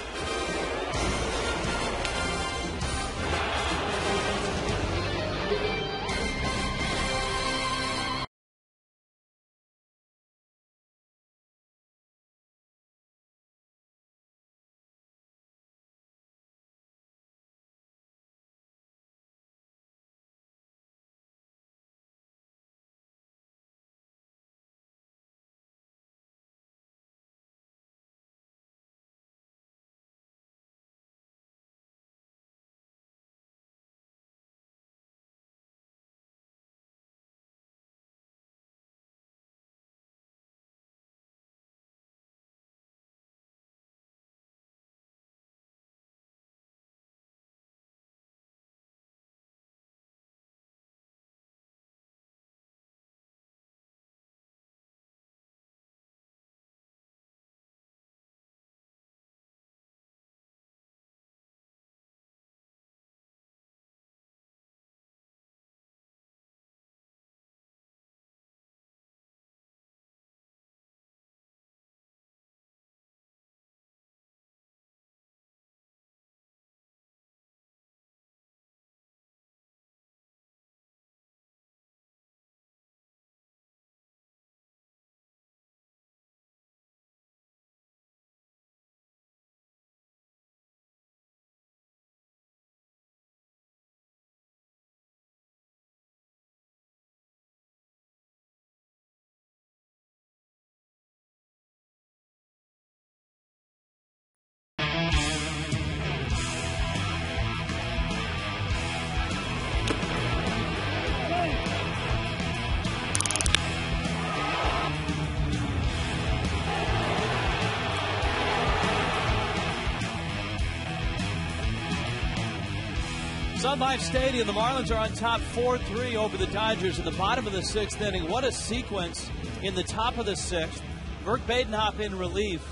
Sun Life Stadium, the Marlins are on top 4-3 over the Dodgers in the bottom of the sixth inning. What a sequence in the top of the 6th. Bert Badenhop in relief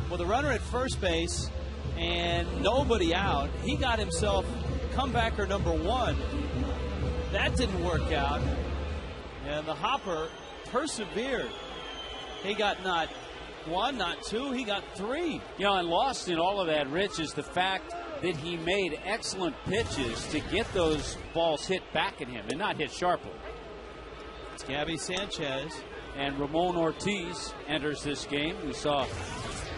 with a runner at first base and nobody out. He got himself comebacker number 1. That didn't work out. And the Hopper persevered. He got not 1, not 2, he got 3. And lost in all of that, Rich, is the fact that he made excellent pitches to get those balls hit back at him and not hit sharply. It's Gabby Sanchez. And Ramon Ortiz enters this game. We saw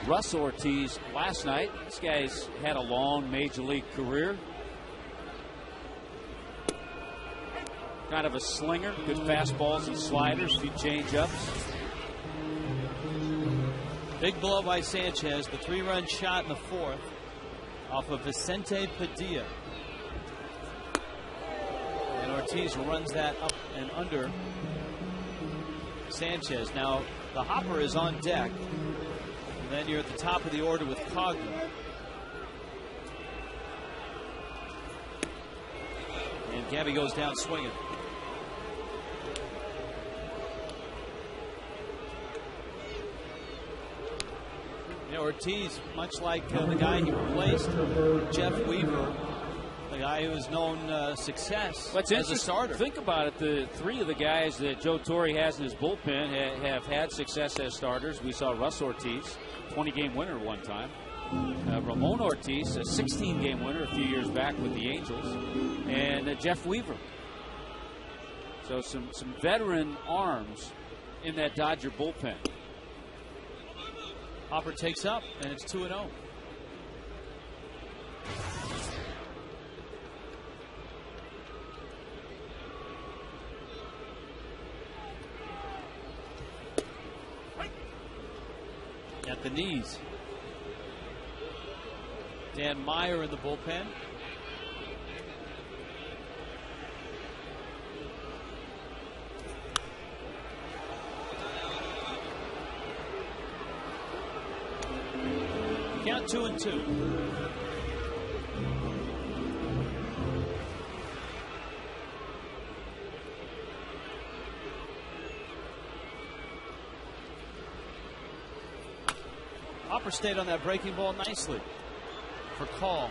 Russ Ortiz last night. This guy's had a long major league career. Kind of a slinger, good fastballs and sliders, few change-ups. Big blow by Sanchez, the 3-run shot in the 4th off of Vicente Padilla. And Ortiz runs that up and under Sanchez. Now, the Hopper is on deck. And then you're at the top of the order with Coghlan. And Gabby goes down swinging. Ortiz, much like the guy he replaced, Jeff Weaver, the guy who has known success as a starter. Think about it. The 3 of the guys that Joe Torre has in his bullpen have had success as starters. We saw Russ Ortiz, 20-game winner one time. Ramon Ortiz, a 16-game winner a few years back with the Angels. And Jeff Weaver. So some veteran arms in that Dodger bullpen. Hopper takes up, and it's 2-0. At the knees. Dan Meyer in the bullpen. Count 2-2. Hopper stayed on that breaking ball nicely for call.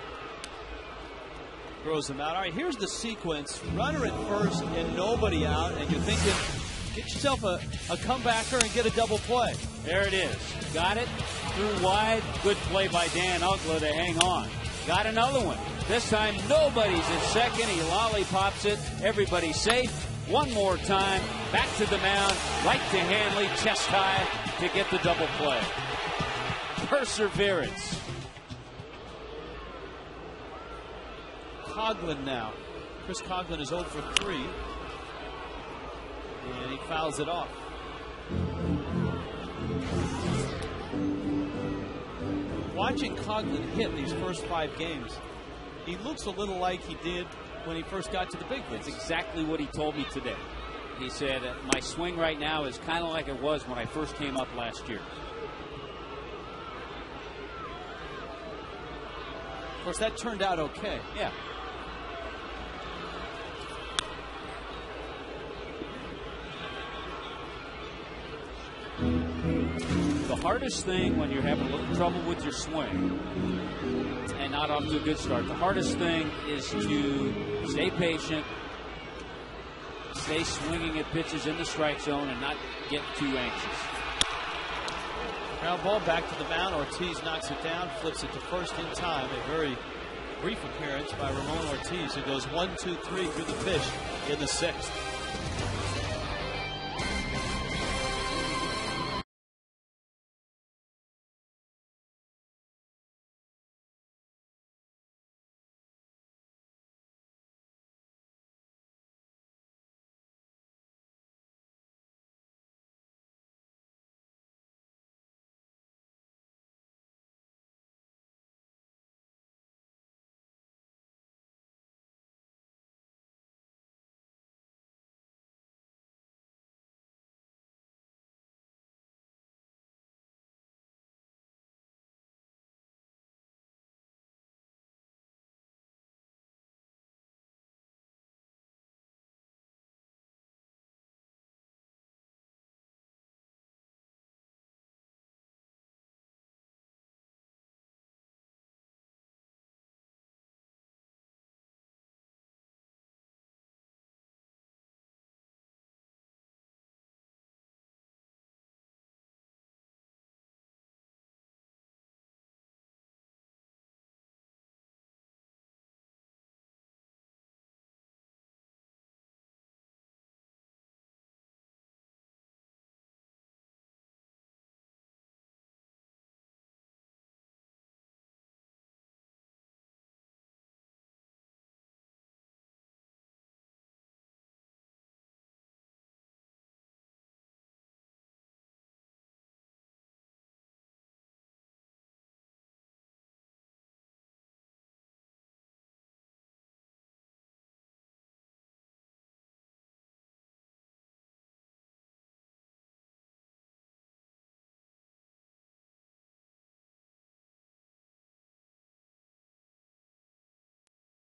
Throws him out. All right, here's the sequence. Runner at first and nobody out, and you're thinking, get yourself a comebacker and get a double play. There it is. Got it. Threw wide. Good play by Dan Uggla to hang on. Got another one. This time nobody's at second. He lollipops it. Everybody's safe. One more time. Back to the mound. Right to Hanley. Chest high to get the double play. Perseverance. Coghlan now. Chris Coghlan is 0 for 3. And he fouls it off. Watching Coghlan hit these first 5 games, he looks a little like he did when he first got to the big leagues. That's exactly what he told me today. He said, my swing right now is kind of like it was when I first came up last year. Of course, that turned out okay. Yeah. The hardest thing when you're having a little trouble with your swing and not off to a good start, the hardest thing is to stay patient, stay swinging at pitches in the strike zone, and not get too anxious. Ground ball back to the mound. Ortiz knocks it down, flips it to first in time. A very brief appearance by Ramon Ortiz, who goes 1-2-3 through the pitch in the 6th.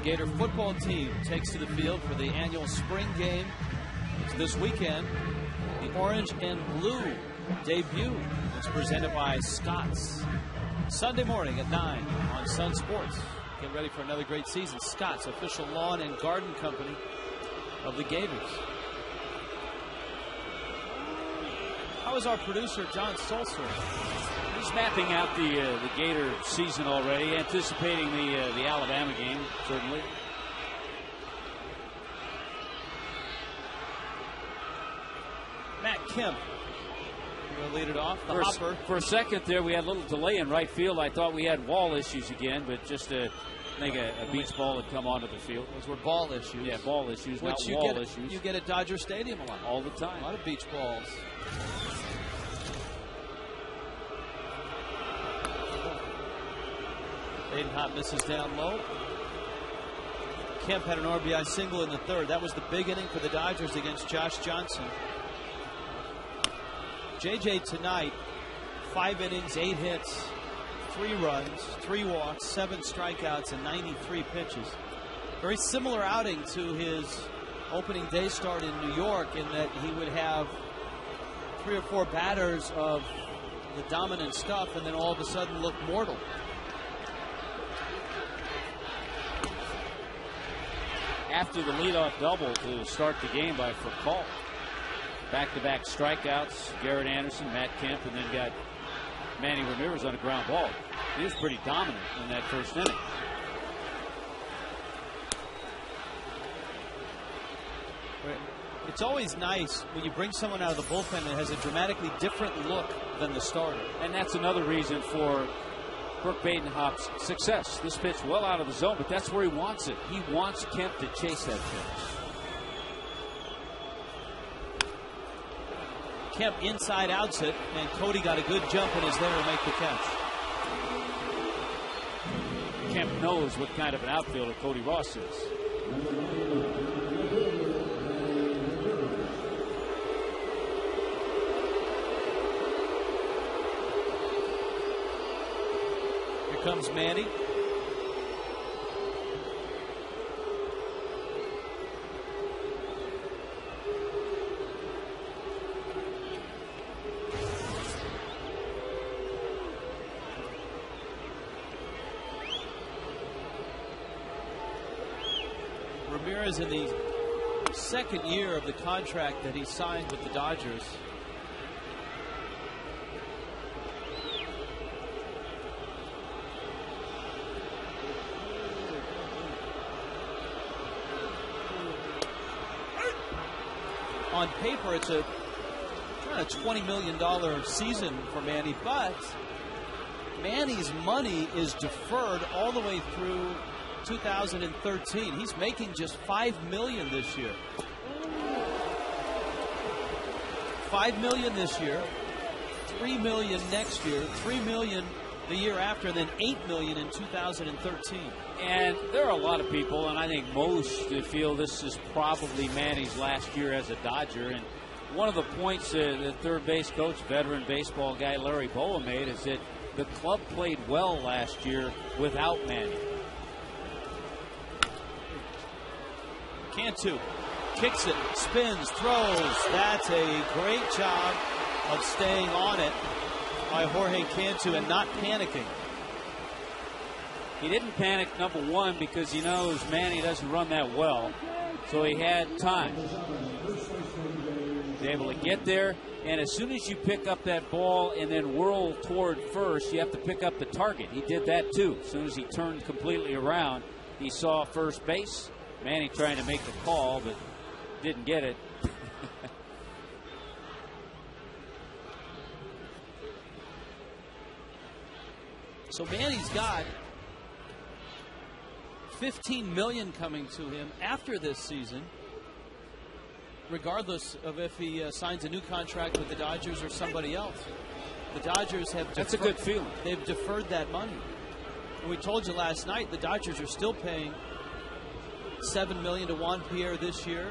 Gator football team takes to the field for the annual spring game. It's this weekend. The orange and blue debut. It's presented by Scott's. Sunday morning at 9 on Sun Sports. Get ready for another great season. Scott's, official lawn and garden company of the Gators. How is our producer, John Stolzer? He's mapping out the Gator season already, anticipating the Alabama game, certainly. Matt Kemp will lead it off. The hopper. For a second there, we had a little delay in right field. I thought we had wall issues again, but just to think a beach ball had come onto the field. Those were ball issues. Yeah, ball issues, not you wall get, issues. You get at Dodger Stadium a lot. All the time. A lot of beach balls. Aiden Hott misses down low. Kemp had an RBI single in the third. That was the big inning for the Dodgers against Josh Johnson. JJ tonight, 5 innings, 8 hits, 3 runs, 3 walks, 7 strikeouts, and 93 pitches. Very similar outing to his opening day start in New York, in that he would have 3 or 4 batters of the dominant stuff and then all of a sudden look mortal. After the leadoff double to start the game by Foucault. Back-to-back strikeouts, Garrett Anderson, Matt Kemp, and then got Manny Ramirez on a ground ball. He was pretty dominant in that first inning. It's always nice when you bring someone out of the bullpen that has a dramatically different look than the starter. And that's another reason for Brooke Badenhop's success. This pitch well out of the zone, but that's where he wants it. He wants Kemp to chase that pitch. Kemp inside outs it, and Cody got a good jump and is there to make the catch. Kemp knows what kind of an outfielder Cody Ross is. Here comes Manny. Ramirez in the second year of the contract that he signed with the Dodgers. On paper, it's a $20 million season for Manny, but Manny's money is deferred all the way through 2013. He's making just $5 million this year. $5 million this year, $3 million next year, $3 million the year after, and then $8 million in 2013. And there are a lot of people, and I think most, that feel this is probably Manny's last year as a Dodger. And one of the points the third base coach, veteran baseball guy Larry Boa, made is that the club played well last year without Manny. Cantu kicks it, spins, throws. That's a great job of staying on it by Jorge Cantu and not panicking. He didn't panic, number one, because he knows Manny doesn't run that well. So he had time. He's able to get there, and as soon as you pick up that ball and then whirl toward first, you have to pick up the target. He did that too. As soon as he turned completely around, he saw first base. Manny trying to make the call, but didn't get it. So Manny's got $15 million coming to him after this season, regardless of if he signs a new contract with the Dodgers or somebody else. The Dodgers have That's a good feeling. They've deferred that money. And we told you last night the Dodgers are still paying $7 million to Juan Pierre this year.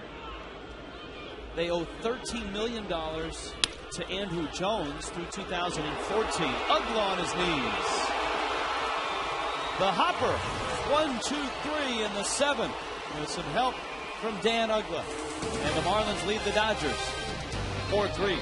They owe $13 million to Andrew Jones through 2014. Uggla on his knees. The hopper 1, 2, 3 in the 7th with some help from Dan Uggla. And the Marlins lead the Dodgers 4-3.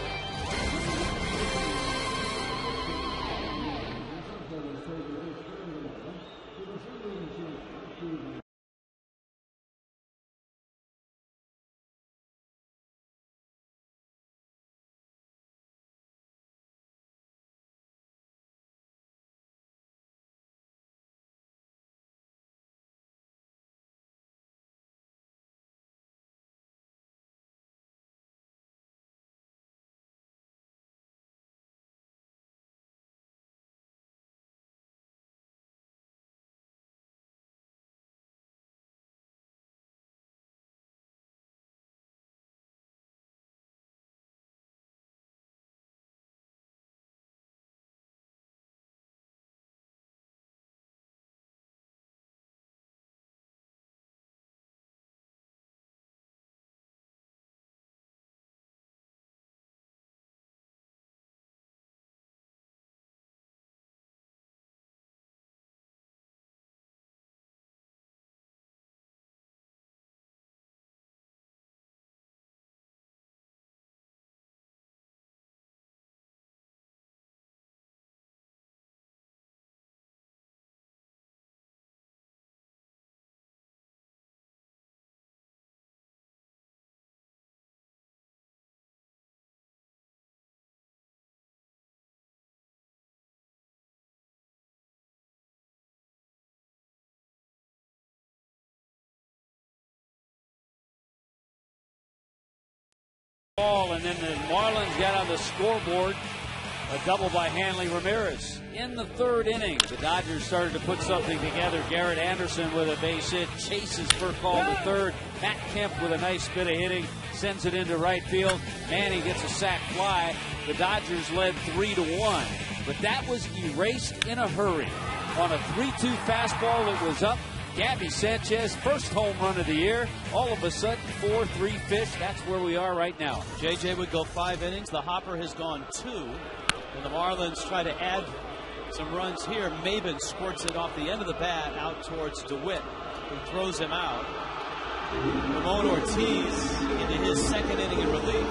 Ball, and then the Marlins got on the scoreboard. A double by Hanley Ramirez. In the 3rd inning, the Dodgers started to put something together. Garrett Anderson with a base hit, chases for call to 3rd. Matt Kemp with a nice bit of hitting, sends it into right field. Manny gets a sac fly. The Dodgers led 3-1, but that was erased in a hurry. On a 3-2 fastball that was up, Gabby Sanchez, first home run of the year. All of a sudden, 4-3 fish. That's where we are right now. JJ would go 5 innings. The Hopper has gone 2. And the Marlins try to add some runs here. Maben squirts it off the end of the bat out towards DeWitt, who throws him out. Ramon Ortiz into his 2nd inning in relief.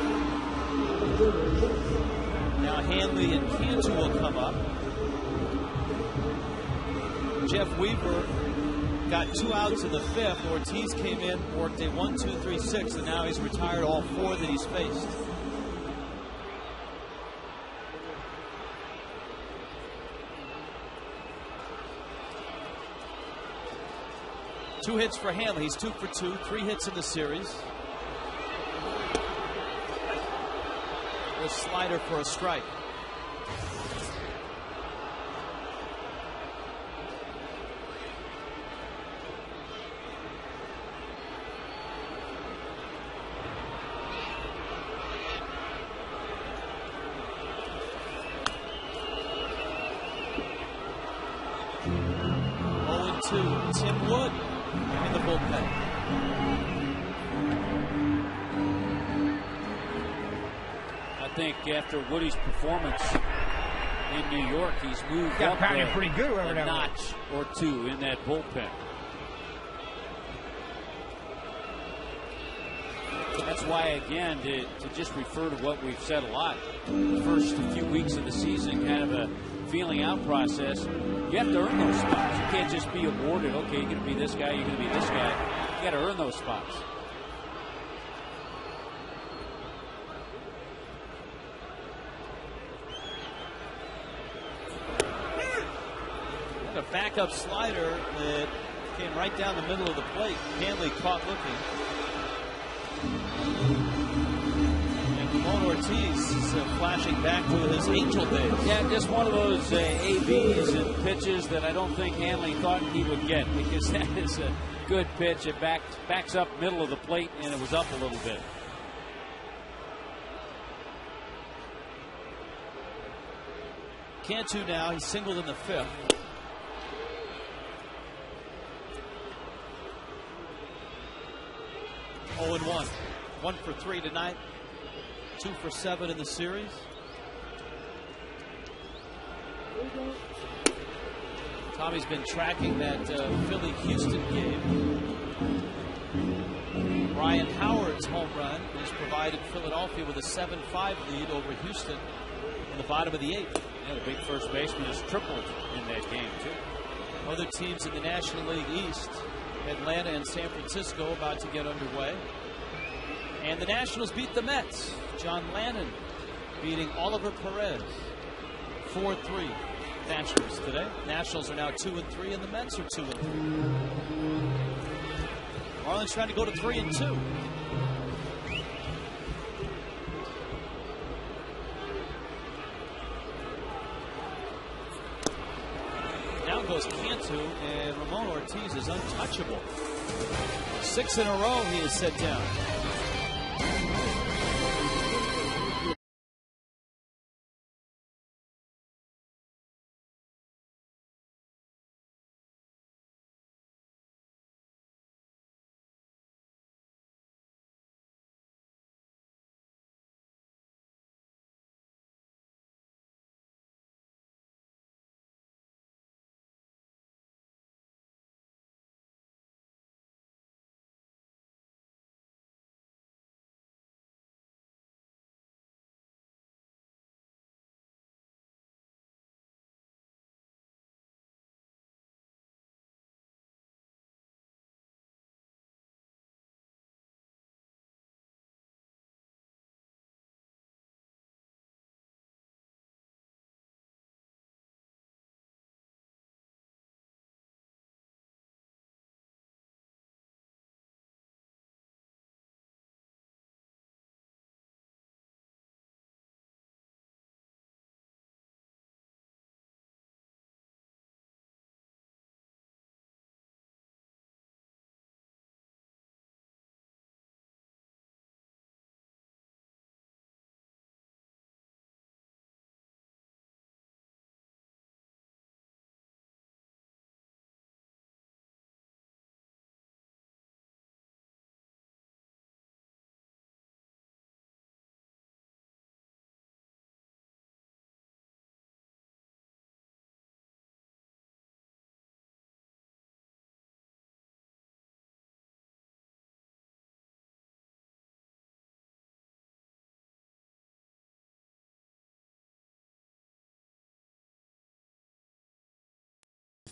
Now Hanley and Cantu will come up. Jeff Weaver got 2 outs in the 5th. Ortiz came in, worked a 1, 2, 3, 6, and now he's retired all 4 that he's faced. Two hits for Hanley. He's 2 for 2, 3 hits in the series. The slider for a strike. Tim Wood in the bullpen. I think after Woody's performance in New York, he's moved up pretty good a notch or 2 in that bullpen. That's why, again, to just refer to what we've said a lot, the first few weeks of the season, kind of a feeling out process. You have to earn those spots. You can't just be awarded, okay, you're going to be this guy, you're going to be this guy. You got to earn those spots. And a backup slider that came right down the middle of the plate. Hanley caught looking. Ramon Ortiz is flashing back to his Angel days. Yeah, just one of those ABs and pitches that I don't think Hanley thought he would get, because that is a good pitch. It backs up middle of the plate, and it was up a little bit. Cantu now, he's singled in the 5th. Oh, and 1. 1 for 3 tonight. 2 for 7 in the series. Tommy's been tracking that Philly-Houston game. Ryan Howard's home run has provided Philadelphia with a 7-5 lead over Houston in the bottom of the 8th. Yeah, the big first baseman has tripled in that game, too. Other teams in the National League East, Atlanta and San Francisco, about to get underway. And the Nationals beat the Mets. John Lannon beating Oliver Perez 4-3. Nationals today. Nationals are now 2-3, and the Mets are 2-3. Marlins trying to go to 3-2. Down goes Cantu, and Ramon Ortiz is untouchable. 6 in a row he is set down.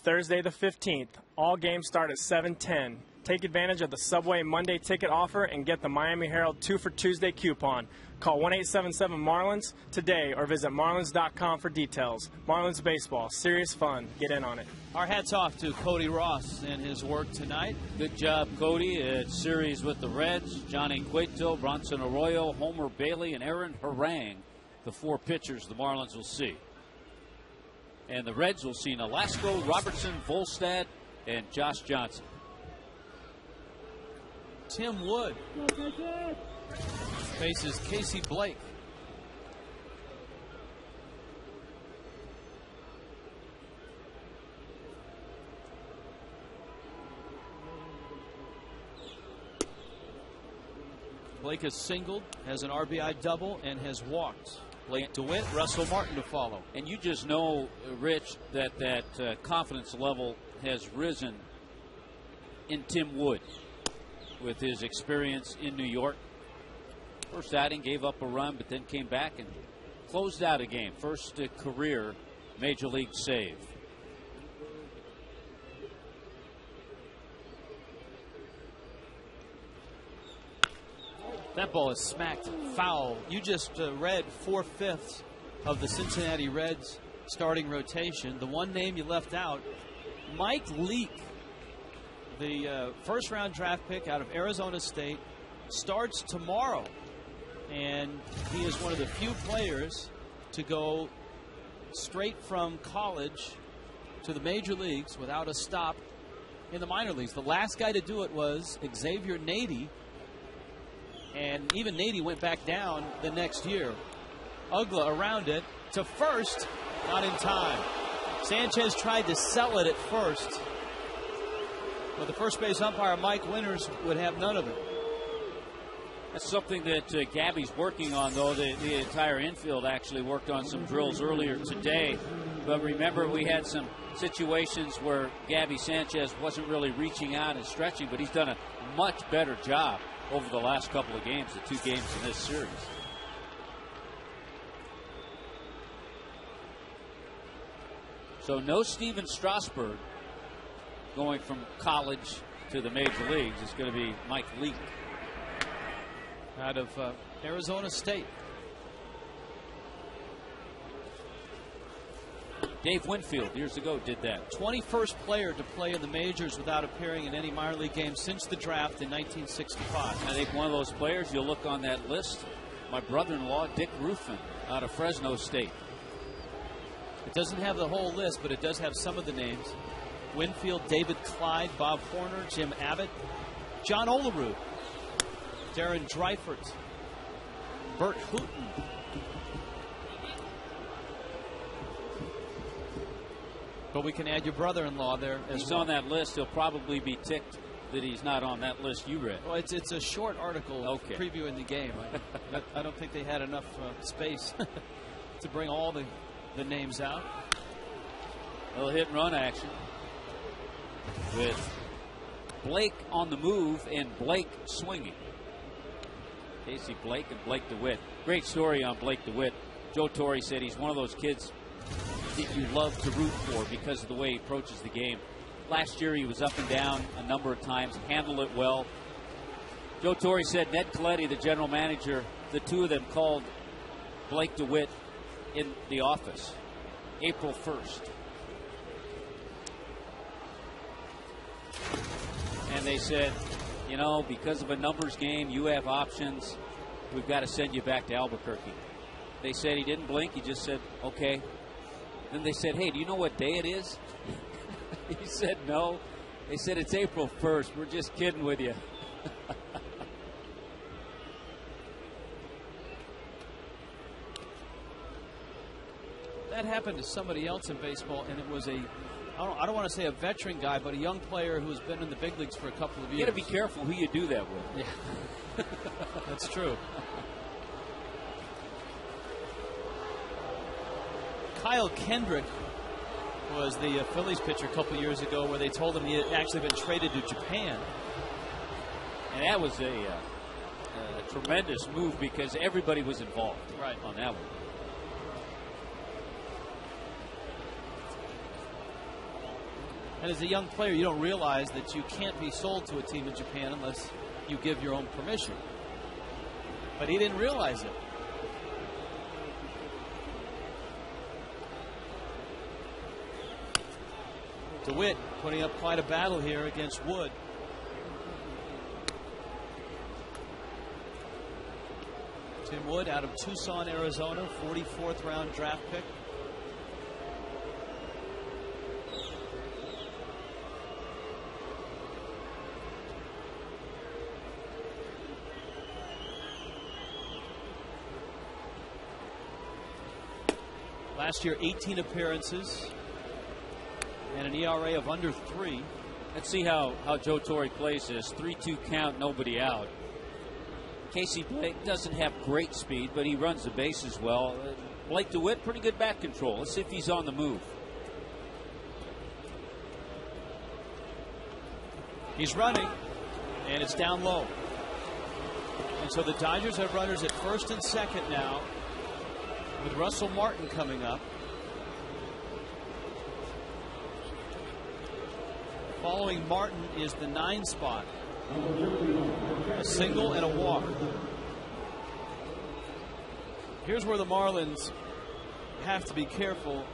Thursday the 15th. All games start at 7:10. Take advantage of the Subway Monday ticket offer and get the Miami Herald 2 for Tuesday coupon. Call 1-877-MARLINS today or visit marlins.com for details. Marlins baseball, serious fun. Get in on it. Our hats off to Cody Ross and his work tonight. Good job, Cody. It's series with the Reds. Johnny Cueto, Bronson Arroyo, Homer Bailey, and Aaron Harang, the 4 pitchers the Marlins will see. And the Reds will see Nolasco, Robertson, Volstad, and Josh Johnson. Tim Wood faces Casey Blake. Blake has singled, has an RBI double, and has walked. Blake DeWitt, Russell Martin to follow. And you just know, Rich, that confidence level has risen in Tim Wood with his experience in New York. First outing, gave up a run, but then came back and closed out a game. First career Major League save. That ball is smacked foul. You just read 4/5 of the Cincinnati Reds starting rotation. The one name you left out, Mike Leake, the first-round draft pick out of Arizona State, starts tomorrow. And he is one of the few players to go straight from college to the major leagues without a stop in the minor leagues. The last guy to do it was Xavier Nady. And even Nady went back down the next year. Uggla around it to first, not in time. Sanchez tried to sell it at first, but the first base umpire, Mike Winters, would have none of it. That's something that Gabby's working on, though. The entire infield actually worked on some drills earlier today. But remember, we had some situations where Gabby Sanchez wasn't really reaching out and stretching, but he's done a much better job over the last couple of games, the 2 games in this series. So no Steven Strasburg going from college to the major leagues. It's going to be Mike Leake out of Arizona State. Dave Winfield years ago did that. 21st player to play in the majors without appearing in any minor league game since the draft in 1965. I think one of those players, you'll look on that list, my brother-in-law Dick Ruffin out of Fresno State. It doesn't have the whole list, but it does have some of the names. Winfield, David Clyde, Bob Horner, Jim Abbott, John Olerud, Darren Dreifert, Bert Hooton. But we can add your brother-in-law there as he's well. on that list. He'll probably be ticked that he's not on that list you read. Well, it's a short article previewing the game. I don't think they had enough space to bring all the names out. A little hit and run action with Blake on the move and Blake swinging. Casey Blake and Blake DeWitt. Great story on Blake DeWitt. Joe Torre said he's one of those kids that you love to root for because of the way he approaches the game. Last year he was up and down a number of times, handled it well. Joe Torre said Ned Colletti, the general manager, the two of them called Blake DeWitt in the office April 1st. And they said, you know, because of a numbers game, you have options. We've got to send you back to Albuquerque. They said he didn't blink. He just said, okay. Then they said, hey, do you know what day it is? He said, no. They said, it's April 1st. We're just kidding with you. That happened to somebody else in baseball, and it was I don't want to say a veteran guy, but a young player who's been in the big leagues for a couple of years. You got to be careful who you do that with. Yeah. That's true. Kyle Kendrick was the Phillies pitcher a couple years ago where they told him he had actually been traded to Japan. And that was a tremendous move because everybody was involved on that one. And as a young player, you don't realize that you can't be sold to a team in Japan unless you give your own permission. But he didn't realize it. DeWitt putting up quite a battle here against Wood. Tim Wood out of Tucson, Arizona, 44th round draft pick. Last year, 18 appearances and an ERA of under 3. Let's see how Joe Torre plays this. 3-2 count, nobody out. Casey Blake doesn't have great speed, but he runs the bases well. Blake DeWitt, pretty good bat control. Let's see if he's on the move. He's running, and it's down low. And so the Dodgers have runners at first and second now, with Russell Martin coming up. Following Martin is the 9 spot. A single and a walk. Here's where the Marlins have to be careful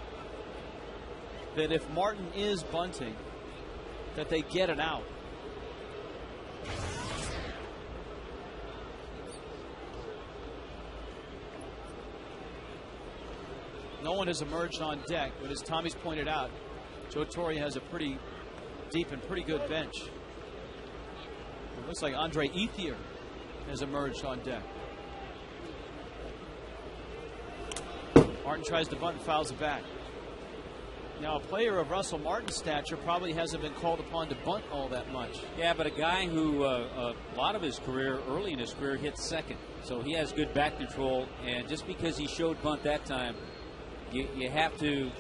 that if Martin is bunting, that they get it out. No one has emerged on deck, but as Tommy's pointed out, Joe Torre has a pretty deep and pretty good bench. It looks like Andre Ethier has emerged on deck. Martin tries to bunt and fouls it back. Now, a player of Russell Martin's stature probably hasn't been called upon to bunt all that much. Yeah, but a guy who a lot of his career, early in his career, hit second. So he has good bat control, and just because he showed bunt that time, you have to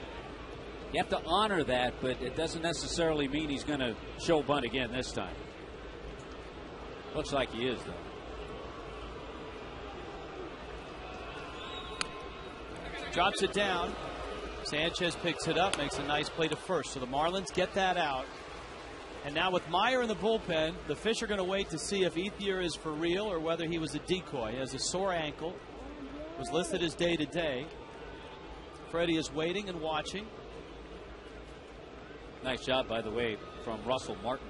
You have to honor that, but it doesn't necessarily mean he's going to show bunt again this time. Looks like he is, though. Drops it down. Sanchez picks it up, makes a nice play to first. So the Marlins get that out. And now with Meyer in the bullpen, the Fish are going to wait to see if Ethier is for real or whether he was a decoy. He has a sore ankle. Was listed as day-to-day. Freddie is waiting and watching. Nice job, by the way, from Russell Martin.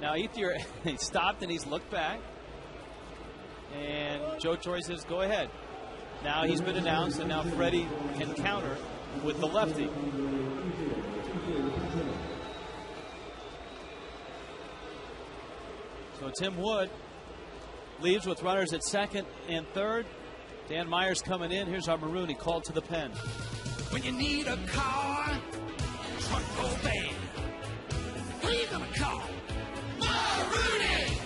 Now Ethier, he stopped and he's looked back. And Joe Torre says, go ahead. Now he's been announced, and now Freddie can counter with the lefty. So Tim Wood leaves with runners at second and third. Dan Myers coming in. Here's our Marooney called to the pen. When you need a car, truck or van, who you gonna call? Marooney!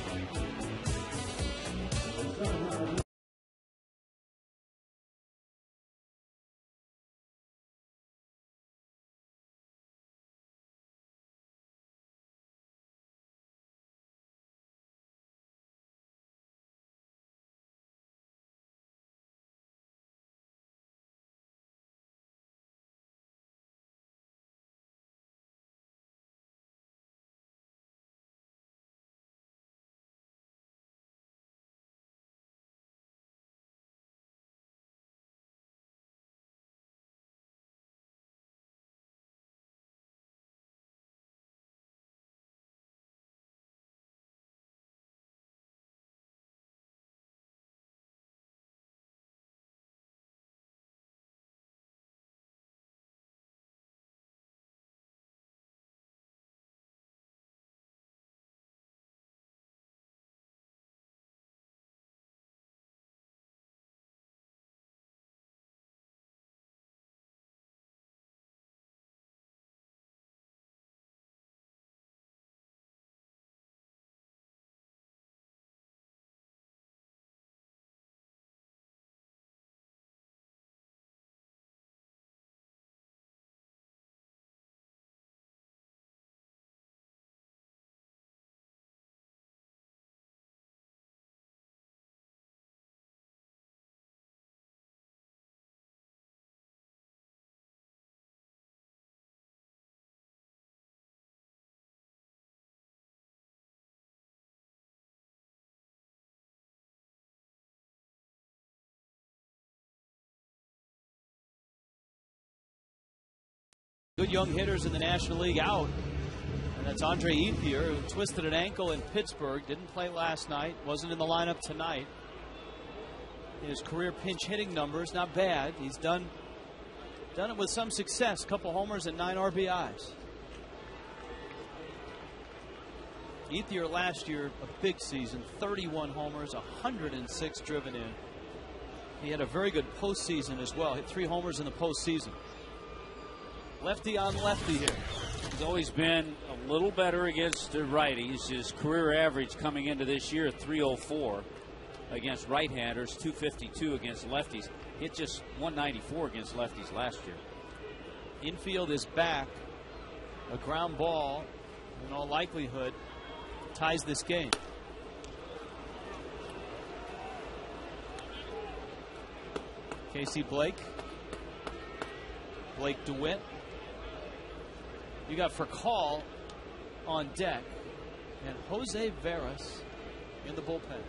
Good young hitters in the National League out. And that's Andre Ethier, who twisted an ankle in Pittsburgh. Didn't play last night. Wasn't in the lineup tonight. His career pinch hitting numbers, not bad. He's done it with some success. Couple homers and 9 RBIs. Ethier last year, a big season. 31 homers, 106 driven in. He had a very good postseason as well. Hit 3 homers in the postseason. Lefty on lefty here. He's always been a little better against the righties. His career average coming into this year, 304 against right-handers, 252 against lefties. Hit just 194 against lefties last year. Infield is back. A ground ball, in all likelihood, ties this game. Casey Blake. Blake DeWitt. You got Furcal on deck and Jose Veras in the bullpen.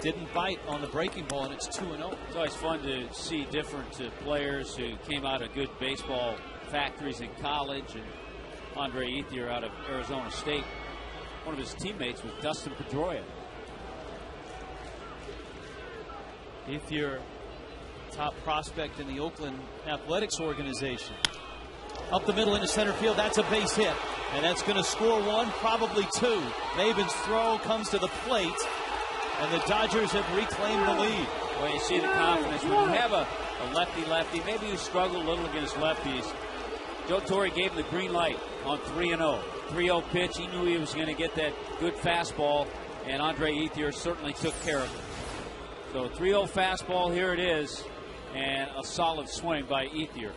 Didn't bite on the breaking ball, and it's 2-0. It's always fun to see different players who came out of good baseball factories in college, and Andre Ethier out of Arizona State. One of his teammates was Dustin Pedroia. Ethier, top prospect in the Oakland Athletics organization. Up the middle into center field. That's a base hit. And that's going to score 1, probably 2. Maben's throw comes to the plate. And the Dodgers have reclaimed the lead. Well, you see the confidence. When you have a lefty-lefty, maybe you struggle a little against lefties. Joe Torre gave him the green light on 3-0. 3-0 pitch. He knew he was going to get that good fastball, and Andre Ethier certainly took care of it. So 3-0 fastball, here it is, and a solid swing by Ethier.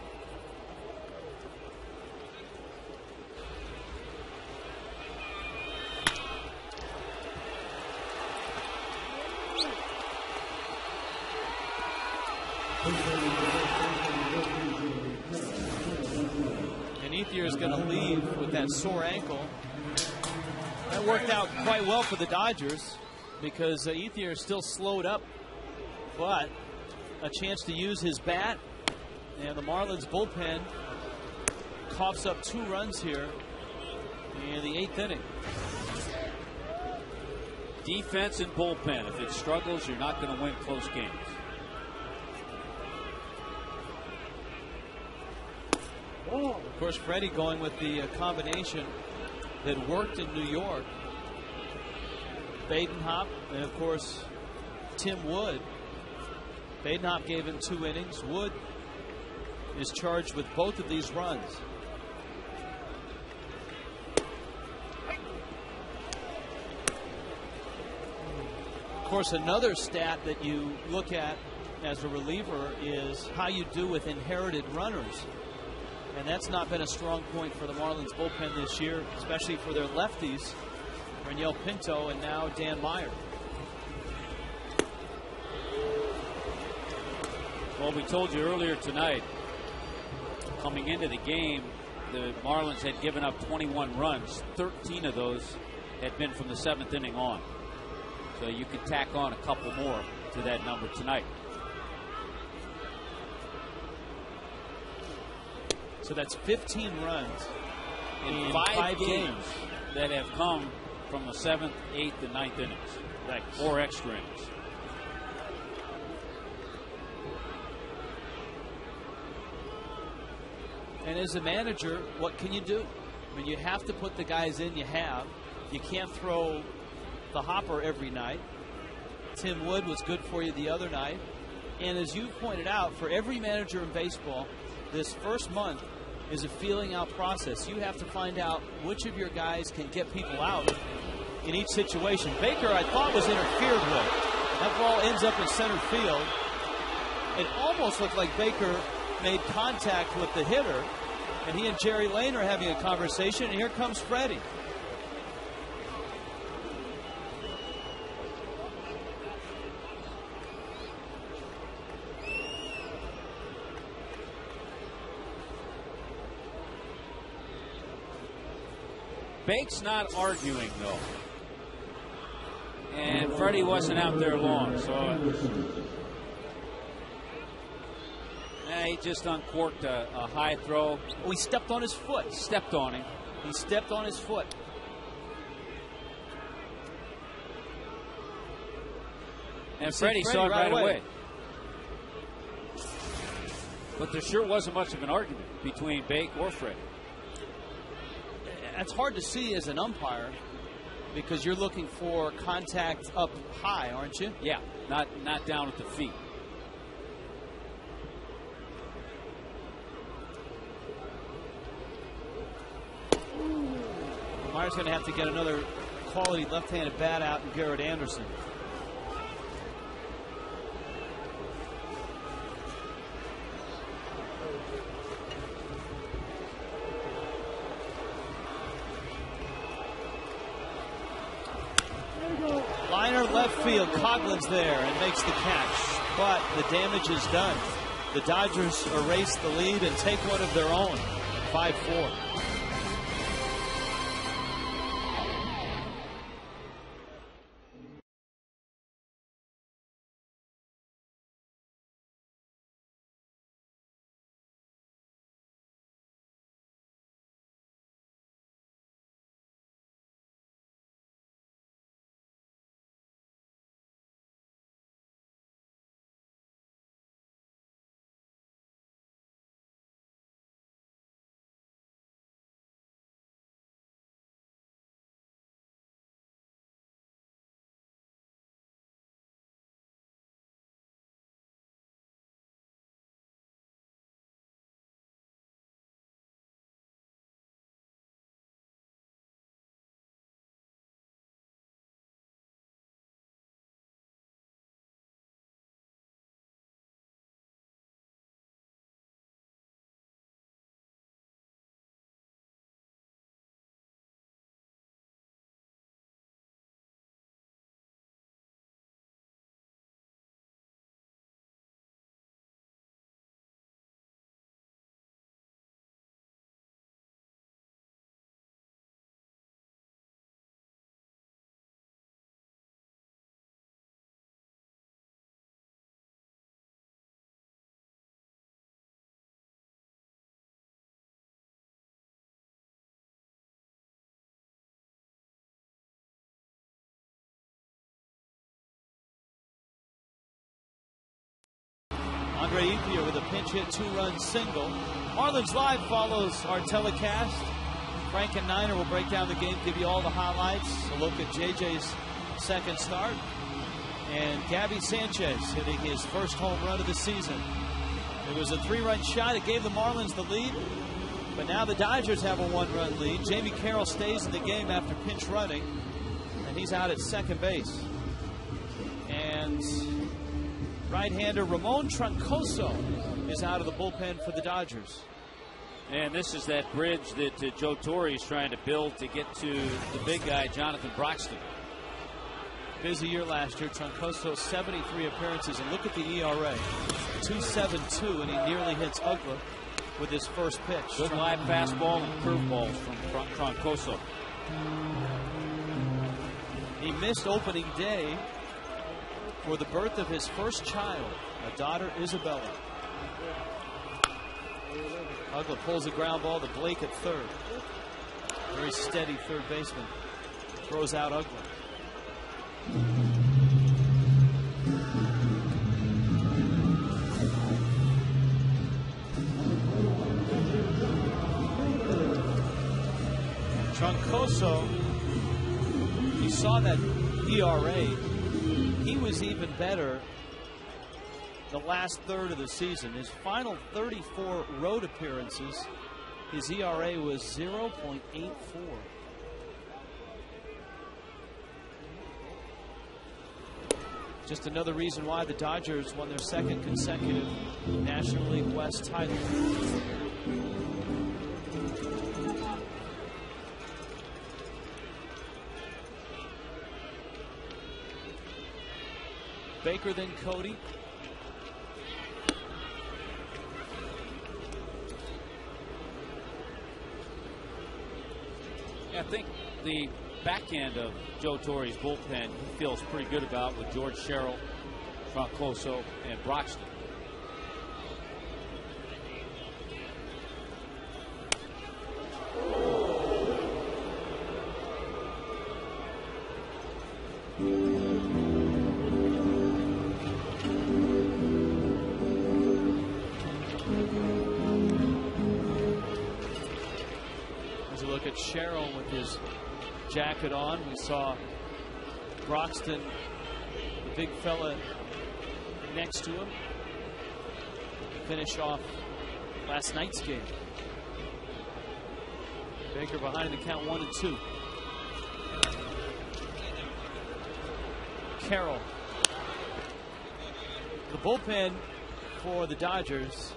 And Ethier is going to leave with that sore ankle. That worked out quite well for the Dodgers because Ethier is still slowed up, but a chance to use his bat. And the Marlins bullpen coughs up 2 runs here in the 8th inning. Defense and bullpen. If it struggles, you're not going to win close games. Of course, Freddie going with the combination that worked in New York. Badenhop and, of course, Tim Wood. Badenhop gave him 2 innings. Wood is charged with both of these runs. Of course, another stat that you look at as a reliever is how you do with inherited runners. And that's not been a strong point for the Marlins bullpen this year, especially for their lefties, Raniel Pinto and now Dan Meyer. Well, we told you earlier tonight, coming into the game, the Marlins had given up 21 runs. 13 of those had been from the 7th inning on. So you could tack on a couple more to that number tonight. So that's 15 runs in 5 games that have come from the 7th, 8th, and 9th innings. Right. 4 extra innings. And as a manager, what can you do? I mean, you have to put the guys in you have. You can't throw the hopper every night. Tim Wood was good for you the other night. And as you pointed out, for every manager in baseball, this first month is a feeling out process. You have to find out which of your guys can get people out in each situation. Baker, I thought, was interfered with. That ball ends up in center field. It almost looked like Baker made contact with the hitter, and he and Jerry Lane are having a conversation, and here comes Freddie. Bake's not arguing, though. And Freddie wasn't out there long, so he just uncorked a high throw. Oh, he stepped on his foot. Stepped on him. He stepped on his foot. And Freddie saw it right away. But there sure wasn't much of an argument between Bake or Freddie. That's hard to see as an umpire because you're looking for contact up high, aren't you? Yeah, not down at the feet. Meyer's going to have to get another quality left-handed bat out in Garrett Anderson. Liner left field. Coughlin's there and makes the catch. But the damage is done. The Dodgers erase the lead and take one of their own. 5-4. Andre Ethier with a pinch hit 2-run single. Marlins Live follows our telecast. Frank and Niner will break down the game, give you all the highlights. A look at JJ's second start. And Gabby Sanchez hitting his first home run of the season. It was a 3-run shot. It gave the Marlins the lead. But now the Dodgers have a 1-run lead. Jamie Carroll stays in the game after pinch running. And he's out at second base. And right-hander Ramon Troncoso is out of the bullpen for the Dodgers. And this is that bridge that Joe Torre is trying to build to get to the big guy, Jonathan Broxton. Busy year last year. Troncoso 73 appearances, and look at the ERA, 2.72, and he nearly hits Uggla with his first pitch. Good live fastball and curveballs from Troncoso. He missed opening day for the birth of his first child, a daughter, Isabella. Uggla pulls a ground ball to Blake at third. Very steady third baseman. Throws out Uggla. Troncoso, you saw that ERA. He was even better the last third of the season. His final 34 road appearances, his ERA was 0.84. Just another reason why the Dodgers won their second consecutive National League West title. Baker, then Cody. I think the back end of Joe Torre's bullpen he feels pretty good about with George Sherrill, Troncoso, and Broxton. Sherrill with his jacket on. We saw Broxton, the big fella next to him, finish off last night's game. Baker behind the count 1-2. Carroll. The bullpen for the Dodgers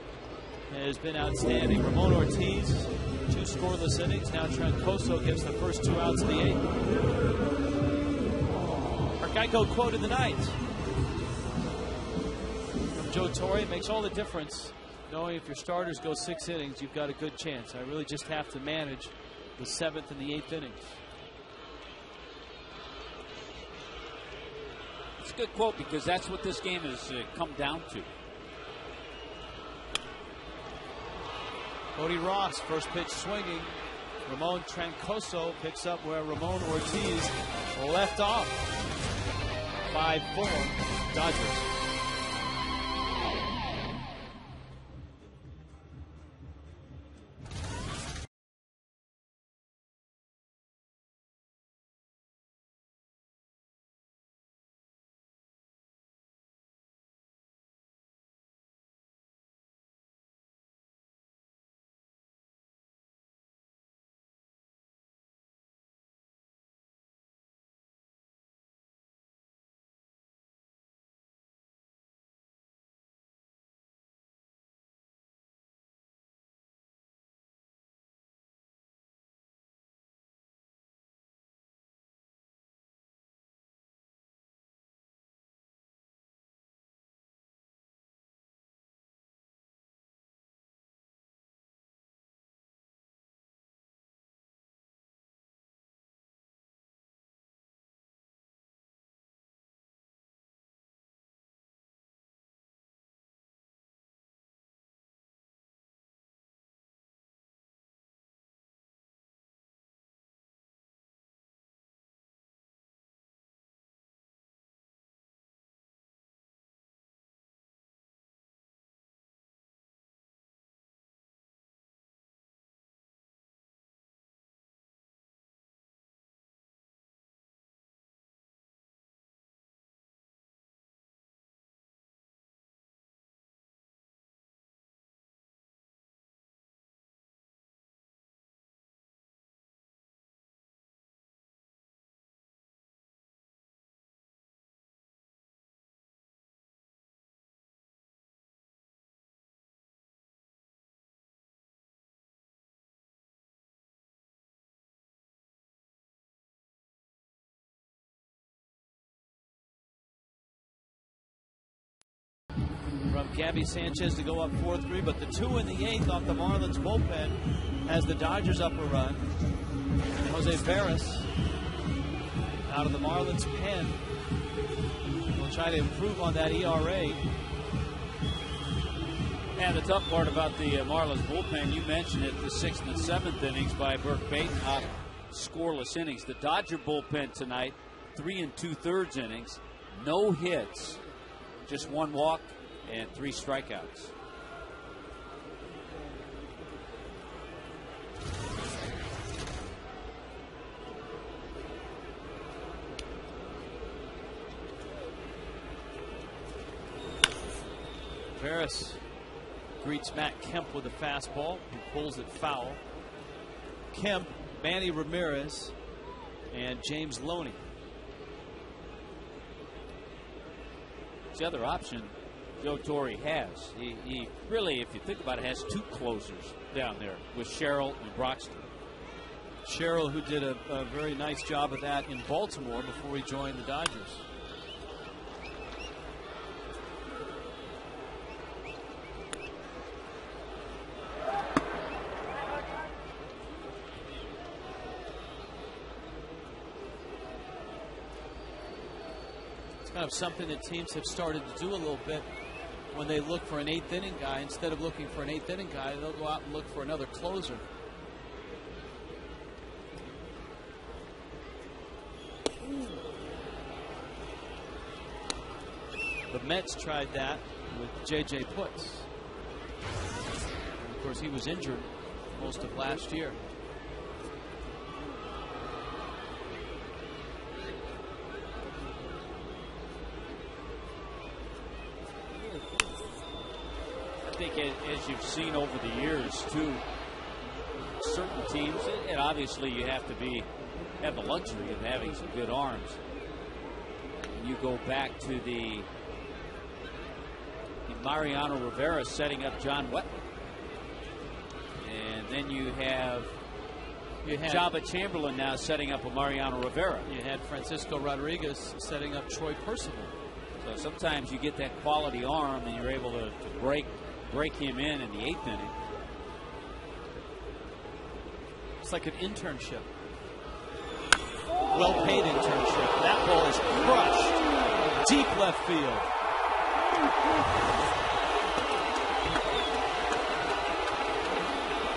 has been outstanding. Ramon Ortiz, 2 scoreless innings. Now Troncoso gets the first 2 outs of the 8th. Our Geico quote of the night from Joe Torre: it makes all the difference knowing if your starters go 6 innings, you've got a good chance. I really just have to manage the 7th and the 8th innings. It's a good quote because that's what this game has come down to. Cody Ross, first pitch swinging. Ramon Troncoso picks up where Ramon Ortiz left off. 5-4 Dodgers. Gabby Sanchez to go up 4-3, but the 2 in the 8th off the Marlins bullpen has the Dodgers up a run. And Jose Veras out of the Marlins pen will try to improve on that ERA. And the tough part about the Marlins bullpen, you mentioned it, the 6th and 7th innings by Burke Batenhop, scoreless innings. The Dodger bullpen tonight, 3 2/3 innings, no hits, just 1 walk and 3 strikeouts. Veras greets Matt Kemp with a fastball, who pulls it foul. Kemp, Manny Ramirez, and James Loney. The other option Joe Torre has. He really, if you think about it, has 2 closers down there with Sherrill and Broxton. Sherrill, who did a very nice job of that in Baltimore before he joined the Dodgers. Kind of something that teams have started to do a little bit when they look for an 8th inning guy. Instead of looking for an 8th inning guy, they'll go out and look for another closer. The Mets tried that with J.J. Putz. And of course, he was injured most of last year. I think as you've seen over the years too, certain teams, and obviously you have to have the luxury of having some good arms. And you go back to the Mariano Rivera setting up John Wetland, and then you had Jabba Chamberlain now setting up a Mariano Rivera. You had Francisco Rodriguez setting up Troy Percival. So sometimes you get that quality arm and you're able to break him in the 8th inning. It's like an internship. Well-paid internship. That ball is crushed. Deep left field.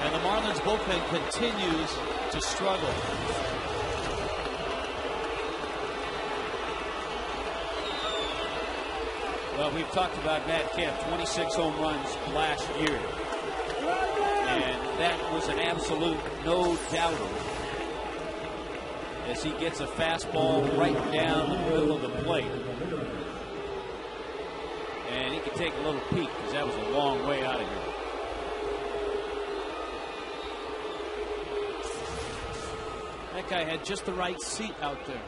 And the Marlins bullpen continues to struggle. Well, we've talked about Matt Kemp, 26 home runs last year. And that was an absolute no-doubter. As he gets a fastball right down the middle of the plate. And he can take a little peek because that was a long way out of here. That guy had just the right seat out there.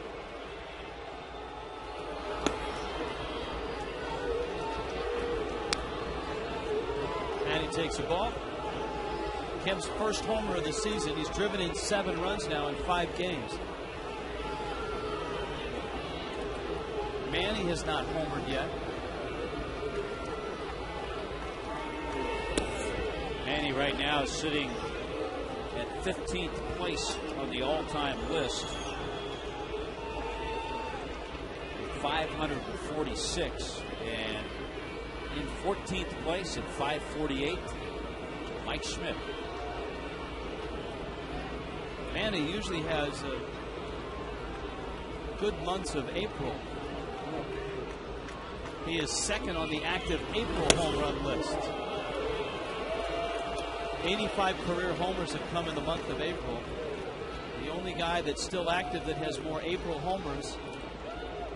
And he takes a ball. Kemp's first homer of the season. He's driven in 7 runs now in 5 games. Manny has not homered yet. Manny right now is sitting at 15th place on the all-time list. 546. And in 14th place at 548, Mike Schmidt. Manny usually has good months of April. He is second on the active April home run list. 85 career homers have come in the month of April. The only guy that's still active that has more April homers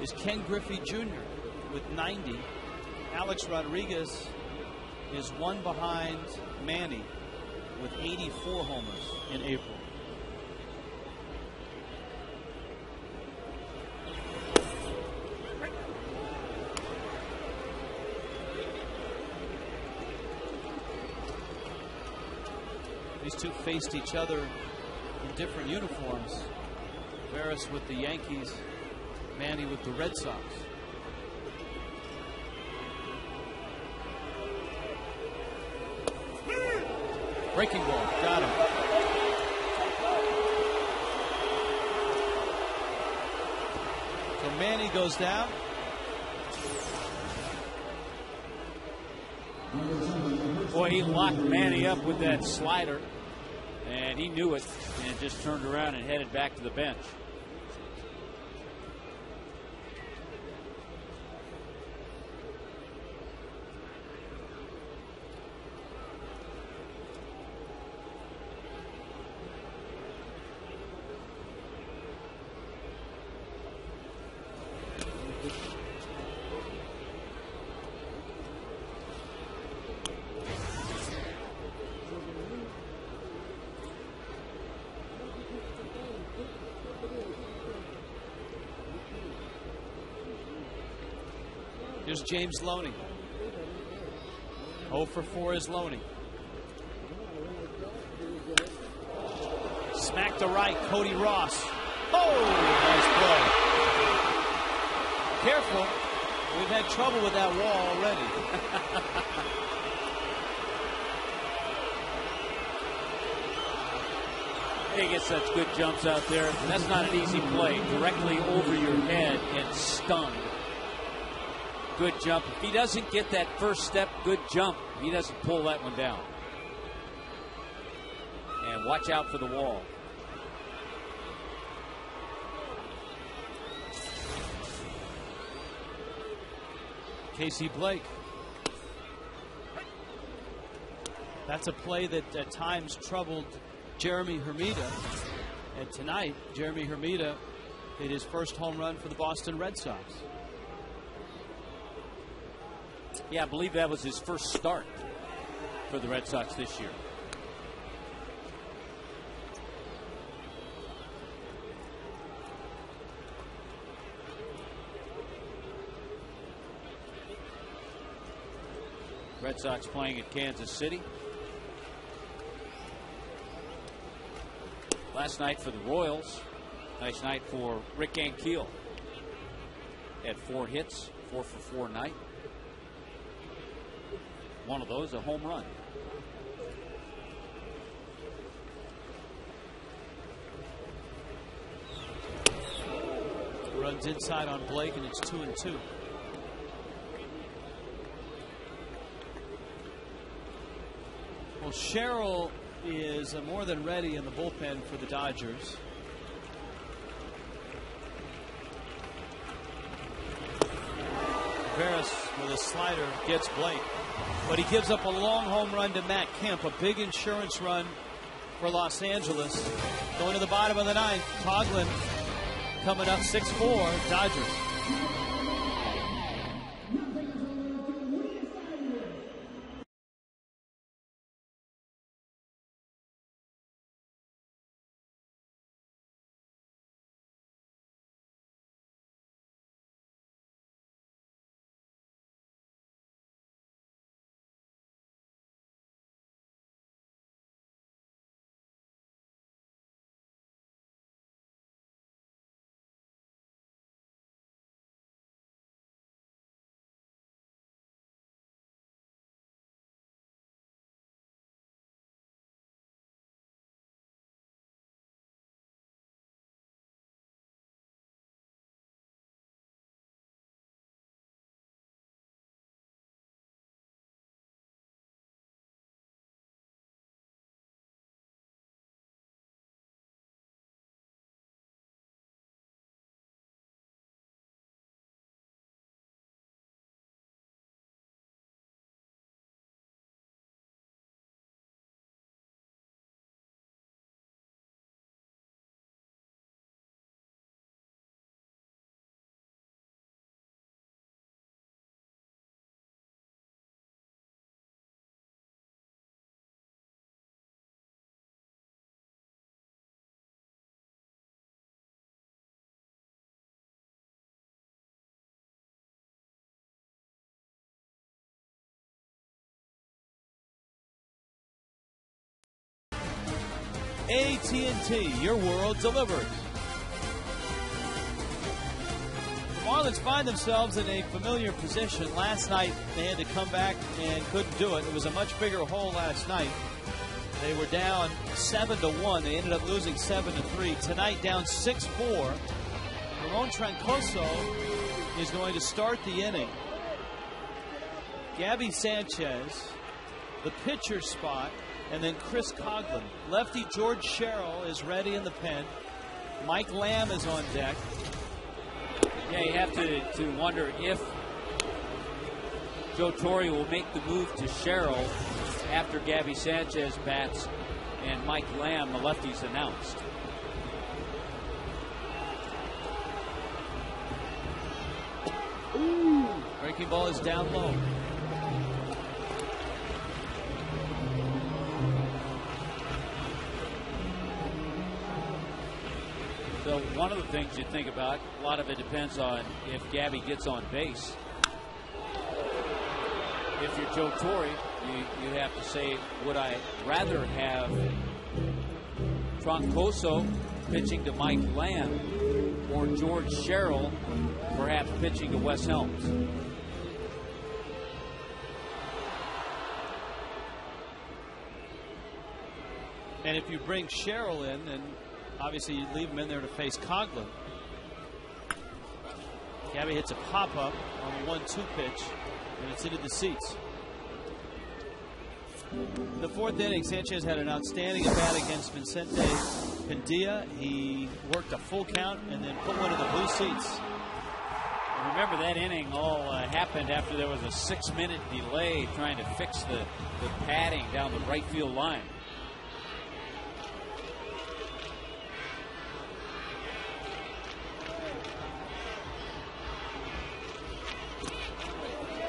is Ken Griffey Jr. with 90. Alex Rodriguez is 1 behind Manny with 84 homers in April. These two faced each other in different uniforms. Veras with the Yankees, Manny with the Red Sox. Breaking ball. Got him. So Manny goes down. Boy, he locked Manny up with that slider, and he knew it, and just turned around and headed back to the bench. Here's James Loney. 0 for 4 is Loney. Smack to right, Cody Ross. Oh, nice play. Careful. We've had trouble with that wall already. He gets such good jumps out there. That's not an easy play. Directly over your head and stunned. Good jump. If he doesn't get that first step, good jump, he doesn't pull that one down. And watch out for the wall. Casey Blake. That's a play that at times troubled Jeremy Hermida. And tonight, Jeremy Hermida hit his first home run for the Boston Red Sox. Yeah, I believe that was his first start for the Red Sox this year. Red Sox playing at Kansas City. Last night for the Royals. Nice night for Rick Ankiel. Had 4 hits, 4 for 4 night. One of those, a home run. Runs inside on Blake, and it's 2-2. Well, Sherrill is more than ready in the bullpen for the Dodgers. Veras with a slider gets Blake, but he gives up a long home run to Matt Kemp, a big insurance run for Los Angeles. Going to the bottom of the 9th, Coughlin coming up 6-4, Dodgers. AT&T, your world delivered. The Marlins find themselves in a familiar position. Last night they had to come back and couldn't do it. It was a much bigger hole last night. They were down 7-1. They ended up losing 7-3. Tonight, down 6-4. Ramon Troncoso is going to start the inning. Gabby Sanchez, the pitcher spot, and then Chris Coughlin. Lefty George Sherrill is ready in the pen. Mike Lamb is on deck. Yeah, you have to wonder if Joe Torre will make the move to Sherrill after Gabby Sanchez bats and Mike Lamb, the lefty's announced. Breaking ball is down low. So one of the things you think about, a lot of it depends on if Gabby gets on base. If you're Joe Torre, you have to say, would I rather have Troncoso pitching to Mike Lamb or George Sherrill perhaps pitching to Wes Helms? And if you bring Sherrill in, then obviously you leave him in there to face Coughlin. Gabby hits a pop-up on the 1-2 pitch, and it's into the seats. The fourth inning, Sanchez had an outstanding at-bat against Vicente Padilla. He worked a full count and then put one in the blue seats. Remember, that inning all happened after there was a 6-minute delay trying to fix the padding down the right field line.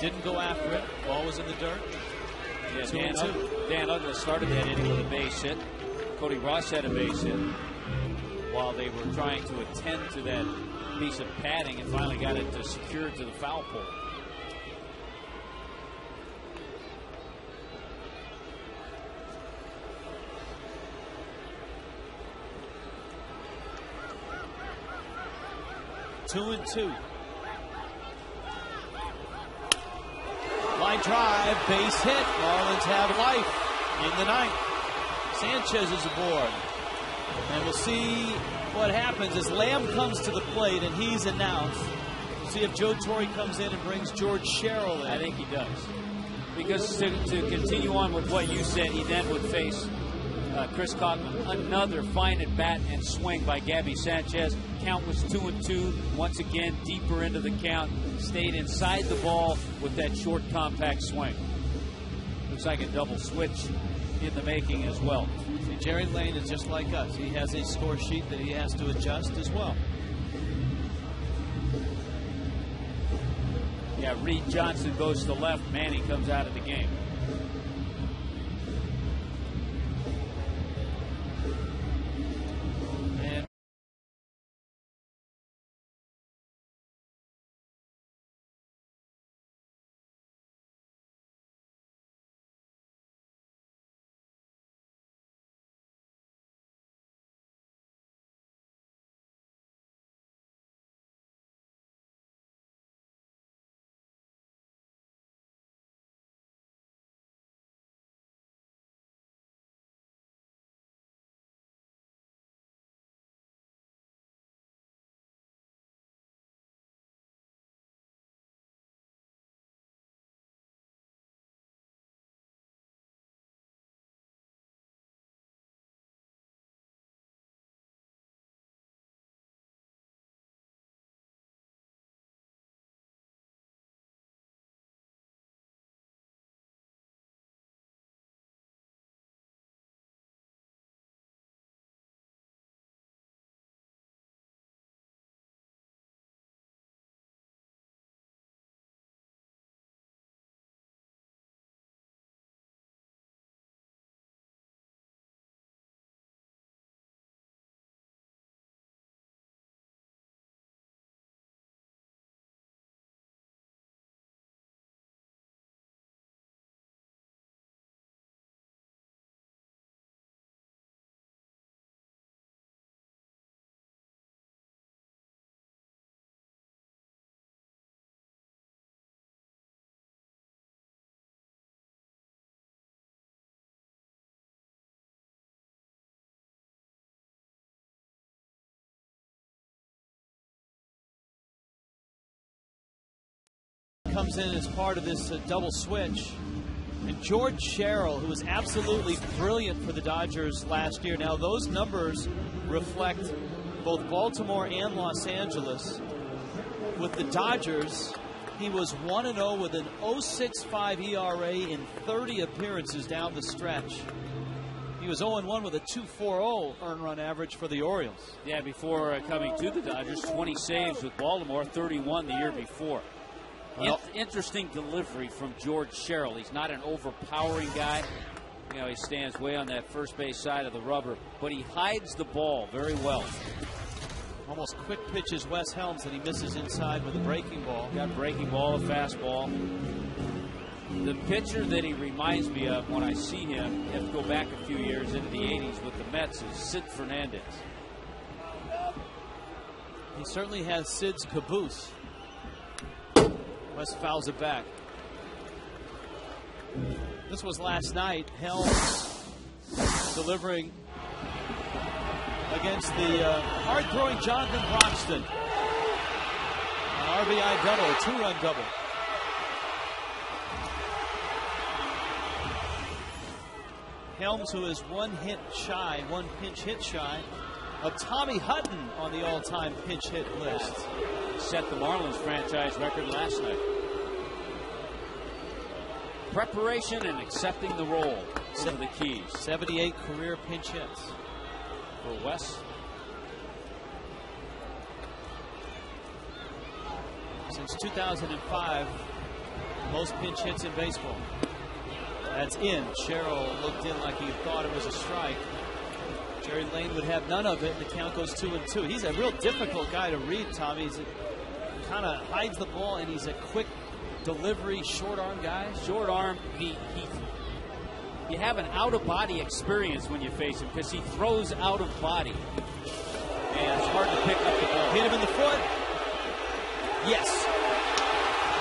Didn't go after it. Ball was in the dirt. Yeah, Dan Uggla started that inning with a base hit. Cody Ross had a base hit while they were trying to attend to that piece of padding and finally got it secured to the foul pole. Two and two. Line drive, base hit. Marlins have life in the ninth. Sanchez is aboard. And we'll see what happens as Lamb comes to the plate and he's announced. We'll see if Joe Torre comes in and brings George Sherrill in. I think he does. Because to continue on with what you said, he then would face Chris Coughlin. Another fine at bat and swing by Gabby Sanchez. Count was 2-2. Once again, deeper into the count. Stayed inside the ball with that short, compact swing. Looks like a double switch in the making as well. See, Jerry Lane is just like us. He has a score sheet that he has to adjust as well. Yeah, Reed Johnson goes to left. Manny comes out of the game. comes in as part of this double switch. And George Sherrill, who was absolutely brilliant for the Dodgers last year. Now, those numbers reflect both Baltimore and Los Angeles. With the Dodgers, he was 1-0 with an 0.65 ERA in 30 appearances down the stretch. He was 0-1 with a 2.40 earned run average for the Orioles. Yeah, before coming to the Dodgers, 20 saves with Baltimore, 31 the year before. Well, interesting delivery from George Sherrill. He's not an overpowering guy. You know, he stands way on that first base side of the rubber, but he hides the ball very well. Almost quick pitches Wes Helms, and he misses inside with a breaking ball. Got a breaking ball, a fastball. The pitcher that he reminds me of when I see him, you have to go back a few years into the 80s with the Mets, is Sid Fernandez. He certainly has Sid's caboose. West fouls it back. This was last night. Helms delivering against the hard-throwing Jonathan Broxton. An RBI double, a two-run double. Helms, who is one pinch hit shy of Tommy Hutton on the all-time pinch hit list. Set the Marlins franchise record last night. Preparation and accepting the role. Some of the keys. 78 career pinch hits for Wes. Since 2005, most pinch hits in baseball. That's in. Sherrill looked in like he thought it was a strike. Jerry Lane would have none of it. The count goes 2-2. He's a real difficult guy to read, Tommy. He kind of hides the ball, and he's a quick delivery, short arm guy. Short arm. You have an out of body experience when you face him because he throws out of body, and it's hard to pick up the ball. Hit him in the foot. Yes,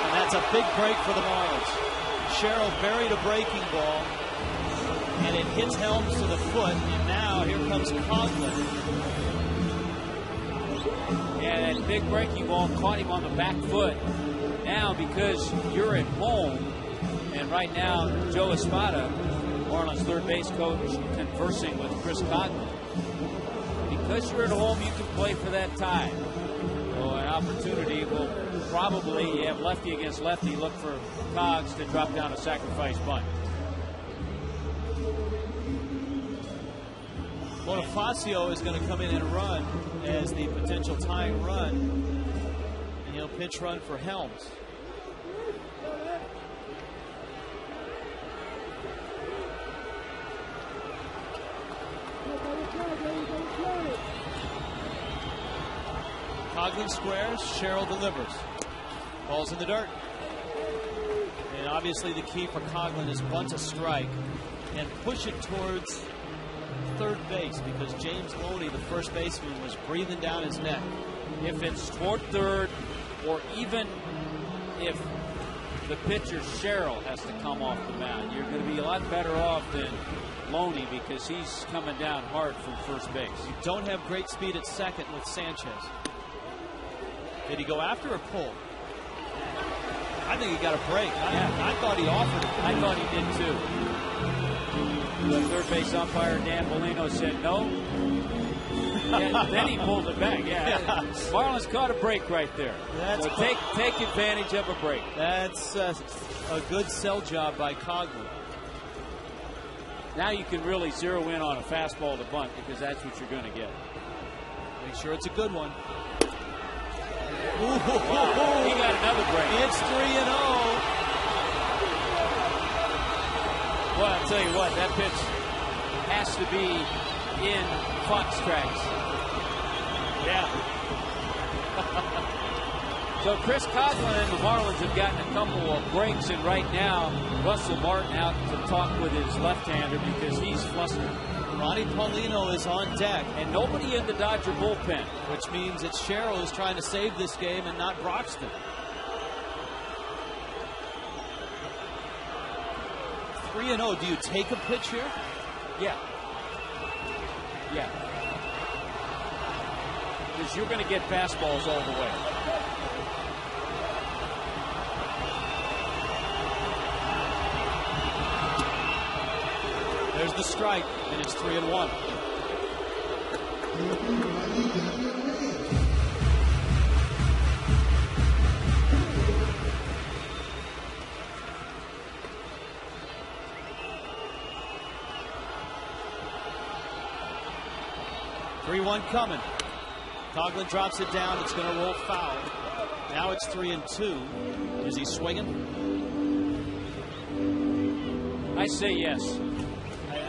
and that's a big break for the Marlins. Sherrill buried a breaking ball, and it hits Helms to the foot, and now here comes Coughlin. Yeah, that big breaking ball caught him on the back foot. Now, because you're at home, and right now, Joe Espada, Marlins third base coach, conversing with Chris Coughlin. Because you're at home, you can play for that tie. So an opportunity will probably, you have lefty against lefty, look for Cogs to drop down a sacrifice bunt. Bonifacio is going to come in and run as the potential tying run, and he'll pitch run for Helms. Coughlin squares, Sherrill delivers. Ball's in the dirt. And obviously the key for Coughlin is bunt a strike and push it towards third base, because James Loney, the first baseman, was breathing down his neck. If it's toward third, or even if the pitcher Sherrill has to come off the mound, you're going to be a lot better off than Loney, because he's coming down hard from first base. You don't have great speed at second with Sanchez. Did he go after or pull? I think he got a break. I thought he offered it. I thought he did too. The third base umpire, Dan Bellino, said no. Then he pulled it back. Yeah. Marlins caught a break right there. So take advantage of a break. That's a good sell job by Coughlin. Now you can really zero in on a fastball to bunt, because that's what you're going to get. Make sure it's a good one. Ooh, wow. He got another break. It's 3-0. Well, I'll tell you what, that pitch has to be in Fox tracks. Yeah. So Chris Coughlin and the Marlins have gotten a couple of breaks, and right now Russell Martin out to talk with his left-hander because he's flustered. Ronnie Paulino is on deck, and nobody in the Dodger bullpen, which means it's Sherrill who's trying to save this game and not Broxton. (3-0). Do you take a pitch here? Yeah. Because you're going to get fastballs all the way. There's the strike, and it's 3-1. Coming. Coughlin drops it down. It's going to roll foul. Now it's 3-2. Is he swinging? I say yes.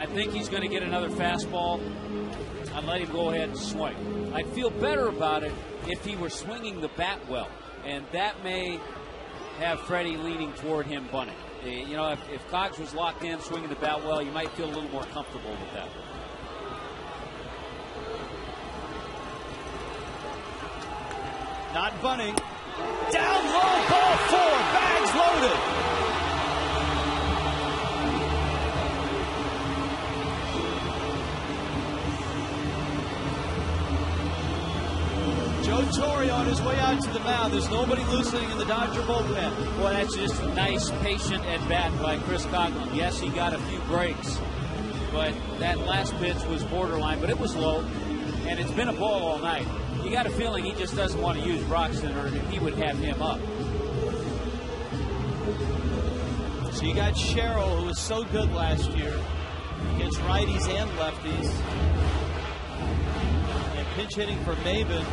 I think he's going to get another fastball. I'd let him go ahead and swing. I'd feel better about it if he were swinging the bat well, and that may have Freddie leaning toward him bunting. You know, if Cogs was locked in swinging the bat well, you might feel a little more comfortable with that. Not bunting. Down low, ball 4. Bags loaded. Joe Torre on his way out to the mound. There's nobody loosening in the Dodger bullpen. Well, that's just a nice, patient at bat by Chris Coughlin. Yes, he got a few breaks, but that last pitch was borderline, but it was low, and it's been a ball all night. You got a feeling he just doesn't want to use Broxton, or he would have him up. So you got Sherrill, who was so good last year against righties and lefties. And pinch hitting for Maben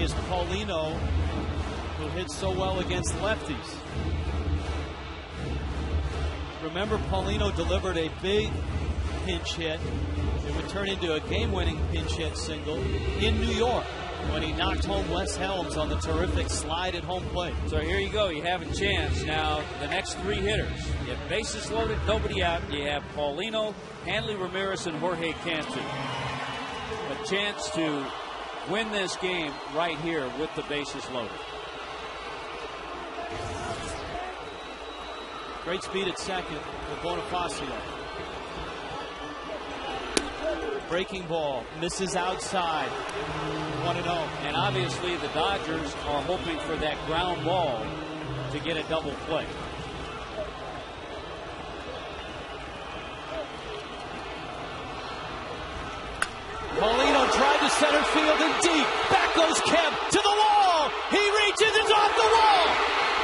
is Paulino, who hits so well against lefties. Remember, Paulino delivered a big pinch hit. It would turn into a game-winning pinch hit single in New York when he knocked home Wes Helms on the terrific slide at home plate. So here you go. You have a chance. Now, the next 3 hitters. You have bases loaded, nobody out. You have Paulino, Hanley Ramirez, and Jorge Cantu. A chance to win this game right here with the bases loaded. Great speed at second for Bonifacio. Breaking ball, misses outside, 1-0. And obviously the Dodgers are hoping for that ground ball to get a double play. Paulino tried to center field and deep. Back goes Kemp to the wall. He reaches, it's off the wall.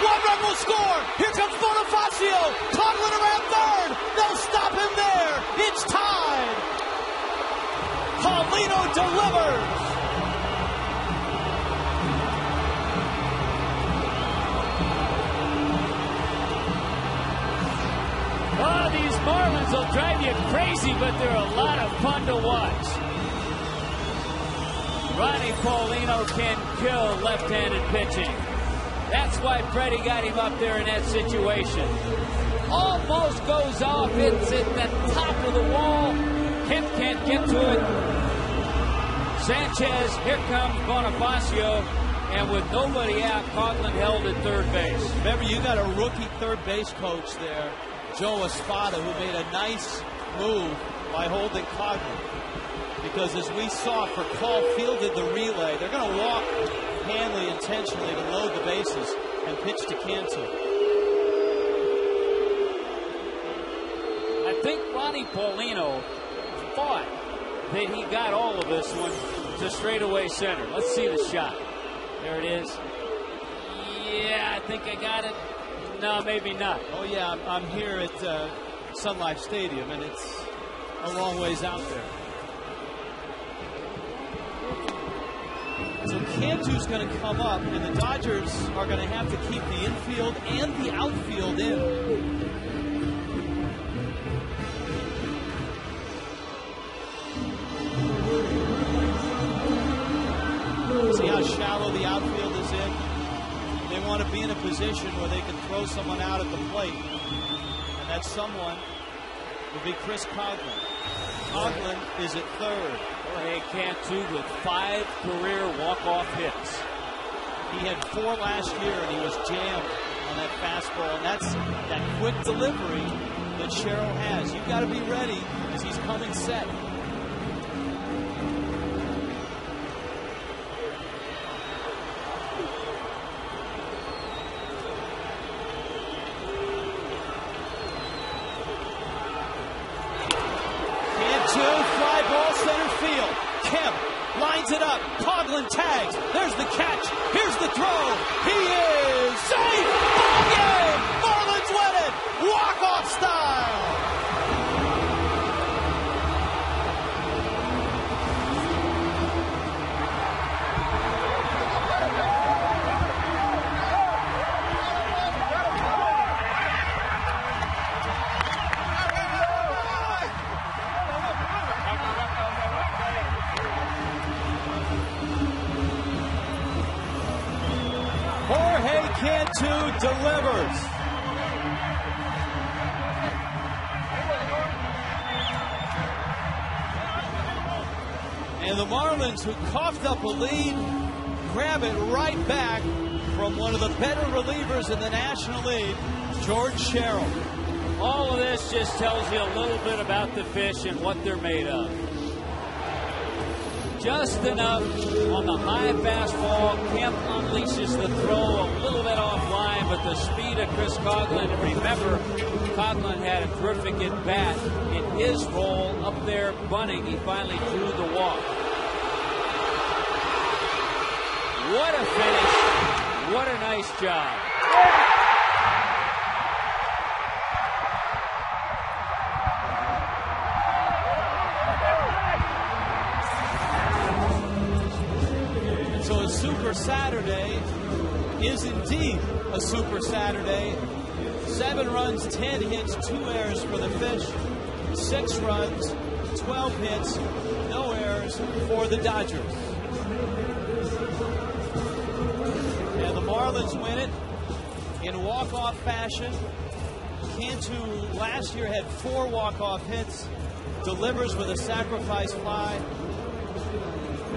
1 run will score. Here comes Bonifacio. Coughlin around third. They'll stop him there. It's tied. Paulino delivers. Oh, these Marlins will drive you crazy, but they're a lot of fun to watch. Ronnie Paulino can kill left-handed pitching. That's why Freddie got him up there in that situation. Almost goes off. It's at the top of the wall. Kemp can't get to it. Sanchez, here comes Bonifacio, and with nobody out, Coughlin held at third base. Remember, you got a rookie third base coach there, Joe Espada, who made a nice move by holding Coughlin. Because as we saw, for Call fielded the relay, they're going to walk Hanley intentionally to load the bases and pitch to Cantu. I think Ronnie Paulino thought that he got all of this one to straightaway center. Let's see the shot. There it is. Yeah, I think I got it. No, maybe not. Oh, yeah, I'm here at Sun Life Stadium, and it's a long ways out there. So Cantu's going to come up, and the Dodgers are going to have to keep the infield and the outfield in. See how shallow the outfield is in? They want to be in a position where they can throw someone out at the plate. And that someone will be Chris Coughlin. Coughlin is at third. Jorge Cantu with 5 career walk-off hits. He had 4 last year, and he was jammed on that fastball. And that's that quick delivery that Sherrill has. You've got to be ready as he's coming set. up. Coughlin tags. There's the catch. Here's the throw. He is safe. Ball game. Marlins win it. Walk-off style. Cantu delivers. And the Marlins, who coughed up a lead, grab it right back from one of the better relievers in the National League, George Sherrill. All of this just tells you a little bit about the fish and what they're made of. Just enough on the high fastball. Kemp unleashes the throw a little bit offline, but the speed of Chris Coughlin. And remember, Coughlin had a terrific at bat in his role up there bunting. He finally drew the walk. What a finish! What a nice job. So a Super Saturday is indeed a Super Saturday. 7 runs, 10 hits, 2 errors for the Fish. 6 runs, 12 hits, no errors for the Dodgers. And the Marlins win it in walk-off fashion. Cantu last year had 4 walk-off hits, delivers with a sacrifice fly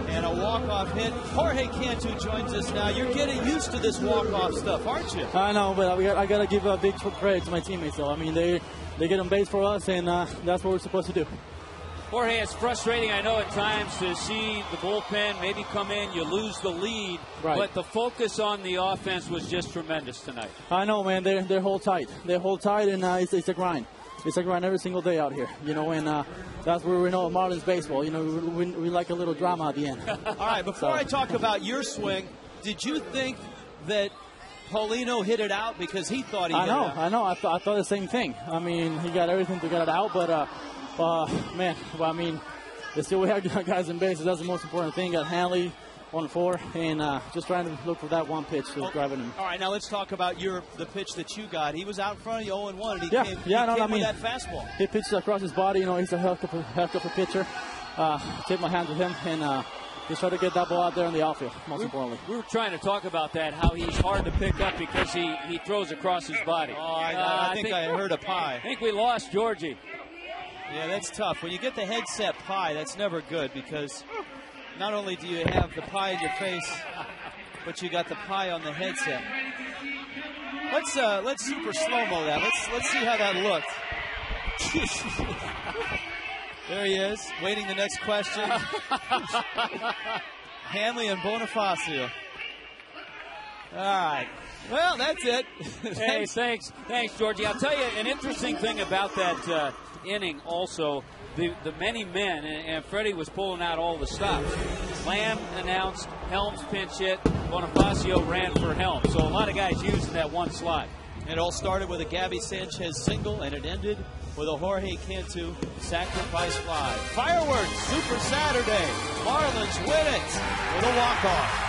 and a walk-off hit. Jorge Cantu joins us now. You're getting used to this walk-off stuff, aren't you? I know, but I got to give a big credit to my teammates. So I mean, they get on base for us, and that's what we're supposed to do. Jorge, it's frustrating, I know, at times to see the bullpen maybe come in, you lose the lead, right. But the focus on the offense was just tremendous tonight. I know, man. They're hold tight. They're hold tight, and it's a grind. It's a grind every single day out here, you know, and that's where we know Marlins baseball. You know, we like a little drama at the end. All right, before I talk about your swing, did you think that Paulino hit it out because he thought he hit it out? I know. I thought the same thing. I mean, he got everything to get it out, but, man, well, I mean, still we have guys in bases. That's the most important thing. Got Hanley on 4, and just trying to look for that one pitch to drive it in. All right, now let's talk about the pitch that you got. He was out in front of you 0-1, and he came with that fastball. He pitched across his body. You know, he's a heck of a pitcher. Take my hands with him, and just try to get that ball out there in the outfield, most importantly. We were trying to talk about that, how he's hard to pick up because he throws across his body. Oh, I think I heard a pie. I think we lost Georgie. Yeah, that's tough. When you get the headset pie, that's never good because not only do you have the pie in your face, but you got the pie on the headset. Let's super slow-mo that. Let's see how that looked. There he is, waiting the next question. Hanley and Bonifacio. All right. Well, that's it. Hey, thanks, Georgie. I'll tell you an interesting thing about that inning also. The many men, and Freddie was pulling out all the stops. Lamb announced, Helms pinch hit, Bonifacio ran for Helms. So a lot of guys using that one slot. It all started with a Gabby Sanchez single, and it ended with a Jorge Cantu sacrifice fly. Fireworks, Super Saturday. Marlins win it with a walk-off.